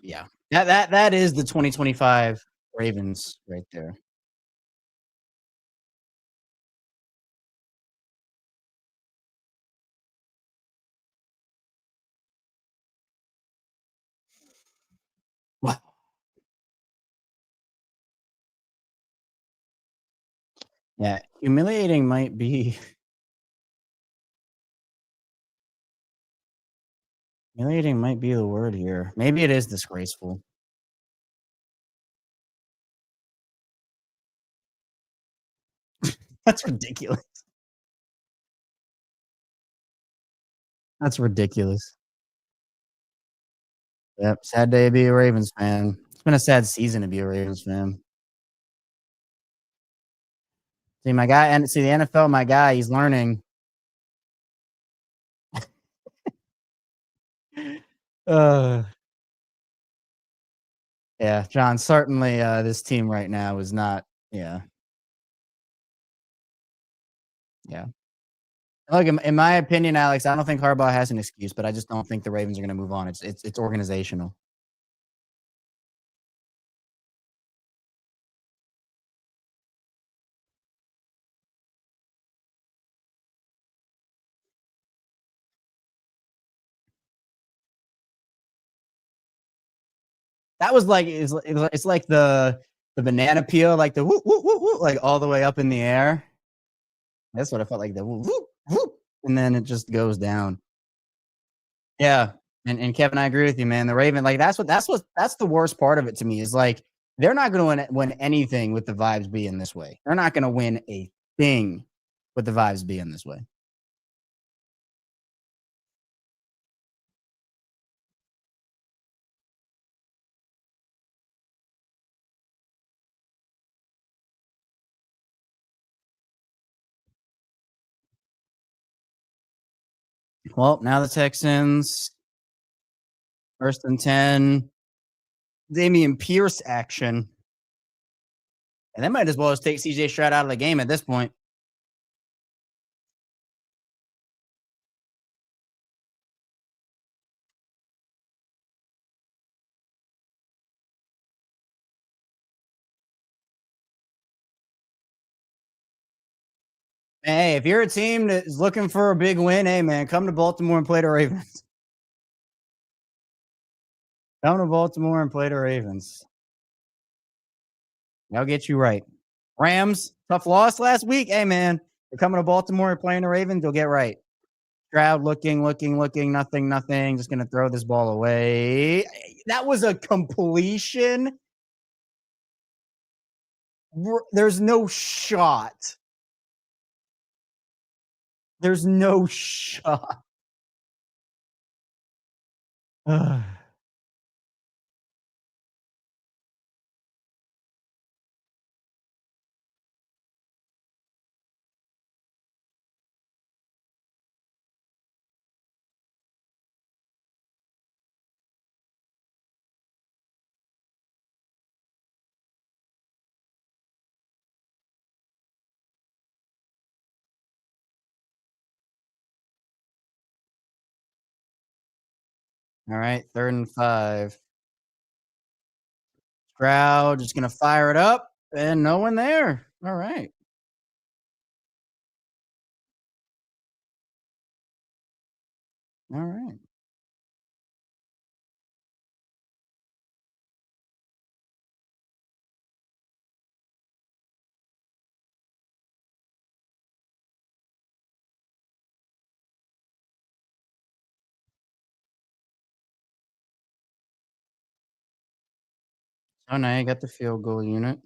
Yeah. That is the 2025 Ravens right there. Yeah, humiliating might be humiliating might be the word here. Maybe it is disgraceful. That's ridiculous. That's ridiculous. Yep, sad day to be a Ravens fan. It's been a sad season to be a Ravens fan. See, my guy and see the NFL, my guy, he's learning. Uh, yeah, John, certainly, this team right now is not yeah, yeah. Look, in my opinion, Alex, I don't think Harbaugh has an excuse, but I just don't think the Ravens are gonna move on. It's organizational. That was like it's like the banana peel, like the whoop, whoop, whoop, whoop, like all the way up in the air. That's what I felt like the whoop, whoop, whoop, and then it just goes down. Yeah, and Kevin, I agree with you, man. The Raven, like that's the worst part of it to me is like they're not going to win anything with the vibes being this way. They're not going to win a thing with the vibes being this way. Well, now the Texans, 1st and 10, Damian Pierce action, and they might as well just take CJ Stroud out of the game at this point. Hey, if you're a team that is looking for a big win, hey man, come to Baltimore and play the Ravens. Come to Baltimore and play the Ravens. They'll get you right. Rams, tough loss last week. Hey man, you're coming to Baltimore and playing the Ravens, you'll get right. Stroud looking, nothing. Just gonna throw this ball away. That was a completion. There's no shot. There's no shot. All right, 3rd and 5. Stroud just gonna fire it up, and no one there. All right, all right. So now you got the field goal unit.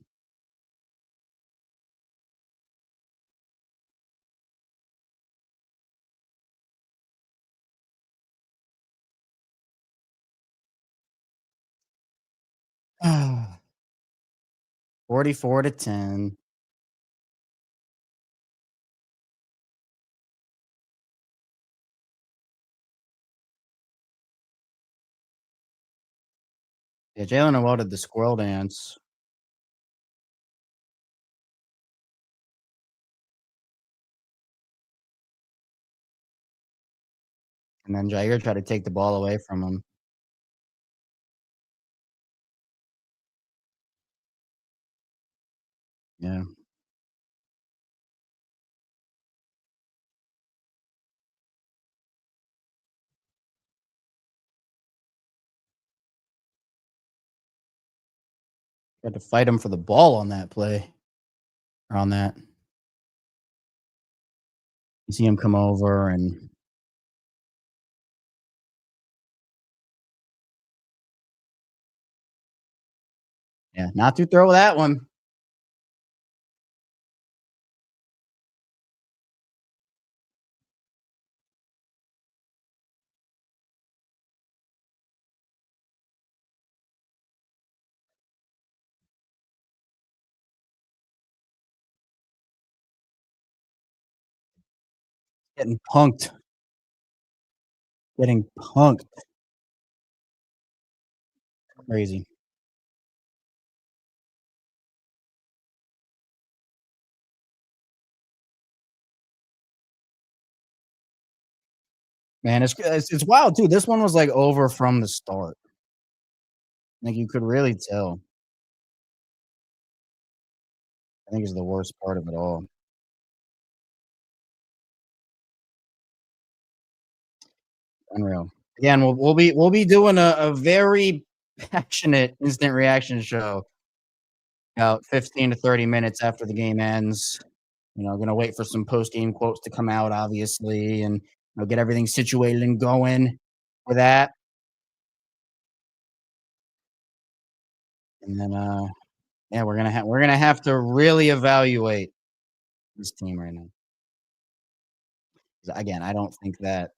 Ah, 44-10. Yeah, Jalen Noel did the squirrel dance, and then Jair tried to take the ball away from him. Yeah, had to fight him for the ball on that play or on that. You see him come over and yeah, not to throw that one. Getting punked. Getting punked. Crazy. Man, it's wild too. This one was like over from the start. Like you could really tell. I think is the worst part of it all. Unreal. Again, we'll be doing a very passionate instant reaction show about 15 to 30 minutes after the game ends. Gonna wait for some post game quotes to come out, obviously, and get everything situated and going for that. And then yeah, we're gonna have to really evaluate this team right now. 'Cause again, I don't think that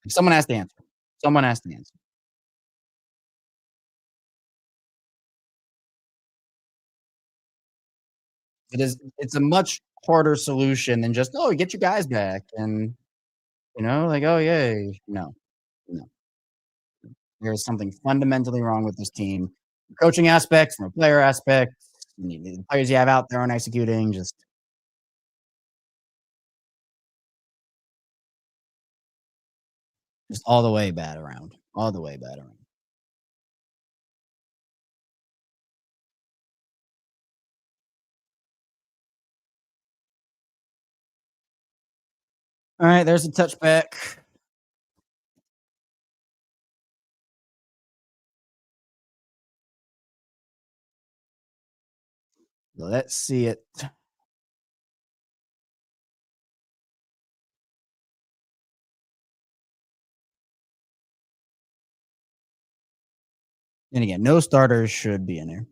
someone has to answer. Someone has to answer. It's a much harder solution than just, "Oh, get your guys back," and, like, "Oh, yay." No, no. There is something fundamentally wrong with this team. From coaching aspects, from a player aspect, the players you have out there aren't executing, just all the way bad around. All the way bad around. Alright, there's a touchback. Let's see it. And again, no starters should be in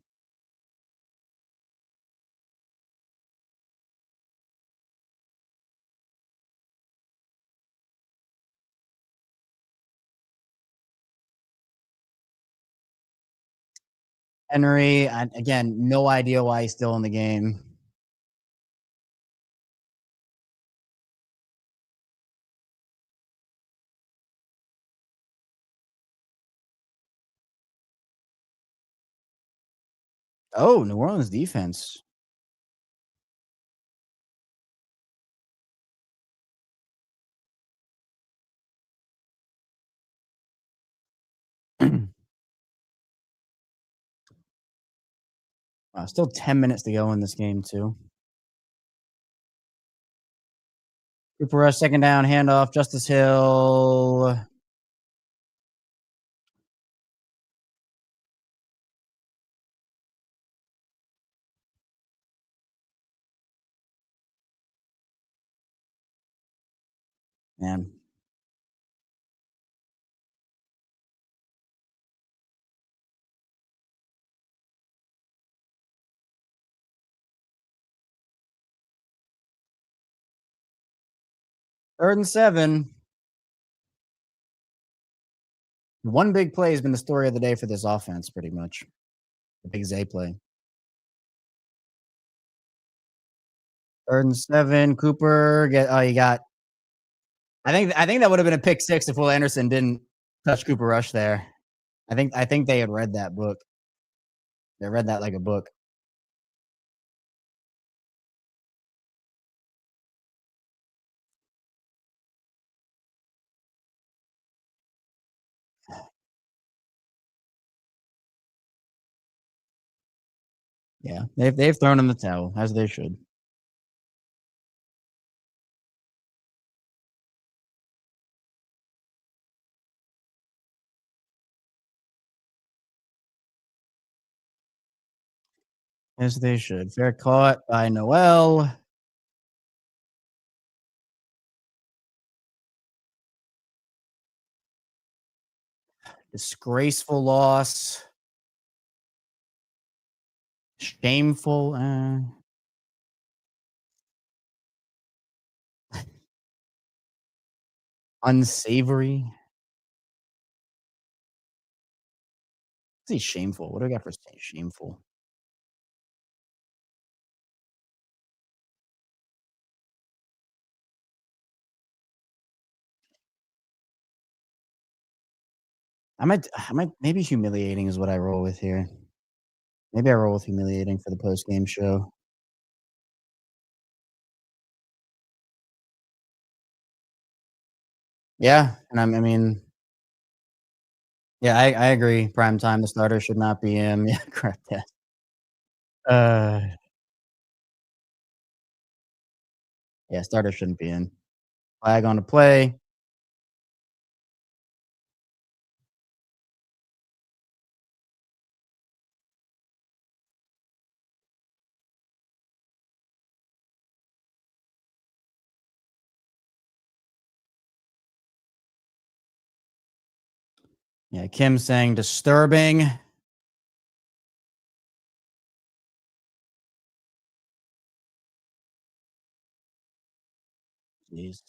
Henry, again, no idea why he's still in the game. Oh, New Orleans defense. Still 10 minutes to go in this game, too. Cooper Rush, second down, handoff, Justice Hill. Man. 3rd and 7. One big play has been the story of the day for this offense, pretty much. The big Zay play. 3rd and 7. Cooper you got. I think that would have been a pick six if Will Anderson didn't touch Cooper Rush there. I think they had read that book. They read that like a book. Yeah, they've thrown in the towel as they should. As they should. Fair caught by Noel. Disgraceful loss. Shameful. Unsavory. Say shameful. What do I got for say shameful? I might maybe humiliating is what I roll with here. Maybe I roll with humiliating for the post-game show. Yeah, and I mean, yeah, I agree. Prime time, the starter should not be in. Yeah, correct. Yeah. Uh, yeah, starter shouldn't be in. Flag on the play. Yeah, Kim saying disturbing. Jeez.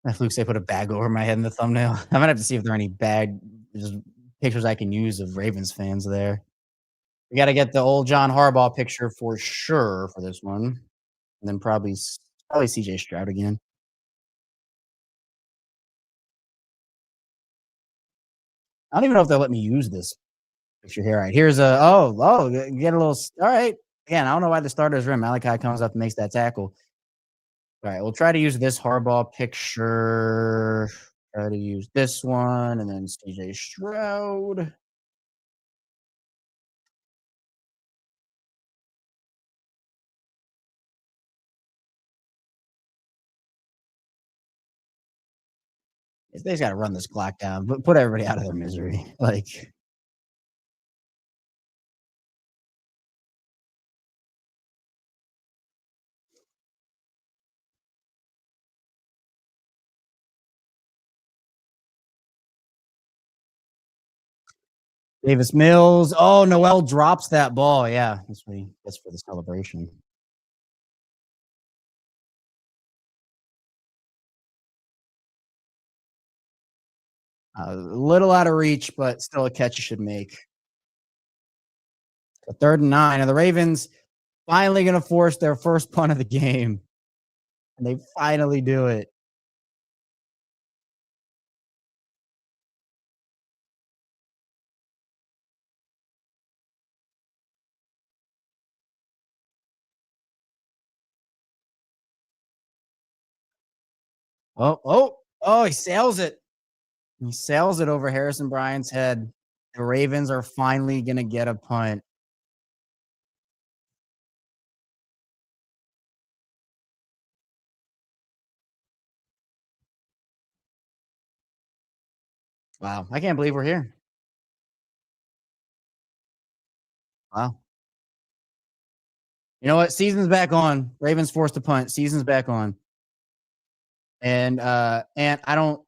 If Luke say put a bag over my head in the thumbnail. I might have to see if there are any bag just pictures I can use of Ravens fans there. We gotta get the old John Harbaugh picture for sure for this one, and then probably CJ Stroud again. I don't even know if they'll let me use this picture here. All right, here's a get a little all right. Again, I don't know why the starter's rim. Malachi comes up and makes that tackle. All right, we'll try to use this Harbaugh picture. Try to use this one, and then CJ Stroud. They just got to run this clock down, but put everybody out of their misery. Like, Davis Mills. Oh, Noel drops that ball. Yeah, that's for the celebration. A little out of reach, but still a catch you should make. A 3rd and 9, and the Ravens finally going to force their first punt of the game, and they finally do it. Oh! He sails it. He sails it over Harrison Bryant's head. The Ravens are finally going to get a punt. Wow, I can't believe we're here. Wow. You know what? Season's back on. Ravens forced a punt. Season's back on. And I don't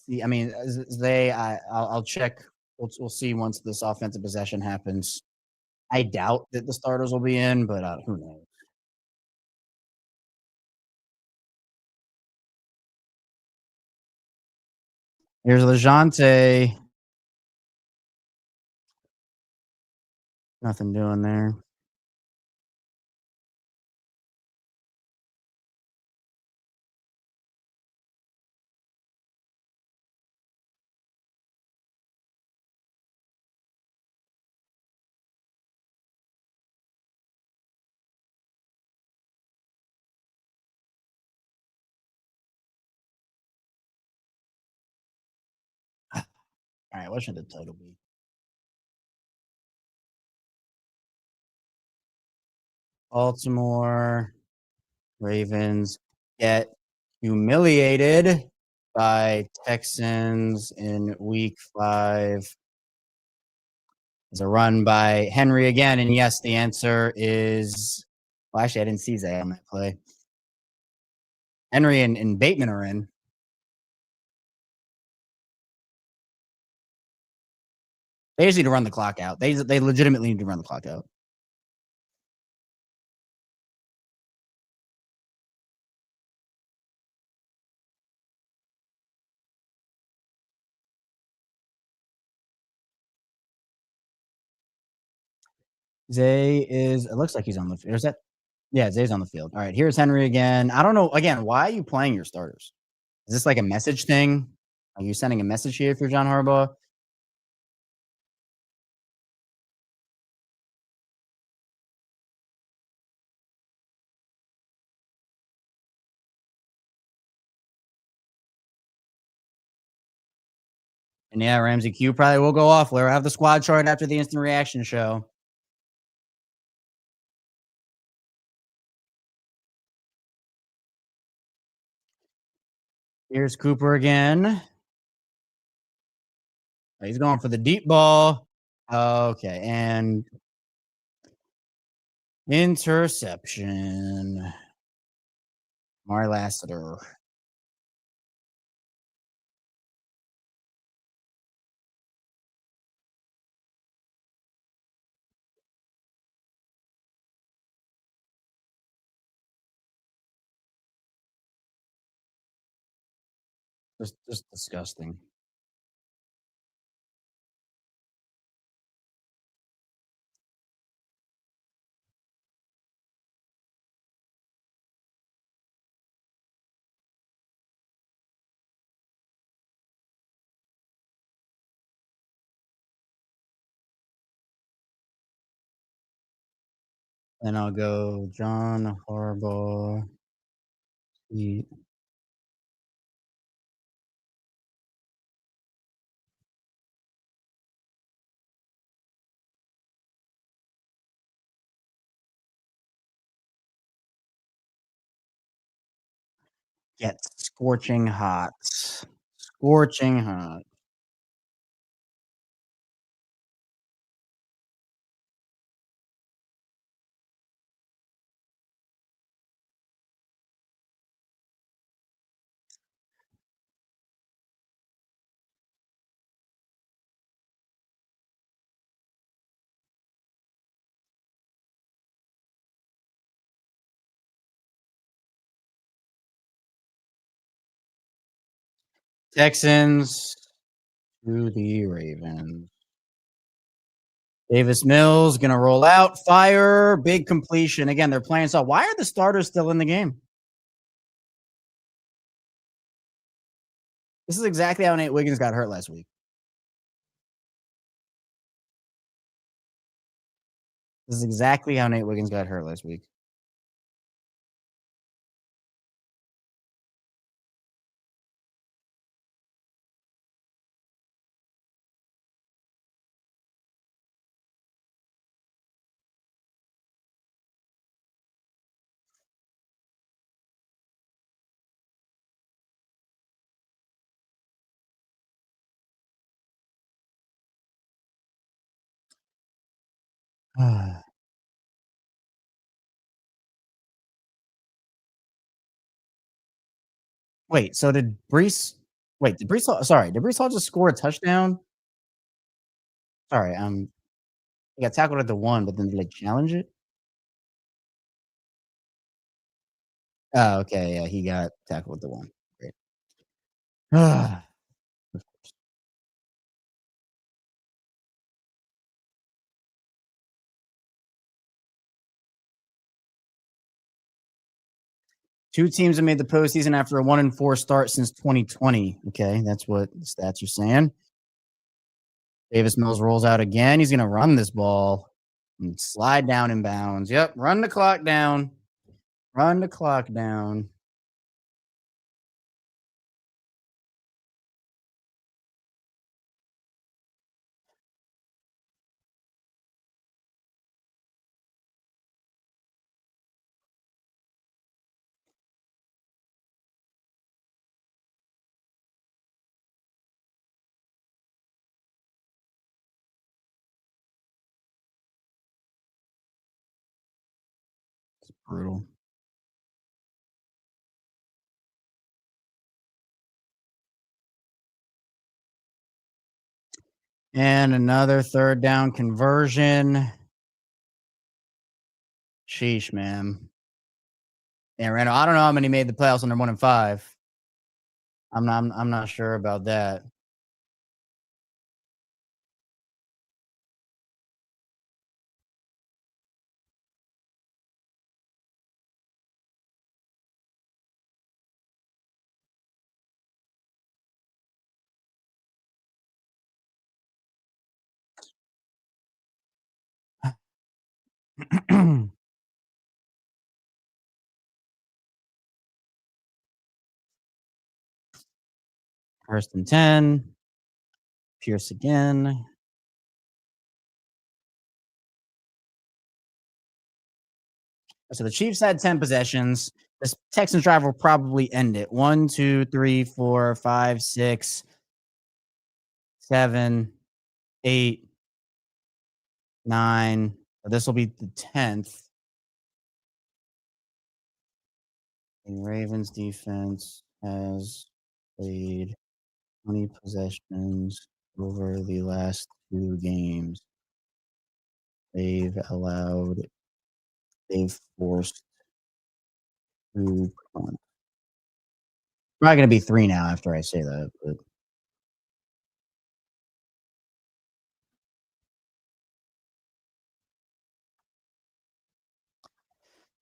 see. I mean, I'll check. We'll see once this offensive possession happens. I doubt that the starters will be in, but who knows? Here's Lejante. Nothing doing there. All right, what should the title be? Baltimore Ravens get humiliated by Texans in week 5. There's a run by Henry again, and yes, the answer is. Well, actually, I didn't see Zay on that play. Henry and Bateman are in. They just need to run the clock out. They legitimately need to run the clock out. Zay is. It looks like he's on the field. Is that? Yeah, Zay's on the field. All right, here's Henry again. I don't know. Again, why are you playing your starters? Is this like a message thing? Are you sending a message here for John Harbaugh? And yeah, Ramsey Q probably will go off. We'll have the squad chart after the instant reaction show. Here's Cooper again. He's going for the deep ball. Okay, and interception. Mari Lassiter. Just disgusting. And I'll go John Harbaugh. Gets scorching hot. Scorching hot. Texans to the Ravens. Davis Mills gonna roll out, fire, big completion. Again, they're playing so. Why are the starters still in the game? This is exactly how Nate Wiggins got hurt last week. This is exactly how Nate Wiggins got hurt last week. Wait, so did Brees? Wait, did Brees Hall? Sorry, did Brees Hall just score a touchdown? Sorry, he got tackled at the 1, but then did they challenge it? Oh, okay, yeah, he got tackled at the 1. Great. 2 teams have made the postseason after a 1-4 start since 2020. Okay, that's what the stats are saying. Davis Mills rolls out again. He's gonna run this ball and slide down in bounds. Yep, run the clock down. Run the clock down. Brutal. And another third down conversion. Sheesh, man. Yeah, Randall. I don't know how many made the playoffs when they're 1-5. I'm not sure about that. First and 10. Pierce again. So the Chiefs had 10 possessions. This Texans drive will probably end it. 1, 2, 3, 4, 5, 6, 7, 8, 9. This will be the 10th. The Ravens defense has played 20 possessions over the last 2 games. They've allowed, they've forced 2 punts. Probably going to be 3 now after I say that. But.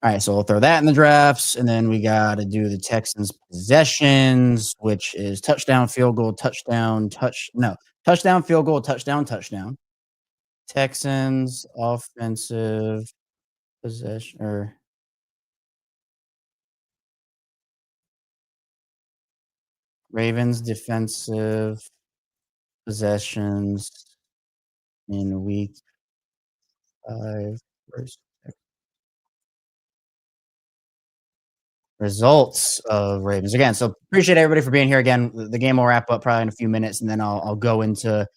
All right, so we'll throw that in the drafts, and then we got to do the Texans possessions, which is touchdown, field goal, touchdown, touchdown, field goal, touchdown, touchdown. Texans offensive possession or Ravens defensive possessions in week 5 versus results of Ravens again. So appreciate everybody for being here again. The game will wrap up probably in a few minutes, and then I'll go into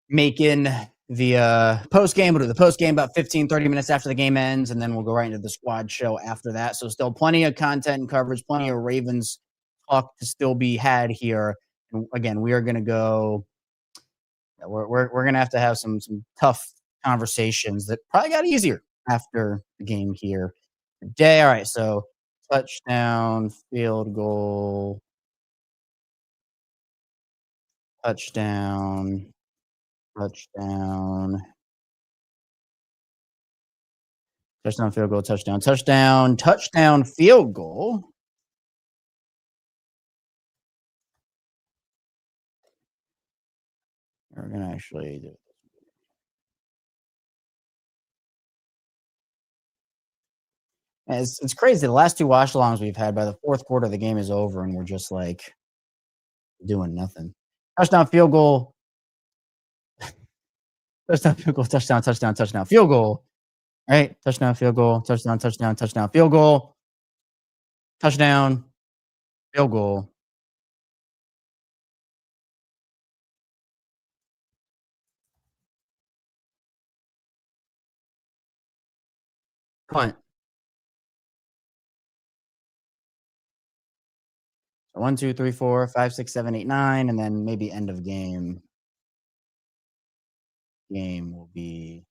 making the post game. We'll do the post game about 15-30 minutes after the game ends, and then we'll go right into the squad show after that. So still plenty of content and coverage, plenty of Ravens talk to still be had here. And again, we are going to go. We're going to have some tough conversations that probably got easier after the game here today. All right, so touchdown, field goal, touchdown, touchdown, touchdown, field goal, touchdown, touchdown, touchdown, field goal. We're going to actually do it. It's crazy. The last 2 watch alongs we've had, by the 4th quarter, the game is over, and we're just like doing nothing. Touchdown, field goal, touchdown, field goal, touchdown, touchdown, touchdown, field goal. All right, touchdown, field goal, touchdown, touchdown, touchdown, field goal, touchdown, field goal. Punt. 1, 2, 3, 4, 5, 6, 7, 8, 9, and then maybe end of game. Game will be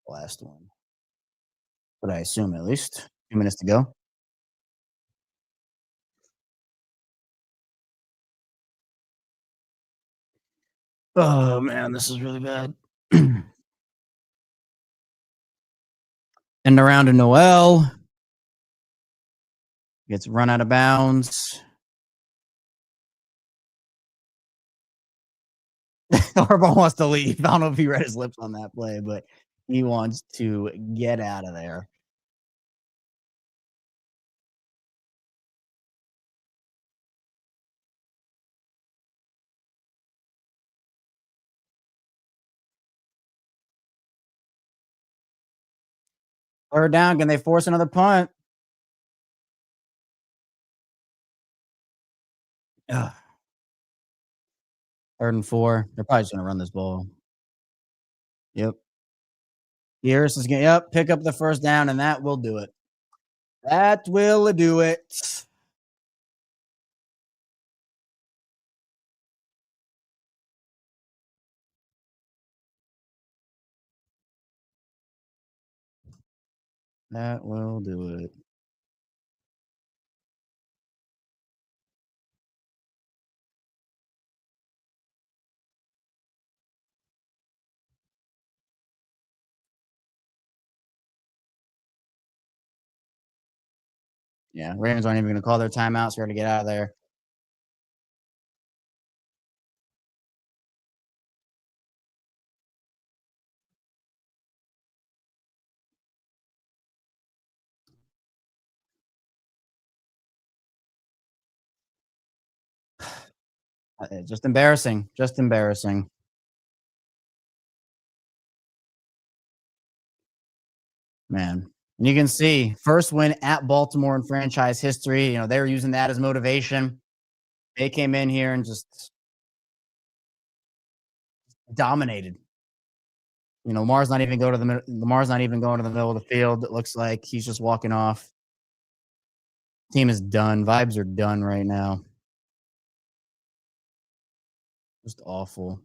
the last one. But I assume at least 2 minutes to go. Oh man, this is really bad. And around to Noel gets run out of bounds. Harbaugh wants to leave. I don't know if he read his lips on that play, but he wants to get out of there. Third down. Can they force another punt? Ugh. 3rd and 4. They're probably just going to run this ball. Yep. Harris is going to pick up the first down, and that will do it. That will do it. That will do it. Yeah, Ravens aren't even going to call their timeouts. We're going to get out of there. Just embarrassing. Just embarrassing. Man. And you can see first win at Baltimore in franchise history. You know, they were using that as motivation. They came in here and just dominated. You know, Lamar's not even going to the middle of the field. It looks like he's just walking off. Team is done. Vibes are done right now. Just awful.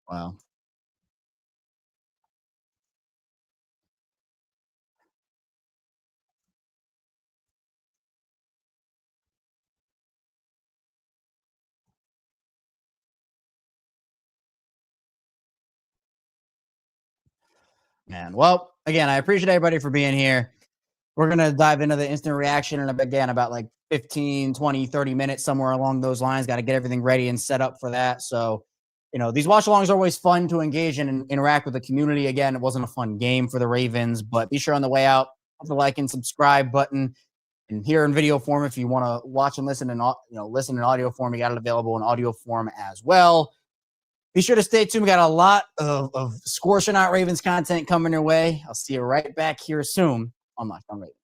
Wow. Man. Well, again, I appreciate everybody for being here. We're going to dive into the instant reaction in again about like 15, 20, 30 minutes, somewhere along those lines. Got to get everything ready and set up for that. So, you know, these watch alongs are always fun to engage in and interact with the community. Again, it wasn't a fun game for the Ravens, but be sure on the way out, hit the like and subscribe button. And here in video form, if you want to watch and listen in, listen in audio form, you got it available in audio form as well. Be sure to stay tuned. We got a lot of Scorching Out Ravens content coming your way. I'll see you right back here soon on Locked On Ravens.